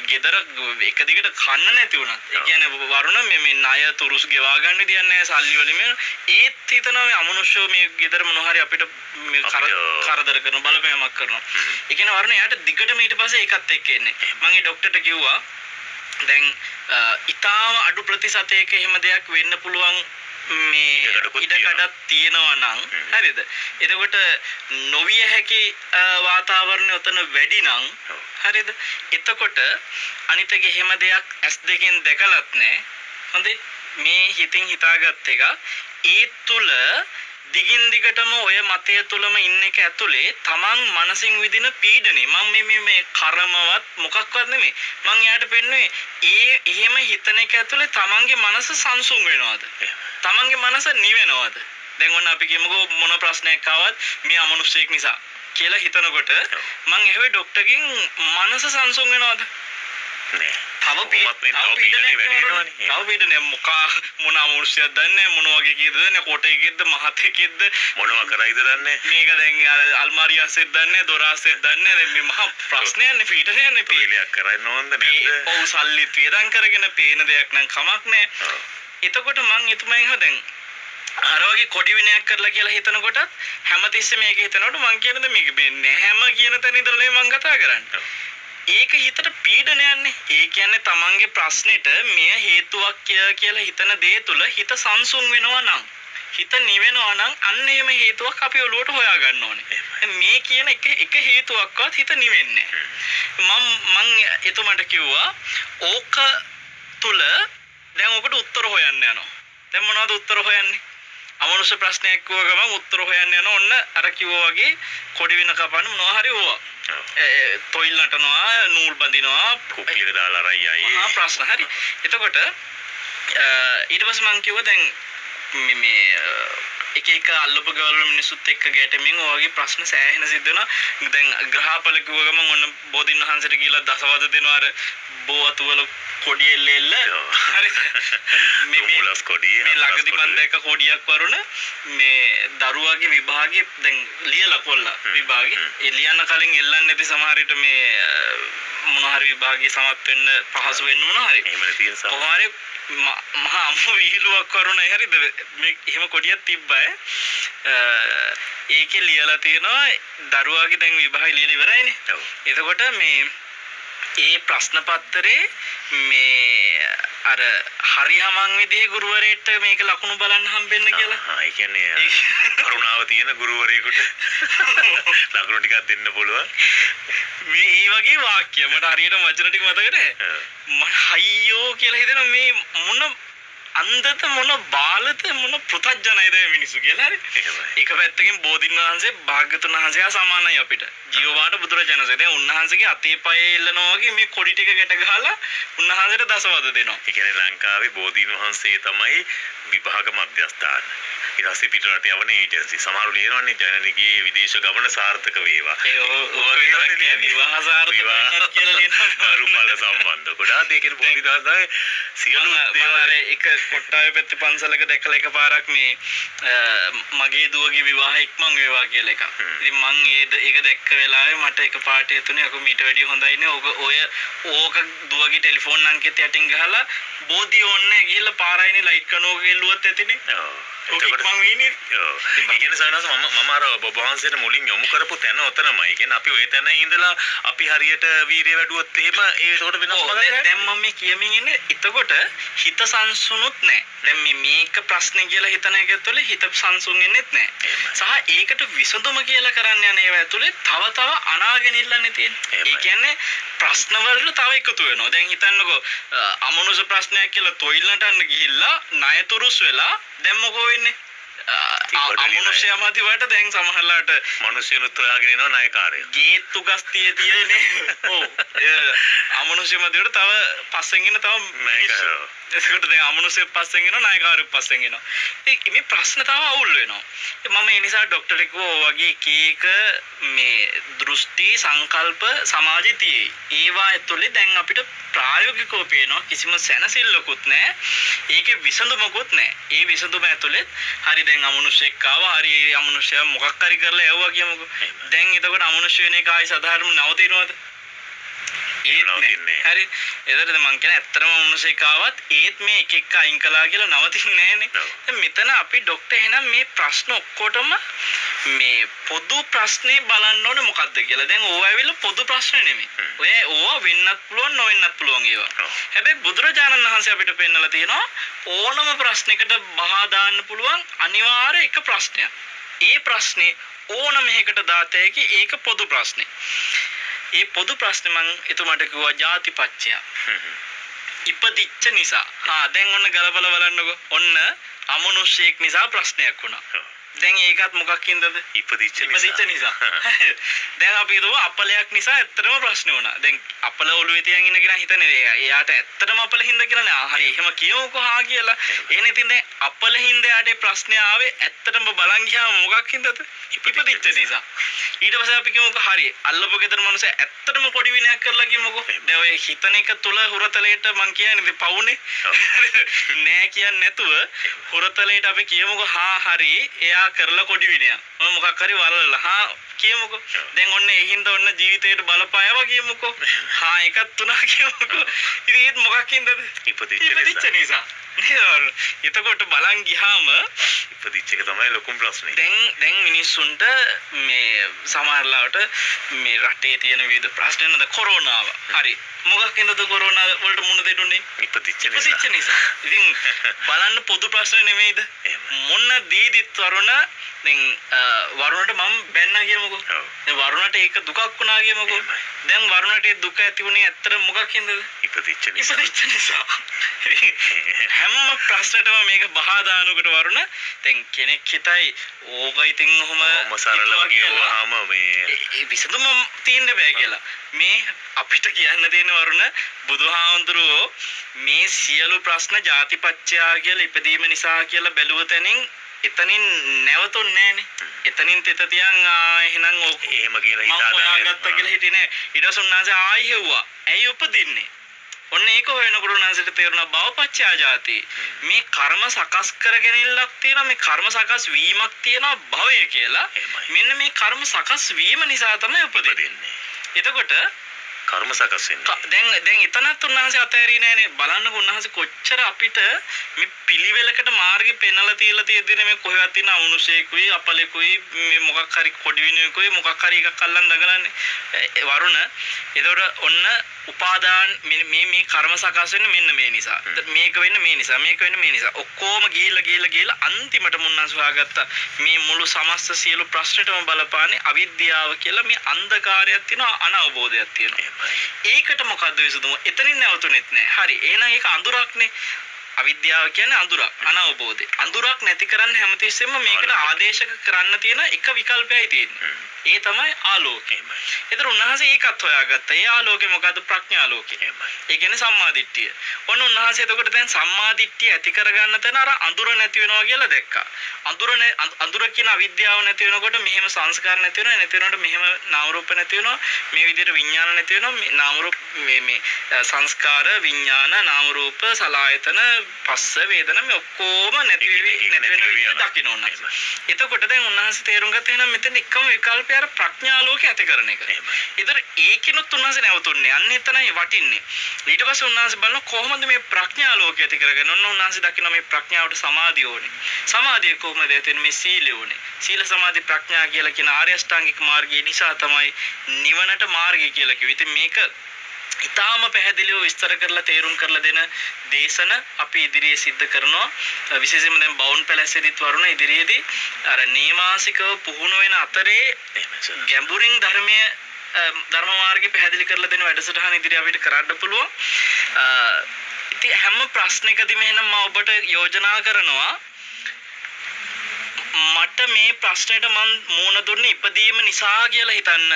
ගෙදර එක දිගට කන්න නැති වුණත්. ඒ කියන්නේ වරුණ මේ ණය තුරුස් ගෙවා ගන්න විදියක් නැහැ සල්ලි වලින්. ඒත් හිතනවා අමනුෂ්‍යෝ මේ ගෙදර මොන හරි අපිට කරදර කරන බලපෑමක් කරනවා. ඒ කියන්නේ වරුණ එයාට දිගටම ඊට පස්සේ ඒකත් එක්ක එන්නේ. මම ඒ ડોක්ටර්ට කිව්වා දැන් ඊටාම අඩු ප්‍රතිශතයක එහෙම දෙයක් වෙන්න පුළුවන් මේ ඉඩකඩක් තියෙනවා නම් හරිද? එතකොට නොවිය හැකි වාතාවරණය උතන වැඩි නම් හරිද? එතකොට අනිත් එක එහෙම දෙයක් S2කින් දැකලත් නැහැ. හොඳේ? මේ හිතින් හිතාගත් එක ඒ තුල දිගින් දිගටම ඔය මතය තුලම ඉන්න එක ඇතුලේ තමන් මනසින් විඳින පීඩනේ මම මේ කර්මවත් මොකක්වත් නෙමෙයි මං යාට පෙන්නුවේ එහෙම හිතන එක ඇතුලේ තමන්ගේ මනස සංසුන් වෙනවද තමන්ගේ මනස නිවෙනවද දැන් ඔන්න අපි කියමුකෝ මොන ප්‍රශ්නයක් ආවත් මේ අමනුෂ්‍යයෙක් නිසා කියලා හිතනකොට මං ඇහුවේ ડોක්ටර්ගෙන් මනස සංසුන් වෙනවද නෑ තව පීඩනයක් වැඩි වෙනවනේ. තව පීඩනයක් මොන අමනුෂ්‍යයක්ද දන්නේ මොන වගේ කීයද දන්නේ කොටේකෙද්ද මහතෙකෙද්ද මොනවා කරයිද දන්නේ මේක දැන් අල්මාරිය අස්සෙත් දන්නේ දොර අස්සෙත් දන්නේ දැන් මේ මහා ප්‍රශ්නයක්නේ පීඩනයක්නේ පීඩනයක් කරන්න ඕනද නැද්ද ඔව් සල්ලි වියදම් කරගෙන පේන දෙයක් නම් කමක් නෑ එතකොට මං එතුමෙන් දැන් අර වගේ කොඩි විනයක් කරලා කියලා හිතනකොටත් හැමතිස්සෙම මේක හිතනකොට මං කියනද මේක වෙන්නේ හැම කියන තැන ඉඳලා මං කතා කරන්නේ ඒක හිතට පීඩනයක්නේ. ඒ කියන්නේ තමන්ගේ ප්‍රශ්නෙට මෙය හේතුවක් කියලා හිතන දේ තුල හිත සංසුන් වෙනවා නම් හිත නිවෙනවා නම් අන්න එහෙම හේතුවක් අපි ඔළුවට හොයා ගන්න ඕනේ. මේ කියන එක හේතුවක්වත් හිත නිවෙන්නේ නැහැ. මම එතුමට කිව්වා ඕක තුල දැන් ඔකට උත්තර හොයන්න යනවා. දැන් මොනවද උත්තර හොයන්නේ? අමනුෂ්‍ය ප්‍රශ්නයක් කිව්ව ගමන් උත්තර හොයන්න යනවා. ඔන්න අර කිව්වා වගේ කොඩි වෙන කපන්න මොනවා හරි ඕවා. තොইল නටනවා නූල් බඳිනවා කුප්පියක දාලා අරයි ආයේ ප්‍රශ්න හරි එතකොට ඊට පස්සේ මං කිව්වා දැන් මේ එක අල්ලපු ගවල් මිනිස්සුත් එක්ක ගැටෙමින් ඔයගේ ප්‍රශ්න සෑහෙන සිද්ධ වෙනවා දැන් ග්‍රහපල කිව්ව ගමන් ඔන්න බෝධින් වහන්සේට කියලා දසවද දෙනවා අර බෝවතු වල කොඩිය එල්ල හරි මේ මුලස් කොඩිය මේ ළඟදි මන් දැක්ක කොඩියක් වරුණ මේ දරුවාගේ විභාගේ දැන් ලියලා කොල්ලා විභාගේ ඒ ලියන්න කලින් එල්ලන්නේ නැති සමහර විට මේ මොන හරි විභාගේ සමත් වෙන්න පහසු වෙන්න මොන හරි එහෙම තියෙන සම කොහොම හරි මහා අම්මු විහිළුවක් වරුණ හරිද මේ එහෙම කොඩියක් තිබ්බා ඒකේ ලියලා තියෙනවා දරුවාගේ දැන් විභාගේ ලියලා ඉවරයිනේ එතකොට මේ ඒ ප්‍රශ්න පත්‍රේ මේ අර හරියමං විදිහේ ගුරුවරයෙක්ට මේක ලකුණු බලන්න හම්බෙන්න කියලා. ඒ කියන්නේ කරුණාව තියෙන ගුරුවරයෙකුට ලකුණු ටිකක් දෙන්න පුළුවන්. මේ වගේ වාක්‍ය මට හරියට වචන ටික මතක නැහැ. මම හයියෝ කියලා හිතන මේ මොන අන්දත මොන බාලත මොන පුතඥයිද මේ මිනිස්සු කියලා හරි. එක පැත්තකින් බෝධින් වහන්සේ භාග්‍යතුන් වහන්සේ හා සමානයි අපිට. ජීවමාන බුදුරජාණන් වහන්සේ. දැන් උන්වහන්සේගේ අතේ පයේ එල්ලනවා වගේ මේ කොඩි ටික ගැට ගහලා උන්වහන්සේට දසවද දෙනවා. ඒ කියන්නේ ලංකාවේ බෝධින් වහන්සේ තමයි විභාග මධ්‍යස්ථාන. ඊට පස්සේ පිටරට යවන ඒජන්සි. සමහරව ලියනවනේ ජනනිකී විදේශ ගමන සාර්ථක වේවා. ඒ ඔය විවාහ සාර්ථක කියලා ලියනවා. අරුමල සම්බන්ධ. ගොඩාක් දෙයකින් බෝධින් වහන්සේ සියලු මම දේවල් අර එක කොට්ටාවේ පැත්තේ පන්සලක දැකලා එකපාරක් මේ මගේ දුවගේ විවාහය ඉක්මන් වේවා කියලා එකක්. ඉතින් මං ඒක දැක්ක වෙලාවේ මට එක පාට හිතුනේ අකෝ මීට වැඩිය හොඳයි නේ ඕක දුවගේ ටෙලිෆෝන් අංකෙත් යටින් ගහලා බෝධිය ඕන්නේ ගිහලා පාරයිනේ ලයිට් කනෝක ගෙල්ලුවත් ඇතිනේ. ඔව් ඉක්මන් වෙන්නේ. ඔව්. ඒ කියන්නේ සයනස මම අර ඔබ වහන්සේට මුලින් යොමු කරපු තැන ඔතනමයි. ඒ කියන්නේ අපි ওই තැන ඉඳලා අපි හරියට වීරිය වැඩුවොත් එහෙම ඒකට වෙනස් මොකක්ද? දැන් මම මේ කියමින් ඉන්නේ එතකොට හිත සංසුනුත් නැහැ. දැන් මේක ප්‍රශ්නේ කියලා හිතන එක ඇතුලේ හිත සංසුන් වෙන්නෙත් නැහැ. සහ ඒකට විසඳුම කියලා කරන්න යන ඒවා ඇතුලේ තව අනාගෙන ඉල්ලන්නේ තියෙන්නේ. ඒ කියන්නේ ප්‍රශ්න වලට තව එකතු වෙනවා. දැන් හිතන්නකෝ අමනුෂ්‍ය ප්‍රශ්නයක් කියලා තොইলනට අන්න ගිහිල්ලා ණයතුරුස් වෙලා දැන් මොකෝ වෙන්නේ? අමනුෂ්‍ය අමාතිවට දැන් සමහරලාට මිනිස්සුනුත් හොයාගෙන යනවා ණයකාරයෝ. ගේත්තු ගස්තිය තියෙන්නේ. ඔව්. අමනුෂ්‍ය මැදට තව පස්සෙන් ඉන්න තව ණයකාරයෝ. ඒකට දැන් අමනුෂ්‍ය පස්සෙන් එනවා ණයකාරයෝ පස්සෙන් එනවා. ඉතින් මේ ප්‍රශ්න තව අවුල් වෙනවා. මම ඒ නිසා ડોක්ටර් කිව්වා වගේ එක මේ දෘෂ්ටි සංකල්ප සමාජයේ තියෙයි. ඒවා ඇතුලේ දැන් අපිට ප්‍රායෝගිකව පේනවා කිසිම සැනසෙල්ලකුත් නැහැ. ඒකේ විසඳුමකුත් නැහැ. ඒ විසඳුම ඇතුලේ හරි දැන් අමනුෂ්‍යෙක් ආවා හරි ඒ අමනුෂ්‍යයා මොකක් හරි කරලා යවුවා කියමුකෝ. දැන් එතකොට අමනුෂ්‍ය වෙන එක ආයි සාධාරණ නවතිනවද? ඒත් නෑ. හරි. එතකොට මම කියන ඇත්තටම අමනුෂ්‍යෙක් ආවත් ඒත් මේ එක අයින් කළා කියලා නවතින්නේ නෑනේ. දැන් මෙතන අපි ડોක්ටර් එහෙනම් මේ ප්‍රශ්න ඔක්කොටම මේ පොදු ප්‍රශ්නේ බලන්න ඕනේ මොකද්ද කියලා. දැන් ඕවා ඇවිල්ලා පොදු ප්‍රශ්න නෙමෙයි. ඔය ඕවා වෙන්නත් පුළුවන් නොවෙන්නත් පුළුවන් ඒවා. හැබැයි බුදුරජාණන් වහන්සේ අපිට පෙන්නලා තියෙනවා ඕනම ප්‍රශ්නයකට බහා දාන්න පුළුවන් අනිවාර්ය එක ප්‍රශ්නයක්. ඒ ප්‍රශ්නේ ඕනම එකකට දාත හැකි ඒක පොදු ප්‍රශ්නේ. ඒ පොදු ප්‍රශ්නේ මම එතුමාට කිව්වා ජාතිපච්චය. ඉපදිච්ච නිසා. දැන් ඔන්න ගලපලා බලන්නකෝ. ඔන්න අමනුෂ්‍යෙක් නිසා ප්‍රශ්නයක් වුණා. දැන් ඒකත් මොකක්ින්දද? ඉපදිච්ච නිසා. දැන් අපි හිතුව අපලයක් නිසා ඇත්තටම ප්‍රශ්න වුණා. දැන් අපල ඔළුවේ තියන් ඉන්න කෙනා හිතන්නේ එයාට ඇත්තටම අපල හින්දා කියලා නෑ. හරි එහෙම කියමුකෝ කියලා. එහෙනම් ඉතින් දැන් අපල හින්දා යාට ප්‍රශ්නේ ආවේ ඇත්තටම බලන් ගියාම මොකක්ින්දද? ඉපදිච්ච නිසා. ඊට පස්සේ අපි කියමුකෝ හරි අල්ලපු ගෙදර මිනිස්සු ඇත්තටම පොඩි විනයක් කරලා කියමුකෝ. දැන් ඔය හිතන එක තුල හුරතලයට මං කියන්නේ පවුනේ. නෑ කියන්නේ නැතුව හුරතලයට අපි කියමුකෝ හරි එයා කරලා කොඩි විනයක්. මොකක් හරි වලලා කියමුකෝ. දැන් ඔන්න ඒ හින්දා ඔන්න ජීවිතේට බලපායවා කියමුකෝ. එකක් තුනක් කියමුකෝ. ඉතින් ඒත් මොකක්ින්දද? ඉපදිච්ච නිසා. එතකොට බලන් ගියාම ඉපදිච්ච එක තමයි ලොකුම ප්‍රශ්නේ. දැන් මිනිස්සුන්ට මේ සමහරලාවට මේ රටේ තියෙන විවිධ ප්‍රශ්න නේද කොරෝනාව. හරි. මොකක්ින්දද කොරෝනා වලට මුහුණ දෙන්නේ? ඉපදිච්ච නිසා. ඉතින් බලන්න පොදු ප්‍රශ්න නෙමෙයිද? මොන දීදිත් වරුණ දැන් වරුණට මම බැන්නා කියමුකෝ. දැන් වරුණට ඒක දුකක් වුණා කියමුකෝ. දැන් වරුණට ඒ දුක ඇති වුණේ ඇත්තට මොකක්ින්දද? ඉපදිච්ච නිසා. හැම ප්‍රශ්නටම මේක බහා දානකොට වරුණ දැන් කෙනෙක් හිතයි ඕක ඉතින් ඔහොම සරලව කියවහම මේ විසඳුම තියෙන්න බෑ කියලා. මේ අපිට කියන්න තියෙන වරුණ බුදුහාමුදුරුවෝ මේ සියලු ප්‍රශ්න ජාතිපච්චයා කියලා ඉපදීම නිසා කියලා බැලුව තැනින් එතනින් නැවතුන්නේ නෑනේ. එතනින් තෙත තියන් එහෙනම් ඕක එහෙම කියලා හිතාගත්තා කියලා හිටියේ නෑ. ඊට පස්සේ උන්වහන්සේ ආයි හෙව්වා. ඇයි උපදින්නේ? ඔන්න ඒක හොයනකොට උන්වහන්සේට තේරුණා භවපච්චයා ජාති. මේ කර්ම සකස් කරගෙනILLක් තියෙනවා මේ කර්ම සකස් වීමක් තියෙනවා භවය කියලා. මෙන්න මේ කර්ම සකස් වීම නිසා තමයි උපදින්නේ. එතකොට කර්ම සකස් වෙන්නේ. දැන් එතනත් උන්වහන්සේ අතහැරියේ නෑනේ. බලන්නකො උන්වහන්සේ කොච්චර අපිට මේ පිළිවෙලකට මාර්ගෙ පෙන්වලා තියලා තියෙද්දිනේ මේ කොහෙවත් ඉන්න අමනුෂ්‍යයෙකුයි අපලෙකුයි මේ මොකක් හරි කොඩි විනුවෙකුයි මොකක් හරි එකක් අල්ලන් දගලන්නේ. වරුණ එතකොට ඔන්න උපාදාන මේ කර්ම සකස් වෙන්නේ මෙන්න මේ නිසා. මේක වෙන්නේ මේ නිසා. මේක වෙන්නේ මේ නිසා. ඔක්කොම ගිහිල්ලා අන්තිමට මුන්නස් හොයාගත්තා. මේ මුළු සමස්ත සියලු ප්‍රශ්නෙටම බලපාන්නේ අවිද්‍යාව කියලා මේ අන්ධකාරයක් තියෙනවා අනවබෝධයක් තියෙනවා. ඒකට මොකද්ද විසඳුම? එතනින් නැවතුනේත් නෑ. හරි. එහෙනම් ඒක අඳුරක්නේ. අවිද්‍යාව කියන්නේ අඳුරක්, අනවබෝධය. අඳුරක් නැති කරන්න හැමතිස්සෙම මේකට ආදේශක කරන්න තියෙන එක විකල්පයයි තියෙන්නේ. ඒ තමයි ආලෝකය. ඒතර උන්වහන්සේ ඒකත් හොයාගත්තා. ඒ ආලෝකය මොකද්ද? ප්‍රඥාලෝකය. ඒ කියන්නේ සම්මාදිට්ඨිය. ඔන්න උන්වහන්සේ එතකොට දැන් සම්මාදිට්ඨිය ඇති කරගන්න තැන අර අඳුර නැති වෙනවා කියලා දැක්කා. අඳුර කියන අවිද්‍යාව නැති වෙනකොට මෙහෙම සංස්කාර නැති වෙනවා. නැති වෙනකොට මෙහෙම නාම රූප නැති වෙනවා. මේ විදිහට විඥාන නැති වෙනවා. මේ නාම රූප මේ සංස්කාර විඥාන නාම රූප සලආයතන පස්ස වේදනා මේ ඔක්කොම නැති වෙවි දකින්න ඕන. එතකොට දැන් උන්වහන්සේ තේරුම් ගත්තා එහෙනම් මෙතන එකම විකල්පය අර ප්‍රඥාලෝකය ඇති කරන එක. ඒතර ඒකිනුත් උන්වහන්සේ නැවතුන්නේ. අන්න එතනයි වටින්නේ. ඊට පස්සේ උන්වහන්සේ බලන කොහොමද මේ ප්‍රඥාලෝකය ඇති කරගන්නේ? ඔන්න උන්වහන්සේ දකින්න මේ ප්‍රඥාවට සමාධිය ඕනේ. සමාධිය කොහොමද ඇති වෙන්නේ? මේ සීලය ඕනේ. සීල සමාධි ප්‍රඥා කියලා කියන ආර්ය අෂ්ටාංගික මාර්ගය නිසා තමයි නිවනට මාර්ගය කියලා කිව්වේ. ඉතින් මේක ඊටාම පැහැදිලිව විස්තර කරලා තේරුම් කරලා දෙන දේශන අපි ඉදිරියේ සිද්ධ කරනවා. විශේෂයෙන්ම දැන් බවුන් පැලැස්සෙදිත් වරුණ ඉදිරියේදී අර නීමාසිකව පුහුණු වෙන අතරේ ගැඹුරින් ධර්ම මාර්ගය පැහැදිලි කරලා දෙන වැඩසටහන ඉදිරිය අපිට කරන්න පුළුවන්. ඉතින් හැම ප්‍රශ්නයකදීම එහෙනම් මම ඔබට යෝජනා කරනවා මට මේ ප්‍රශ්නෙට මම මූණ දුන්නේ ඉපදීම නිසා කියලා හිතන්න.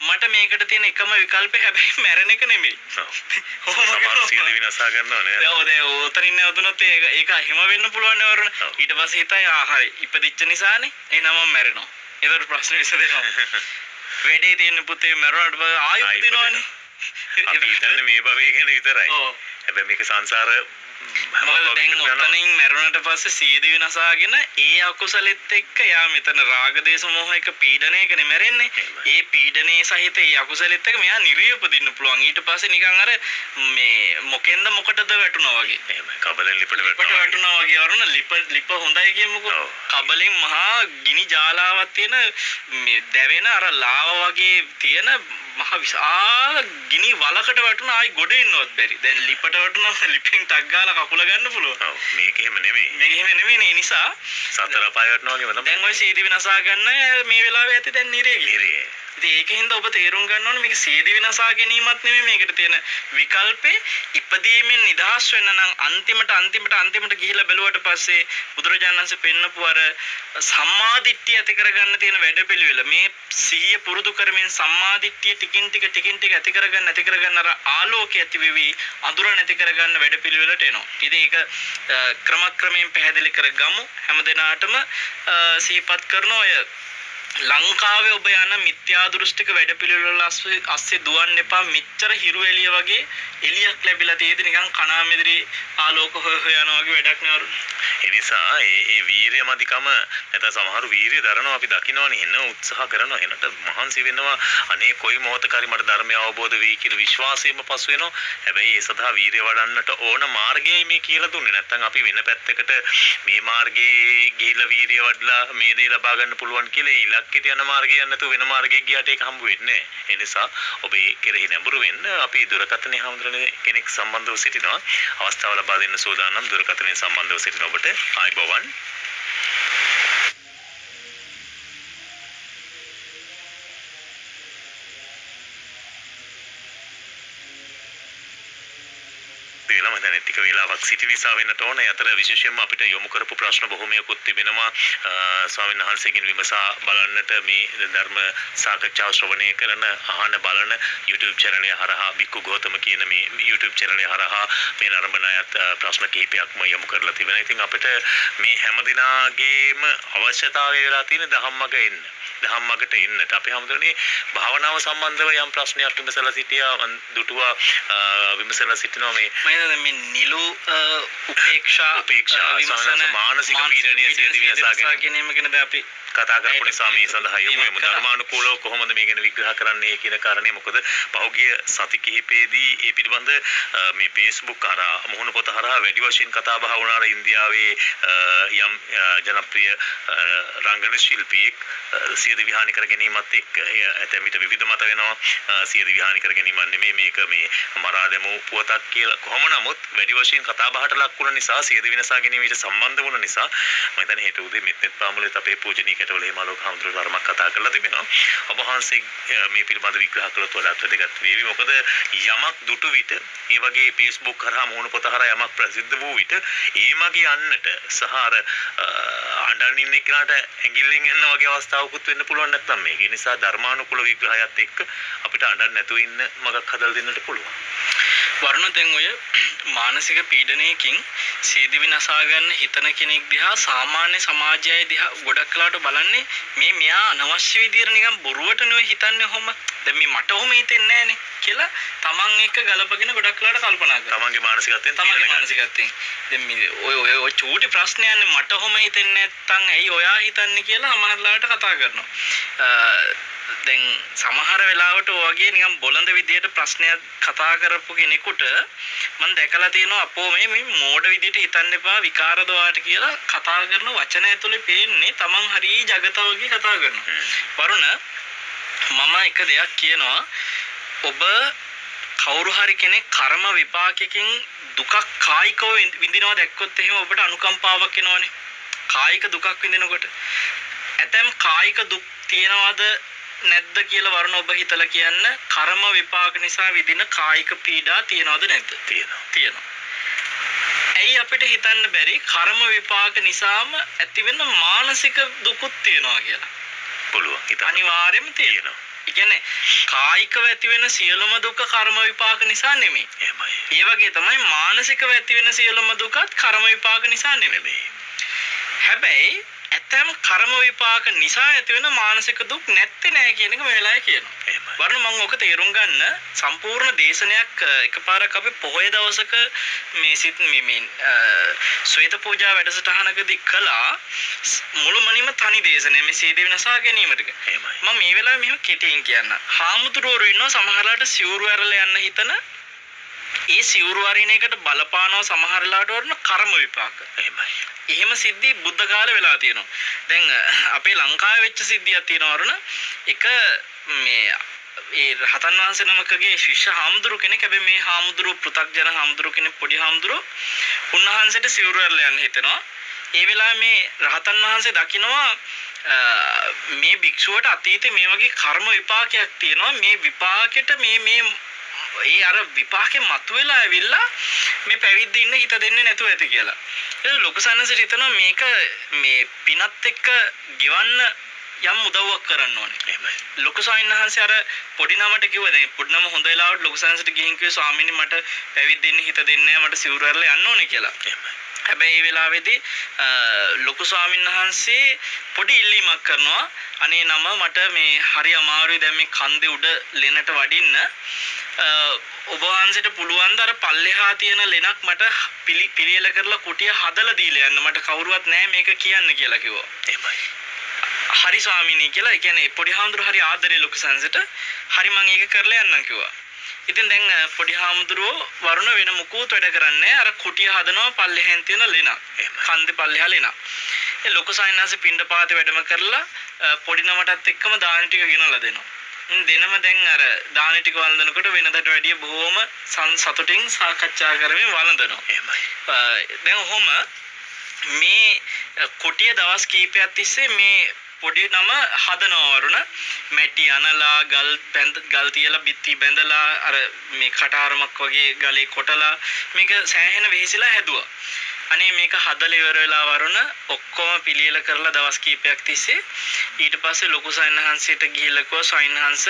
මට මේකට තියෙන එකම විකල්පය හැබැයි මැරෙන එක නෙමෙයි. සමහර සියලු විනාශා ගන්නවා නේද? දැන් උතරින් නැවතුනොත් ඒක හිම වෙන්න පුළුවන් නේ වරුණ. ඊට පස්සේ හිතයි හරි ඉපදිච්ච නිසානේ එහෙනම් මම මැරෙනවා. ඒතර ප්‍රශ්න විසඳෙනවා. වැඩේ තියෙන පුතේ මැරුණාට ආයෙ උපදිනවනේ. අපි හිතන්නේ මේ භවයේ ගැන විතරයි. හැබැයි මේක සංසාර දැන් ඔතනින් මැරුණට පස්සේ සියදි විනාශාගෙන ඒ අකුසලෙත් එක්ක යා මෙතන රාග දේශ මොහ එක පීඩණයකනේ මැරෙන්නේ. ඒ පීඩණේ සහිත ඒ අකුසලෙත් එක්ක මෙයා නිරිය උපදින්න පුළුවන්. ඊට පස්සේ නිකන් අර මේ මොකෙන්ද මොකටද වැටුණා වගේ. එහෙමයි. කබලෙන් ලිපට වැටුණා වගේ වරුණ ලිප හොඳයි කියමුකෝ. කබලෙන් මහා ගිනි ජාලාවක් තියෙන මේ දැවෙන අර ලාව වගේ තියෙන මහ විශාල ගිනි වලකට වැටුණා ආයි ගොඩ එන්නවත් බැරි. දැන් ලිපට වැටුණා ලිපෙන් ටක් ගාලා කකුල ගන්න පුළුවන්. ඔව් මේක එහෙම නෙමෙයි. මේක එහෙම නෙමෙයි. ඒ නිසා සතර පාය වටනවා වගේම තමයි. දැන් ওই සීදි විනාශා ගන්න මේ වෙලාවේ ඇති දැන් නිරේ. ඉතින් ඒකෙන්ද ඔබ තේරුම් ගන්න ඕනේ මේක සීදි විනාශා ගැනීමත් නෙමෙයි මේකට තියෙන විකල්පේ ඉපදීමෙන් නිදහස් වෙන්න නම් අන්තිමට ගිහිලා බැලුවට පස්සේ බුදුරජාණන් වහන්සේ පෙන්නපු අර සම්මාදිට්ඨිය ඇති කරගන්න තියෙන වැඩපිළිවෙල මේ සිහිය පුරුදු කරමින් සම්මාදිට්ඨිය ටිකින් ටික ඇති කරගන්න අර ආලෝකය ඇති වෙවි අඳුර නැති කරගන්න වැඩපිළිවෙලට එනවා. ඉතින් ඒක ක්‍රමක්‍රමයෙන් පැහැදිලි කරගමු. හැමදෙනාටම සිහිපත් කරන ඔය ලංකාවේ ඔබ යන මිත්‍යා දෘෂ්ටික වැඩපිළිවෙල අස්සේ දුවන්න එපා. මෙච්චර හිරු එළිය වගේ එළියක් ලැබිලා තියෙදි නිකන් කණාමෙදිරි ආලෝක හොය යනවා වගේ වැඩක් නේ වරුන්. ඒ නිසා ඒ වීරිය මදිකම නැත්නම් සමහරු වීරිය දරනවා අපි දකින්නවනේ එන උත්සාහ කරනවා එනට මහන්සි වෙනවා අනේ කොයි මොහොතකරි මට ධර්මය අවබෝධ වෙයි කියලා විශ්වාසයෙන්ම පසු වෙනවා. හැබැයි ඒ සඳහා වීරිය වඩන්නට ඕන මාර්ගයයි මේ කියලා දුන්නේ. නැත්නම් අපි වෙන පැත්තකට මේ මාර්ගයේ ගිහිල්ලා වීරිය වඩලා මේ දේ ලබා ගන්න පුළුවන් කියලා ඉලක්කයට යන මාර්ගය නැතුව වෙන මාර්ගයක් ගියාට ඒක හම්බ වෙන්නේ නැහැ. ඒ නිසා ඔබ ඒ කෙරෙහි නැඹුරු වෙන්න අපි දුරකථනයේ හඳුනන කෙනෙක් සම්බන්ධව සිටිනවා. අවස්ථාව ලබා දෙන්න සූදානම් දුරකථනයේ සම්බන්ධව සිටින ඔබට ආයිබෝවන්. වෙනම දැන් ටික වෙලාවක් සිටි නිසා වෙන්නට ඕන. අතර විශේෂයෙන්ම අපිට යොමු කරපු ප්‍රශ්න බොහොමයකුත් තිබෙනවා. ස්වාමීන් වහන්සේගෙන් විමසා බලන්නට මේ ධර්ම සාකච්ඡාව ශ්‍රවණය කරන අහන බලන YouTube channel හරහා බික්කු ගෞතම කියන මේ YouTube channel හරහා මේ නරඹන අයත් ප්‍රශ්න කිහිපයක්ම යොමු කරලා තිබෙනවා. ඉතින් අපිට මේ හැමදිනාගේම අවශ්‍යතාවය වෙලා තියෙන ධම්මග එන්න. ධම්මගට එන්නට අපි හැමදෙන්නේ භාවනාව සම්බන්ධව යම් ප්‍රශ්නයක් විමසලා සිටියා. දුටුවා විමසලා සිටිනවා මේ නිලු උපේක්ෂා විමසන මානසික පීඩනය සියදි විනාශා ගැනීම ගැන අපි කතා කරපු නිසා මේ සඳහා යමු ධර්මානුකූලව කොහොමද මේ ගැන විග්‍රහ කරන්නේ කියන කාරණේ. මොකද පහුගිය සති කිහිපයේදී ඒ පිළිබඳ මේ Facebook හරහා මුහුණ පොත හරහා වැඩි වශයෙන් කතා බහ වුණා. ඉන්දියාවේ යම් ජනප්‍රිය රංගන ශිල්පියෙක් සියදිවි හානි කර ගැනීමත් එක්ක ඇතැම් විට විවිධ මත වෙනවා සියදිවි හානි කර ගැනීම නෙමෙයි මේක මේ මරා දැමූ පුවතක් කියලා. කොහොම නමුත් වැඩි වශයෙන් කතා බහට ලක් වුණ නිසා සියදිවි විනාශ ගැනීමට සම්බන්ධ වුණ නිසා මම හිතන්නේ හෙට උදේ මෙත්නෙත් පාමුලෙත් අපේ පූජනීය කැටවල හේමාලෝක හඳුරු ධර්මයක් කතා කරලා තිබෙනවා. ඔබ වහන්සේ මේ පිළිබඳ විග්‍රහ කළොත් වඩාත් වැදගත් වේවි. මොකද යමක් දුටු විට ඒ වගේ Facebook කරා මොහොන පොත හරහා යමක් ප්‍රසිද්ධ වූ විට ඒ මගේ යන්නට සහ අර අඬන් ඉන්න කෙනාට ඇඟිල්ලෙන් යන වගේ අවස්ථාවකුත් වෙන්න පුළුවන් නැත්නම් මේක. ඒ නිසා ධර්මානුකූල විග්‍රහයත් එක්ක අපිට අඬන්න නැතුව ඉන්න මගක් හදලා දෙන්නට පුළුවන්. වරුණ දැන් ඔය මානසික පීඩනයකින් සියදිවි නසා ගන්න හිතන කෙනෙක් දිහා සාමාන්‍ය සමාජයයි දිහා ගොඩක් කලාට බලන්නේ මේ මෙයා අනවශ්‍ය විදියට නිකන් බොරුවට නෙවෙයි හිතන්නේ ඔහොම. දැන් මේ මට ඔහොම හිතෙන්නේ නැහනේ කියලා තමන් එක්ක ගලපගෙන ගොඩක් කලාට කල්පනා කරනවා. තමන්ගේ මානසිකත්වයෙන් දැන් මේ ඔය චූටි ප්‍රශ්නයන්නේ මට ඔහොම හිතෙන්නේ නැත්තම් ඇයි ඔයා හිතන්නේ කියලා අමහරලාට කතා කරනවා. දැන් සමහර වෙලාවට ඔයගේ නිකන් බොළඳ විදියට ප්‍රශ්නයක් කතා කරපු කෙනෙකුට මම දැකලා තියෙනවා අපෝ මේ මෝඩ විදියට හිතන්න එපා විකාරද වාට කියලා කතා කරන වචන ඇතුලේ පේන්නේ තමන් හරි జగත වගේ කතා කරනවා. වරුණ මම එක දෙයක් කියනවා ඔබ කවුරු හරි කෙනෙක් කර්ම විපාකයෙන් දුකක් කායිකව විඳිනවා දැක්කොත් එහෙම ඔබට අනුකම්පාවක් එනවනේ. කායික දුකක් විඳිනකොට ඇතැම් කායික දුක් තියනවාද නැද්ද කියලා වරුණ ඔබ හිතලා කියන්න. කර්ම විපාක නිසා විඳින කායික පීඩා තියනවද නැද්ද? තියෙනවා. ඇයි අපිට හිතන්න බැරි කර්ම විපාක නිසාම ඇතිවෙන මානසික දුකුත් තියනවා කියලා? පුළුවන්. අනිවාර්යයෙන්ම තියෙනවා. ඒ කියන්නේ කායිකව ඇතිවෙන සියලුම දුක කර්ම විපාක නිසා නෙමෙයි. එහෙමයි. ඒ වගේ තමයි මානසිකව ඇතිවෙන සියලුම දුකත් කර්ම විපාක නිසා නෙමෙයි. හැබැයි ඇතැම් කර්ම විපාක නිසා ඇතිවෙන මානසික දුක් නැත්තේ නෑ කියන එක මේ වෙලාවේ කියනවා. එහෙමයි. වරුණ මම ඔක තේරුම් ගන්න සම්පූර්ණ දේශනයක් එකපාරක් අපි පොහොය දවසක මේ ශ්වේත පූජා වැඩසටහනකදී කළා. මුළුමනින්ම තනි දේශනය මේ සීදී විනාශා ගැනීමට. එහෙමයි. මම මේ වෙලාවේ මෙහෙම කෙටියෙන් කියන්න. හාමුදුරුවෝ ඉන්නවා සමහරලාට සිවුරු ඇරලා යන්න හිතන ඒ සිවුරු අරින එකට බලපානවා සමහරලාට වරන කර්ම විපාක. එහෙමයි. එහෙම සිද්ධි බුද්ධ කාලේ වෙලා තියෙනවා. දැන් අපේ ලංකාවේ වෙච්ච සිද්ධියක් තියෙනවා වරුණ. එක මේ ඒ රහතන් වහන්සේ නමකගේ ශිෂ්‍ය හාමුදුරු කෙනෙක්. හැබැයි මේ හාමුදුරු පෘථග්ජන හාමුදුරු කෙනෙක් පොඩි හාමුදුරු. උන්වහන්සේට සිවුරු ඇරලා යන්න හිතෙනවා. ඒ වෙලාවේ මේ රහතන් වහන්සේ දකිනවා මේ භික්ෂුවට අතීතේ මේ වගේ කර්ම විපාකයක් තියෙනවා. මේ විපාකෙට මේ ඒ අර විපාකේ මතුවලා ඇවිල්ලා මේ පැවිද්ද ඉන්න හිත දෙන්නේ නැතුව ඇති කියලා. ඒ ලොකු සන්නසට හිතනවා මේක මේ පිනත් එක්ක ගෙවන්න යම් උදව්වක් කරන්න ඕනේ. එහෙමයි. ලොකු සාමිනහන්සේ අර පොඩි නමට කිව්වා දැන් පොඩි නම හොඳ වෙලාවට ලොකු සන්නසට ගිහින් කිව්වේ ස්වාමීනි මට පැවිද්ද ඉන්න හිත දෙන්නේ නැහැ මට සිවුරු ඇරලා යන්න ඕනේ කියලා. එහෙමයි. හැබැයි මේ වෙලාවේදී ලොකු ස්වාමින්වහන්සේ පොඩි ඉල්ලීමක් කරනවා. අනේ නම මට මේ හරි අමාරුයි දැන් මේ කන්දේ උඩ ලෙනට වඩින්න. ඔබ වහන්සේට පුළුවන් ද අර පල්ලෙහා තියෙන ලෙනක් මට පිළියෙල කරලා කුටිය හදලා දීලා යන්න. මට කවුරුවත් නැහැ මේක කියන්න කියලා කිව්වා. එහෙමයි. හරි ස්වාමීනි කියලා. ඒ කියන්නේ පොඩි හාමුදුරුවෝ හරි ආදරේ ලොකු සංසට. හරි මම ඒක කරලා යන්නම් කිව්වා. ඉතින් දැන් පොඩි හාමුදුරුවෝ වරුණ වෙන මුකුත් වැඩ කරන්නේ අර කුටිය හදනවා පල්ලෙහෙන් තියෙන ලෙනක්. කන්දේ පල්ලෙහා ලෙනක්. ඒ ලොකු සායනාසේ පින්ඩපාතේ වැඩම කරලා පොඩි නමටත් එක්කම දාන ටික ගෙනලා දෙනවා. දෙනම දැන් අර දාන ටික වළඳනකොට වෙනදට වැඩිය බොහොම සතුටින් සාකච්ඡා කරමින් වළඳනවා. එහෙමයි. දැන් ඔහොම මේ කුටිය දවස් කීපයක් තිස්සේ මේ පොඩි නම හදනවා වරුණ. මැටි අනලා ගල් තියලා බිත්ති බැඳලා අර මේ කටාරමක් වගේ ගලේ කොටලා මේක සෑහෙන වෙහිසිලා හැදුවා. අනේ මේක හදලා ඉවර වෙලා වරුණ ඔක්කොම පිළියෙල කරලා දවස් කීපයක් තිස්සේ ඊට පස්සේ ලොකු සයන්හන්සේට ගිහිල්ලා කිව්වා සයන්හන්ස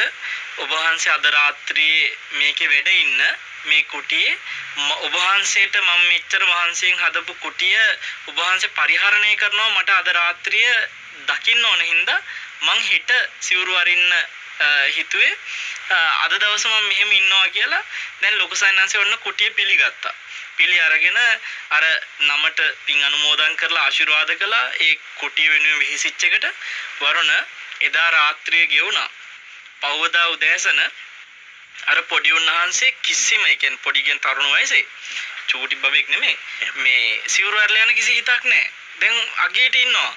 ඔබ වහන්සේ අද රාත්‍රියේ මේකේ වැඩ ඉන්න මේ කුටියේ ඔබ වහන්සේට මම මෙච්චර මහන්සියෙන් හදපු කුටිය ඔබ වහන්සේ පරිහරණය කරනවා මට අද රාත්‍රිය දකින්න ඕන හින්දා මං හිට සිවුරු අරින්න හිතුවේ අද දවස මම මෙහෙම ඉන්නවා කියලා. දැන් ලොකු සයන්හන්සේ ඔන්න කුටිය පිළිගත්තා. පිළි අරගෙන අර නමට පින් අනුමෝදන් කරලා ආශිර්වාද කළා. ඒ කුටිය වෙනුවෙන් විහිසිච්ච එකට වරුණ එදා රාත්‍රියේ ගෙවුණා. පවවදා උදෑසන අර පොඩි උන්වහන්සේ කිසිම ඒ කියන්නේ පොඩි කියන තරුණ වයසේ චූටි බබෙක් නෙමෙයි මේ සිවුරු අරලා යන කිසි හිතක් නැහැ. දැන් අගේට ඉන්නවා.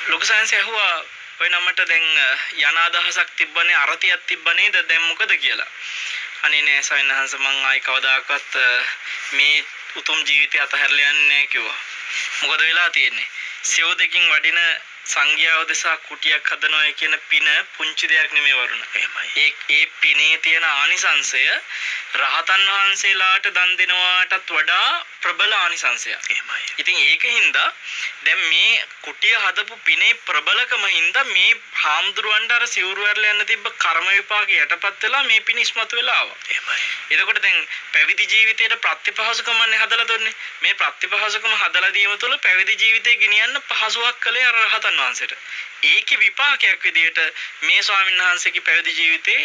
ලොකු සයන්ස් ඇහුවා ඔය නමට දැන් යන අදහසක් තිබ්බනේ අරතියක් තිබ්බනේ දැන් මොකද කියලා. අනේ නෑ සවින්හන්ස මං ආයි කවදාකවත් මේ උතුම් ජීවිතය අතහැරලා යන්නේ නෑ කිව්වා. මොකද වෙලා තියෙන්නේ? සිව් දෙකින් වඩින සංඝයාව දෙසා කුටියක් හදනවා කියන පින පුංචි දෙයක් නෙමෙයි වරුණ. එහෙමයි. ඒ පිනේ තියෙන ආනිසංශය රහතන් වහන්සේලාට දන් දෙනවාටත් වඩා ප්‍රබල ආනිසංශයක්. එහෙමයි. ඉතින් ඒකින්ද දැන් මේ කුටිය හදපු පිනේ ප්‍රබලකම හින්දා මේ හාමුදුරුවන්ට අර සිවුරු ඇරලා යන්න තිබ්බ කර්ම විපාකේ යටපත් වෙලා මේ පින ඉස්මතු වෙලා ආවා. එහෙමයි. එතකොට දැන් පැවිදි ජීවිතේට ප්‍රතිපහසුකමන්නේ හදලා දුන්නේ. මේ ප්‍රතිපහසුකම හදලා දීම තුළ පැවිදි ජීවිතේ ගෙනියන්න පහසුවක් කළේ අර රහතන් වහන්සේට. ඒකේ විපාකයක් විදියට මේ ස්වාමීන් වහන්සේගේ පැවිදි ජීවිතේ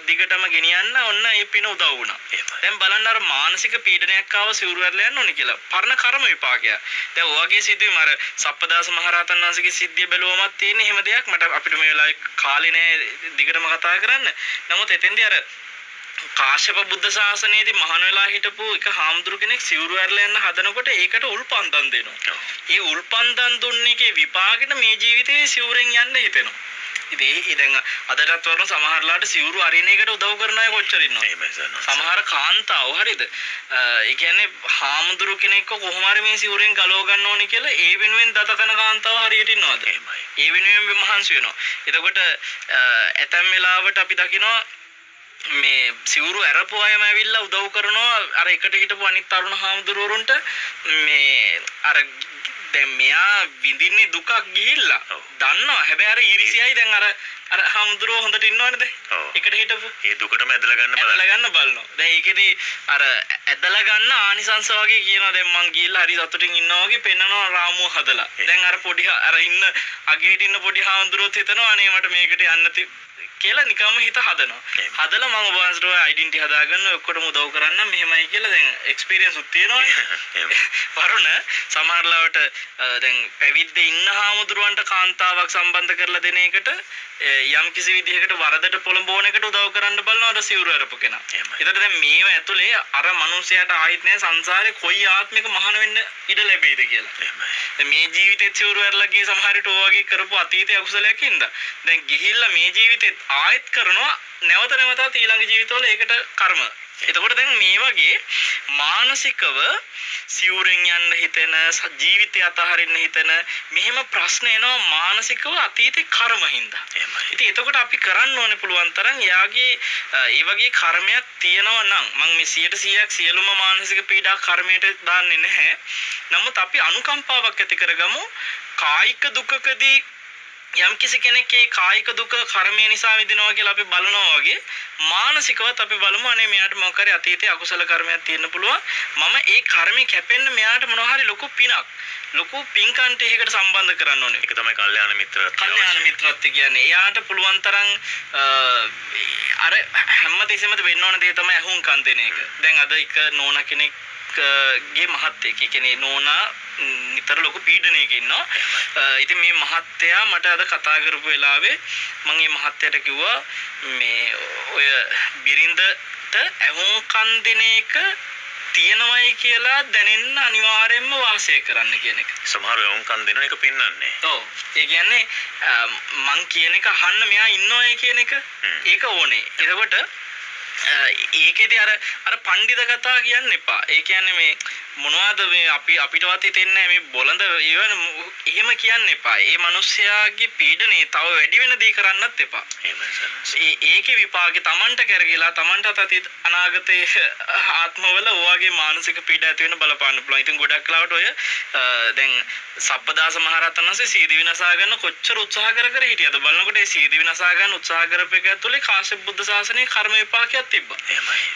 දිගටම ගෙනියන්න ඔන්න මේ පින උදව් වුණා. දැන් බලන්න අර මානසික පීඩනයක් ආව සිවුරු ඇරලා යන්න ඕනේ කියලා. පරණ කර්ම විපාකයක්. දැන් ඔයගේ සිද්ධියම අර සප්පදාස මහරහතන් වහන්සේගේ සිද්ධිය බැලුවමත් තියෙන එහෙම දෙයක්. මට අපිට මේ වෙලාවේ කාලේ නෑ දිගටම කතා කරන්න. නමුත් එතෙන්දී අර කාශ්‍යප බුද්ධ ශාසනයේදී මහාන වෙලා හිටපු එක හාමුදුරු කෙනෙක් සිවුරු ඇරලා යන්න හදනකොට ඒකට උල්පන්දම් දෙනවා. ඒ උල්පන්දම් දුන්න එකේ විපාකෙට මේ ජීවිතේ සිවුරෙන් යන්න හිතෙනවා. ඉතින් දැන් අදටත් වරන සමහරලාට සිවුරු අරින එකට උදව් කරන අය කොච්චර ඉන්නවද? සමහර කාන්තාව හරිද? ඒ කියන්නේ හාමුදුරු කෙනෙක්ව කොහොම හරි මේ සිවුරෙන් ගලව ගන්න ඕනේ කියලා ඒ වෙනුවෙන් දත කන කාන්තාව හරියට ඉන්නවද? ඒ වෙනුවෙන් මහන්සි වෙනවා. එතකොට ඇතැම් වෙලාවට අපි දකිනවා මේ සිවුරු ඇරපු අයම ඇවිල්ලා උදව් කරනවා අර එකට හිටපු අනිත් තරුණ හාමුදුරුවරුන්ට මේ අර දැන් මෙයා විඳින්නේ දුකක් ගිහිල්ලා දන්නවා හැබැයි අර ඊරිසියයි දැන් අර හාමුදුරුවෝ හොඳට ඉන්නවනේ එකට හිටපු ඒ දුකටම ඇදලා ගන්න බලනවා දැන් ඒකෙදි අර ඇදලා ගන්න ආනිසංස වගේ කියනවා දැන් මං ගිහිල්ලා හරි සතුටින් ඉන්නවා වගේ පෙන්නනවා රාමුව හදලා දැන් අර පොඩි අර ඉන්න අගේට ඉන්න පොඩි හාමුදුරුවෝත් හිතනවා අනේ මට මේකට යන්න කියලා නිකම්ම හිත හදනවා. හදලා මම ඔබ වහන්සේට ඩෙන්ටිටි හදාගන්න ඔක්කොටම උදව් කරන්න මෙහෙමයි කියලා දැන් එක්ස්පීරියන්ස් උත් තියෙනවානේ. වරුණ සමහරලාවට දැන් පැවිද්දේ ඉන්න හාමුදුරුවන්ට කාන්තාවක් සම්බන්ධ කරලා දෙන එකට යම් කිසි විදිහකට වරදට පොළඹවන එකට උදව් කරන්න බලනවා අර සිවුරු අරපු කෙනා. ඒතර දැන් මේව ඇතුලේ අර මනුස්සයාට ආයිත් නෑ සංසාරේ කොයි ආත්මික මහාන වෙන්න ඉඩ ලැබෙයිද කියලා. දැන් මේ ජීවිතේ සිවුරු අරලා ගිය සමහරට ඔය වගේ කරපු අතීතයේ අකුසලයක් ඉඳලා දැන් ගිහිල්ලා මේ ජීවිතෙත් ආයෙත් කරනවා නැවත නැවතත් ඊළඟ ජීවිතවල ඒකට කර්ම. එතකොට දැන් මේ වගේ මානසිකව සිවුරෙන් යන්න හිතෙන ජීවිතය අතහරින්න හිතෙන මෙහෙම ප්‍රශ්න එනවා මානසිකව අතීතේ කර්ම හින්දා. ඉතින් එතකොට අපි කරන්න ඕනේ පුළුවන් තරම් යාගේ ඒ වගේ කර්මයක් තියෙනවා නම් මම මේ 100% සියලුම මානසික පීඩා කර්මයට දාන්නේ නැහැ. නමුත් අපි අනුකම්පාවක් ඇති කරගමු කායික දුකකදී යම් කිසි කෙනෙක්ගේ කායික දුක කර්මය නිසා විඳිනවා කියලා අපි බලනවා වගේ මානසිකවත් අපි බලමු අනේ මෙයාට මොකක් හරි අතීතයේ අකුසල කර්මයක් තියෙන්න පුළුවන් මම ඒ කර්මේ කැපෙන්න මෙයාට මොනවා හරි ලොකු පිනක් ලොකු පින්කන්ට එකකට සම්බන්ධ කරන්න ඕනේ. ඒක තමයි කල්යාණ මිත්‍රත්වය. කල්යාණ මිත්‍රත්වය කියන්නේ එයාට පුළුවන් තරම් අර හැමතිස්සෙම වෙන්න ඕන දේ තමයි අහුම්කම් දෙන එක. දැන් අද එක නෝනා කෙනෙක් ගේ මහත්තයෙක් කියන්නේ නෝනා නිතර ලොකු පීඩනයක ඉන්නවා. ඉතින් මේ මහත්තයා මට අද කතා කරපු වෙලාවේ මම මේ මහත්තයාට කිව්වා මේ ඔය බිරිඳට ඇහුම්කන් දෙන එක තියෙනවයි කියලා දැනෙන්න අනිවාර්යයෙන්ම වාසය කරන්න කියන එක. සමහරව ඇහුම්කන් දෙන එක පින්නන්නේ. ඔව්. ඒ කියන්නේ මං කියන එක අහන්න මෙයා ඉන්නවයි කියන එක ඒක ඕනේ. එතකොට ඒකෙදි අර පඬිත කතා කියන්න එපා. ඒ කියන්නේ මේ මොනවද මේ අපිටවත් හිතෙන්නේ මේ බොළඳ එහෙම කියන්න එපා. ඒ මිනිස්යාගේ පීඩනේ තව වැඩි වෙන දේ කරන්නත් එපා. ඒකේ විපාකේ Tamanට කරගිලා Tamanට අතීත අනාගතයේ ආත්මවල ඔයගේ මානසික පීඩ ඇති වෙන බලපාන්න පුළුවන්. ඉතින් ගොඩක් ලාවට ඔය දැන් සප්පදාස මහරහතන් වහන්සේ සීදි විනාශා ගන්න කොච්චර උත්සාහ කර හිටියද බලනකොට ඒ සීදි විනාශා ගන්න උත්සාහ කරපු එක ඇතුලේ කාශ්‍යප බුද්ධ ශාසනයේ කර්ම විපාකයක් තිබ්බා.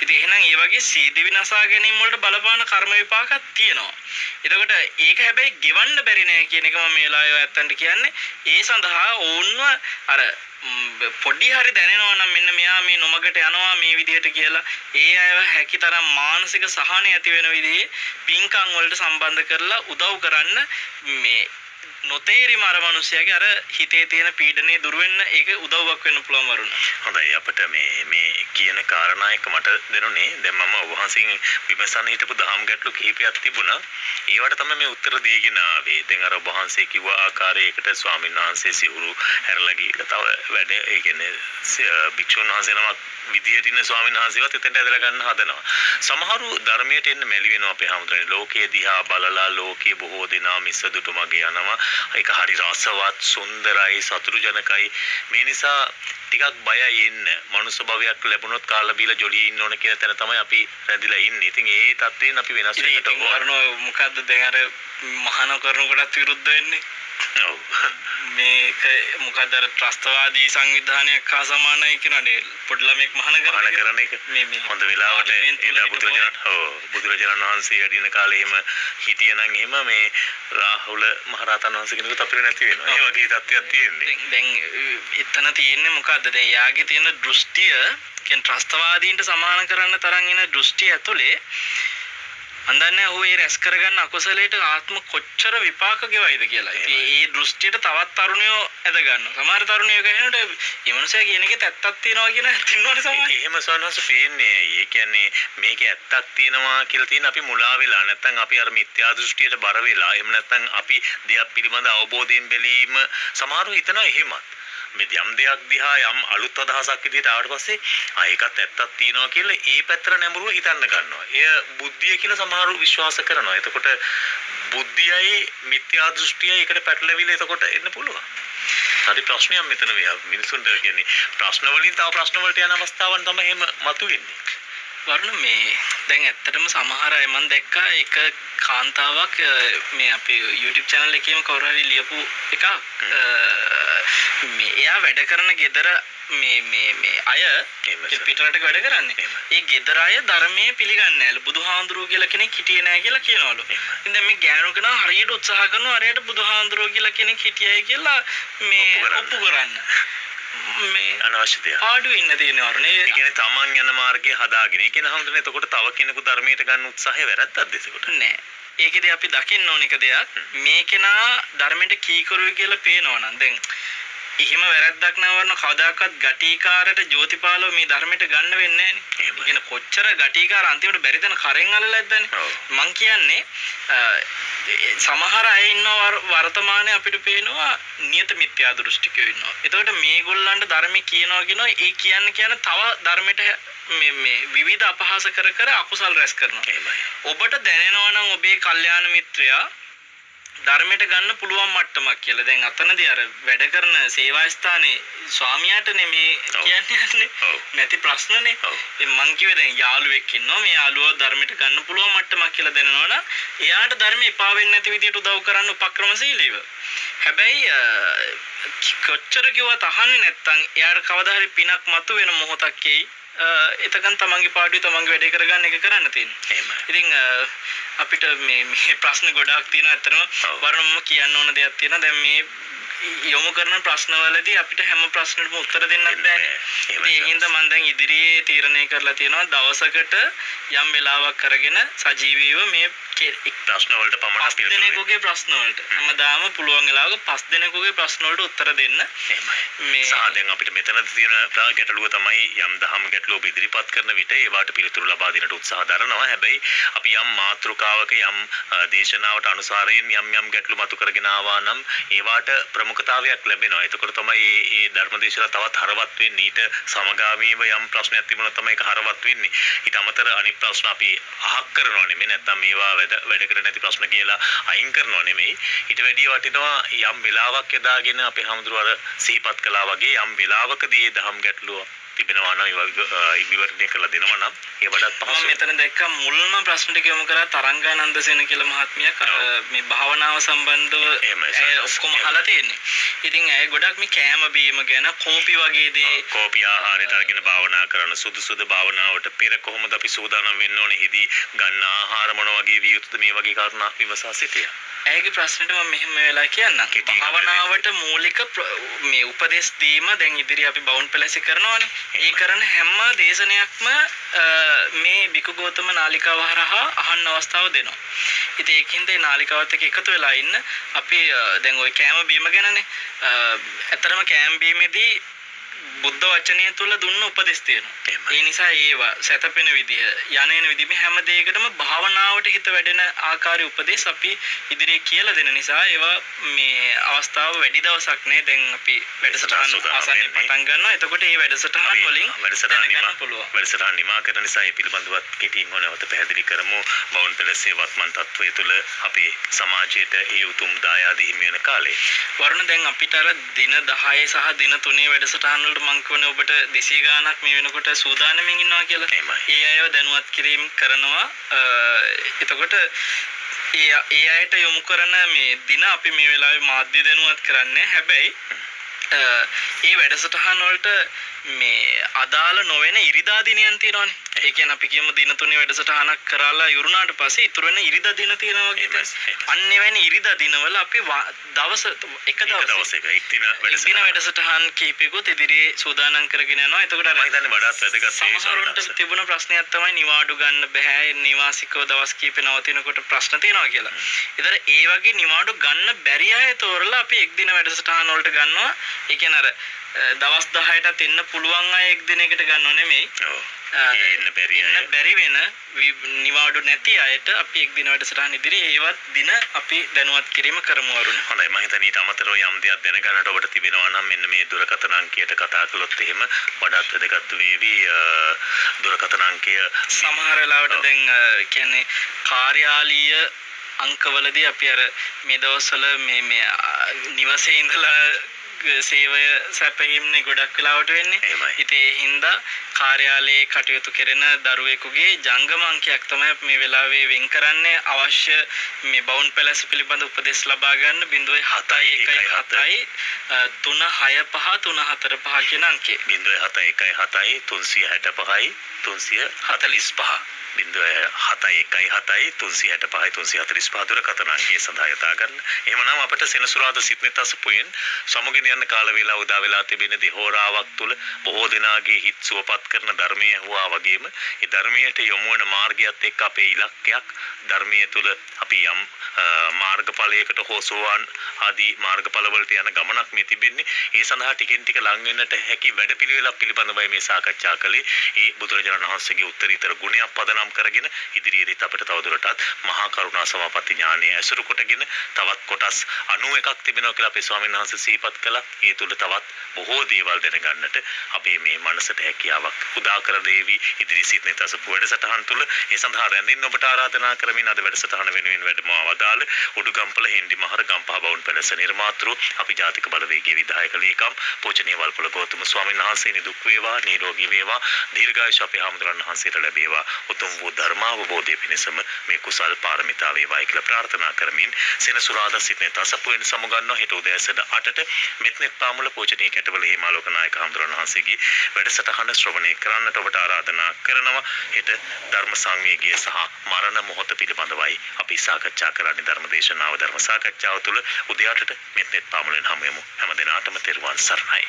ඉතින් එහෙනම් ඒ වගේ සීදි විනාශා ගැනීම වලට බලපාන කර්ම විපාකයක් තියෙනවා. එතකොට ඒක හැබැයි ගෙවන්න බැරි නෑ කියන එක මම මේ වෙලාවේ ඇත්තන්ට කියන්නේ. ඒ සඳහා ඕන්ව අර පොඩි හරි දැනෙනවා නම් මෙන්න මෙයා මේ නොමගට යනවා මේ විදිහට කියලා ඒ අයව හැකිතරම් මානසික සහනය ඇති වෙන විදිහේ පින්කම් වලට සම්බන්ධ කරලා උදව් කරන්න මේ නොතේරිම අර මිනිස්යාගේ අර හිතේ තියෙන පීඩනේ දුර වෙන්න ඒක උදව්වක් වෙන්න පුළුවන් වරුණ. හොඳයි අපිට මේ කියන කාරණා එක මට දෙනුනේ දැන් මම ඔබ වහන්සේගෙන් විමසන්න හිටපු දහම් ගැටලු කිහිපයක් තිබුණා. ඒවට තමයි මේ උත්තර දීගෙන ආවේ. දැන් අර ඔබ වහන්සේ කිව්ව ආකාරයකට ස්වාමීන් වහන්සේ සිවුරු හැරලා ගිහලා තව වැඩ ඒ කියන්නේ භික්ෂුන් වහන්සේ නමක් විදියට ඉන්න ස්වාමීන් වහන්සේවත් එතෙන්ට ඇදලා ගන්න හදනවා. සමහරු ධර්මයට එන්න මැලි වෙනවා අපේ හැමෝටම. ලෝකයේ දිහා බලලා ලෝකයේ බොහෝ දෙනා මිසදුටු මගේ යනවා. ඒක හරි රසවත්, සුන්දරයි, සතුටුජනකයි. මේ නිසා ටිකක් බයයි එන්න. මනුස්ස භවයක් ලැබුණොත් කාලා බීලා ජොලියේ ඉන්න ඕන කියන තැන තමයි අපි රැඳිලා ඉන්නේ. ඉතින් ඒ තත්ත්වයෙන් අපි වෙනස් වෙන්නට ඕන. කරන මොකද්ද දැන් අර මහාන කරන කොටත් විරුද්ධ වෙන්නේ? ඔව්. මේක මොකද අර ත්‍රස්තවාදී සංවිධානයක් හා සමානයි කියනනේ පොඩි ළමෙක් මහාන කරන එක. හොඳ වෙලාවට ඒලා බුදුරජාණන් වහන්සේ වැඩින කාලේ එහෙම හිටියනම් එහෙම මේ රාහුල මහරහතන් වහන්සේ කෙනෙකුට අපිට නැති වෙනවා. ඒ වගේ තත්ත්වයක් තියෙන්නේ. දැන් එතන තියෙන්නේ මොකද්ද? දැන් යාගේ තියෙන දෘෂ්ටිය කියන ත්‍රස්තවාදීන්ට සමාන කරන්න තරම් එන දෘෂ්ටිය ඇතුලේ අන්දන්නේ ඔහු ඒ රැස් කරගන්න අකුසලයට ආත්ම කොච්චර විපාක ගෙවයිද කියලා. ඉතින් ඒ දෘෂ්ටියට තවත් තරුණයෝ ඇද ගන්නවා. සමහර තරුණයෝ කියනකොට මේ මනුස්සයා කියන එකේ ඇත්තක් තියෙනවා කියන තින්නවනේ සමහර. එහෙම සවනස පේන්නේ. ඒ කියන්නේ මේකේ ඇත්තක් තියෙනවා කියලා තියෙන අපි මුලා වෙලා නැත්නම් අපි අර මිත්‍යා දෘෂ්ටියට බර වෙලා එහෙම නැත්නම් අපි දෙයක් පිළිබඳ අවබෝධයෙන් බැලීම සමහරව හිතනවා එහෙමත්. මේ යම් දෙයක් දිහා යම් අලුත් අදහසක් විදිහට ආවට පස්සේ ඒකත් ඇත්තක් තියෙනවා කියලා ඒ පැත්තට නැඹුරුව හිතන්න ගන්නවා. එය බුද්ධිය කියලා සමහරව විශ්වාස කරනවා. එතකොට බුද්ධියයි මිත්‍යා දෘෂ්ටියයි එකට පැටලෙවිලා එතකොට එන්න පුළුවන්. හරි ප්‍රශ්නයක් මෙතන මිනිසුන්ට කියන්නේ ප්‍රශ්න වලින් තව ප්‍රශ්න වලට යන අවස්ථාවන් තමයි එහෙම මතුවෙන්නේ. වරුණ මේ දැන් ඇත්තටම සමහර අය මම දැක්කා එක කාන්තාවක් මේ අපේ YouTube channel එකේම කවුරු හරි ලියපු එකක් මේ එයා වැඩ කරන ගෙදර මේ අය පිටරටක වැඩ කරන්නේ. ඒ ගෙදර අය ධර්මයේ පිළිගන්නේ නැහැ. බුදුහාඳුරුවෝ කියලා කෙනෙක් හිටියේ නැහැ කියලා කියනවලු. ඉතින් දැන් මේ ගෑනු කෙනා හරියට උත්සාහ කරනවා හරියට බුදුහාඳුරුවෝ කියලා කෙනෙක් හිටියයි කියලා මේ ඔප්පු කරන්න. මේ අනවශ්‍ය දෙයක්. පාඩු ඉන්න තියෙනවා වරුනේ. ඒ කියන්නේ තමන් යන මාර්ගය හදාගෙන. ඒ කියන හැමෝටම එතකොට තව කෙනෙකු ධර්මයට ගන්න උත්සාහය වැරද්දක්ද එතකොට? නෑ. ඒකෙදී අපි දකින්න ඕන එක දෙයක් මේ කෙනා ධර්මයට කීකරුයි කියලා පේනවනම් දැන් එහෙම වැරද්දක් නවරන කවදාකවත් ගටිකාරට ජෝතිපාලව මේ ධර්මයට ගන්න වෙන්නේ නැහැ නේ. කියන කොච්චර ගටිකාර අන්තිමට බැරි දෙන කරෙන් අල්ලලාද්දනේ. මං කියන්නේ සමහර අය ඉන්නවා වර්තමානයේ අපිට පේනවා නියත මිත්‍යා දෘෂ්ටිකයෝ ඉන්නවා. එතකොට මේගොල්ලන්ට ධර්මයේ කියනවා ඒ කියන තව ධර්මයට මේ විවිධ අපහාස කර අකුසල් රැස් කරනවා. ඔබට දැනෙනවා නම් ඔබේ කල්යාණ මිත්‍රයා ධර්මයට ගන්න පුළුවන් මට්ටමක් කියලා. දැන් අතනදී අර වැඩ කරන සේවා ස්ථානයේ ස්වාමියාටනේ මේ කියන්නේ නැති ප්‍රශ්නනේ. මං කිව්වේ දැන් යාළුවෙක් ඉන්නවා මේ යාළුවව ධර්මයට ගන්න පුළුවන් මට්ටමක් කියලා දැනනවනම් එයාට ධර්මෙ එපා වෙන්නේ නැති විදියට උදව් කරන්න උපක්‍රමශීලීව. හැබැයි කොච්චර කිව්වත් අහන්නේ නැත්නම් එයාට කවදා හරි පිනක් මතු වෙන මොහොතක් එයි. එතකන් තමන්ගේ පාඩුවේ තමන්ගේ වැඩේ කරගන්න එක කරන්න තියෙනවා. ඉතින් අපිට මේ ප්‍රශ්න ගොඩාක් තියෙනවා අතරම වරුණම කියන්න ඕන දෙයක් තියෙනවා. දැන් මේ යොමු කරන ප්‍රශ්නවලදී අපිට හැම ප්‍රශ්නෙටම උත්තර දෙන්නත් බෑනේ. ඒ හින්දා මම දැන් ඉදිරියේ තීරණය කරලා තියෙනවා දවසකට යම් වෙලාවක් කරගෙන සජීවීව මේ ප්‍රශ්න වලට පමණක් පිළිතුරු දෙන්න. 5 දෙනෙකුගේ ප්‍රශ්න වලට හැමදාම පුළුවන් වෙලාවක 5 දෙනෙකුගේ ප්‍රශ්න වලට උත්තර දෙන්න. මේ සාදෙන් අපිට මෙතන තියෙන ගැටලුව තමයි යම් දහම් ගැටලුව ඉදිරිපත් කරන විට ඒවට පිළිතුරු ලබා දෙන්නට උත්සාහ දරනවා. හැබැයි අපි යම් මාතෘකාවක යම් දේශනාවට අනුසාරයෙන් යම් ගැටලු මතු කරගෙන ආවා නම් ඒවට ප්‍රමුඛතාවයක් ලැබෙනවා. එතකොට තමයි මේ ධර්මදේශන තවත් හරවත් වෙන්නේ. ඊට සමගාමීව යම් ප්‍රශ්නයක් තිබුණොත් තමයි ඒක හරවත් වෙන්නේ. ඊට අමතර අනිත් ප්‍රශ්න අපි අහක් කරනවා නෙමෙයි. නැත්තම් මේවා වැඩ කර නැති ප්‍රශ්න කියලා අයින් කරනවා නෙමෙයි. ඊට වැඩිය වටිනවා යම් වෙලාවක් යදාගෙන අපේ හැමදෙර සිහිපත් කළා වගේ යම් වෙලාවකදී මේ දහම් ගැටලුව තිබෙනවා නම් විවරණය කරලා දෙනවා නම් ඒ වඩාත් පහසුයි. මම මෙතන දැක්ක මුල්ම ප්‍රශ්න ටික යොමු කරා තරංගානන්ද සේන කියලා මහත්මියක් මේ භාවනාව සම්බන්ධව ඔක්කොම අහලා තියෙන්නේ. ඉතින් ඇය ගොඩක් මේ කෑම බීම ගැන කෝපි වගේ දේ කෝපි ආහාරයට අරගෙන භාවනා කරන සුදුසුද භාවනාවට පෙර කොහොමද අපි සූදානම් වෙන්න ඕනේ හිදී ගන්න ආහාර මොන වගේ විය යුතුද මේ වගේ කාරණා විමසා සිටියා. ඇයගේ ප්‍රශ්නෙට මම මෙහෙම වෙලා කියන්නම්. කෙටියෙන් භාවනාවට මූලික මේ උපදෙස් දීම දැන් ඉදිරි අපි බවුන් පැලැසි කරනවානේ. ඒ කරන හැම දේශනයක්ම මේ බිකු ගෞතම නාලිකාව හරහා අහන්න අවස්ථාව දෙනවා. ඉතින් ඒකින්ද ඒ නාලිකාවත් එක්ක එකතු වෙලා ඉන්න අපි දැන් ওই කෑම බීම ගැනනේ ඇත්තටම කෑම බීමේදී බුද්ධ වචනය තුල දුන්න උපදෙස් තියෙනවා. ඒ නිසා ඒවා සැතපෙන විදිහ යන්නේන විදිහ මේ හැම දෙයකටම භාවනාවට හිත වැඩෙන ආකාරي උපදෙස් අපි ඉදිරියේ කියලා දෙන නිසා ඒවා මේ අවස්ථාව වැඩි දවසක් නේ දැන් අපි වැඩසටහන ආසන්න පටන් ගන්නවා. එතකොට මේ වැඩසටහන වලින් දැනගන්න පුළුවන්. වැඩසටහන නිමා කරන නිසා ඒ පිළිබඳවත් කෙටියෙන් ඕනවත පැහැදිලි කරමු. බවුන් පැලසේ වත්මන් තත්වයේ තුල අපේ සමාජයට ඒ උතුම් දායාද හිමි වෙන කාලේ. වරුණ දැන් අපිට අර දින 10 සහ දින 3 වැඩසටහන් වලට මම කියවනේ ඔබට 200 ගාණක් මේ වෙනකොට සූදානම්ෙන් ඉන්නවා කියලා. ඒ අයව දැනුවත් කිරීම කරනවා. එතකොට ඒ අයට යොමු කරන මේ දින අපි මේ වෙලාවේ මාධ්‍ය දැනුවත් කරන්නේ. හැබැයි ඒ වැඩසටහන් වලට මේ අදාළ නොවන ඉරිදා දිනයන් තියෙනවානේ. ඒ කියන්නේ අපි කියමු දින 3 වැඩසටහනක් කරලා ඉවරුණාට පස්සේ ඉතුරු වෙන ඉරිදා දින තියෙනවා වගේ. අන්න එවැනි ඉරිදා දිනවල අපි දවස් එක දවසක එක් දින වැඩසටහන් කීපයකට ඉදිරියේ සූදානම් කරගෙන යනවා. එතකොට මම හිතන්නේ වඩාත් වැදගත් සමහරවිට තිබුණ ප්‍රශ්නයක් තමයි නිවාඩු ගන්න බෑ. නිවාසිකව දවස් කීපේ නවතිනකොට ප්‍රශ්න තියෙනවා කියලා. ඒතර ඒ වගේ නිවාඩු ගන්න බැරි අය තෝරලා අපි එක් දින වැඩසටහන් වලට ගන්නවා. ඒ කියන්නේ අර දවස් 10ටත් එන්න පුළුවන් අය එක් දිනයකට ගන්නව නෙමෙයි. ඔව්. එන්න බැරි වෙන නිවාඩු නැති අයට අපි එක් දින වැඩසටහන ඉදිරියේ ඒවත් දින අපි දැනුවත් කිරීම කරමු වරුණ. හොඳයි මම හිතන්නේ ඊට අමතරව යම් දෙයක් දැනගන්නට ඔබට තිබෙනවා නම් මෙන්න මේ දුරකථන අංකයට කතා කළොත් එහෙම වඩාත් වැදගත් වේවි. දුරකථන අංකය සමහර වෙලාවට දැන් කියන්නේ කාර්යාලීය අංකවලදී අපි අර මේ දවස්වල මේ නිවසේ ඉඳලා සේවය සැපයීමනේ ගොඩක් වෙලාවට වෙන්නේ. ඉතින් ඒ හින්දා කාර්යාලයේ කටයුතු කරන දරුවෙකුගේ ජංගම අංකයක් තමයි අපි මේ වෙලාවේ වෙන් කරන්නේ. අවශ්‍ය මේ බවුන් පැලැස් පිළිබඳ උපදෙස් ලබා ගන්න 07117 365 කියන අංකය. 07117 365 345 07117 දුරකථන අංකය සඳහා යොදා ගන්න. එහෙමනම් අපට සෙනසුරාදා සිත්නෙත් අසපුවෙන් සමුගෙන යන කාල වේලාව උදා වෙලා තිබෙන දෙහෝරාවක් තුල බොහෝ දෙනාගේ හිත් සුවපත් කරන ධර්මයේ හුවා වගේම ඒ ධර්මයට යොමු වන මාර්ගයත් එක්ක අපේ ඉලක්කයක් ධර්මයේ තුල අපි යම් මාර්ගඵලයකට හෝ සෝවාන් ආදී මාර්ගඵල වලට යන ගමනක් මේ තිබෙන්නේ. ඒ සඳහා ටිකෙන් ටික ලං වෙන්නට හැකි වැඩපිළිවෙලක් පිළිබඳවයි මේ සාකච්ඡා කළේ. ඒ බුදුරජාණන් වහන්සේගේ උත්තරීතර ගුණයක් පදනම් කරගෙන ඉදිරියේදී අපිට තවදුරටත් මහා කරුණා සමාපatti ඥානය ඇසුරු කොටගෙන තවත් කොටස් 91ක් තිබෙනවා කියලා අපේ ස්වාමීන් වහන්සේ සිහිපත් කළා. ඒ තුල තවත් බොහෝ දේවල් දැනගන්නට අපේ මේ මනසට හැකියාවක් උදා කර දේවි. ඉදිරි සිටින තසපු වැඩසටහන් තුල ඒ සඳහා රැඳෙන්න ඔබට ආරාධනා කරමින් අද වැඩසටහන වෙනුවෙන් වැඩම අවදාළ උඩුගම්පල හෙන්ඩි මහර ගම්පහ බවුන් පැලස නිර්මාතෘ අපි ජාතික බලවේගයේ විධායක ලේකම් පූජනීය වල්පොළ ගෞතම ස්වාමීන් වහන්සේ නිදුක් වේවා නිරෝගී වේවා දීර්ඝායුෂ අපේ හාමුදුරන් වහන්සේට ලැබේවා. උතුම් වූ ධර්මාවබෝධය පිණිසම මේ කුසල් පාරමිතා වේවායි කියලා ප්‍රාර්ථනා කරමින් සෙනසුරාදා සිටින තසපුවෙන් සමුගන්නවා. හෙට උදෑසන 8ට මෙත්නෙත් පාමුල පූජනීය කැටවල හේමාලෝක නායක හාමුදුරන් වහන්සේගේ වැඩසටහන ශ්‍රවණය කරන්නට ඔබට ආරාධනා කරනවා. හෙට ධර්ම සංවේගය සහ මරණ මොහොත පිළිබඳවයි අපි සාකච්ඡා කරන්නේ. ධර්මදේශනාව ධර්ම සාකච්ඡාව තුළ උදේ 8ට මෙත්නෙත් පාමුලෙන් හමු වෙමු. හැම දිනාටම තෙරුවන් සරණයි.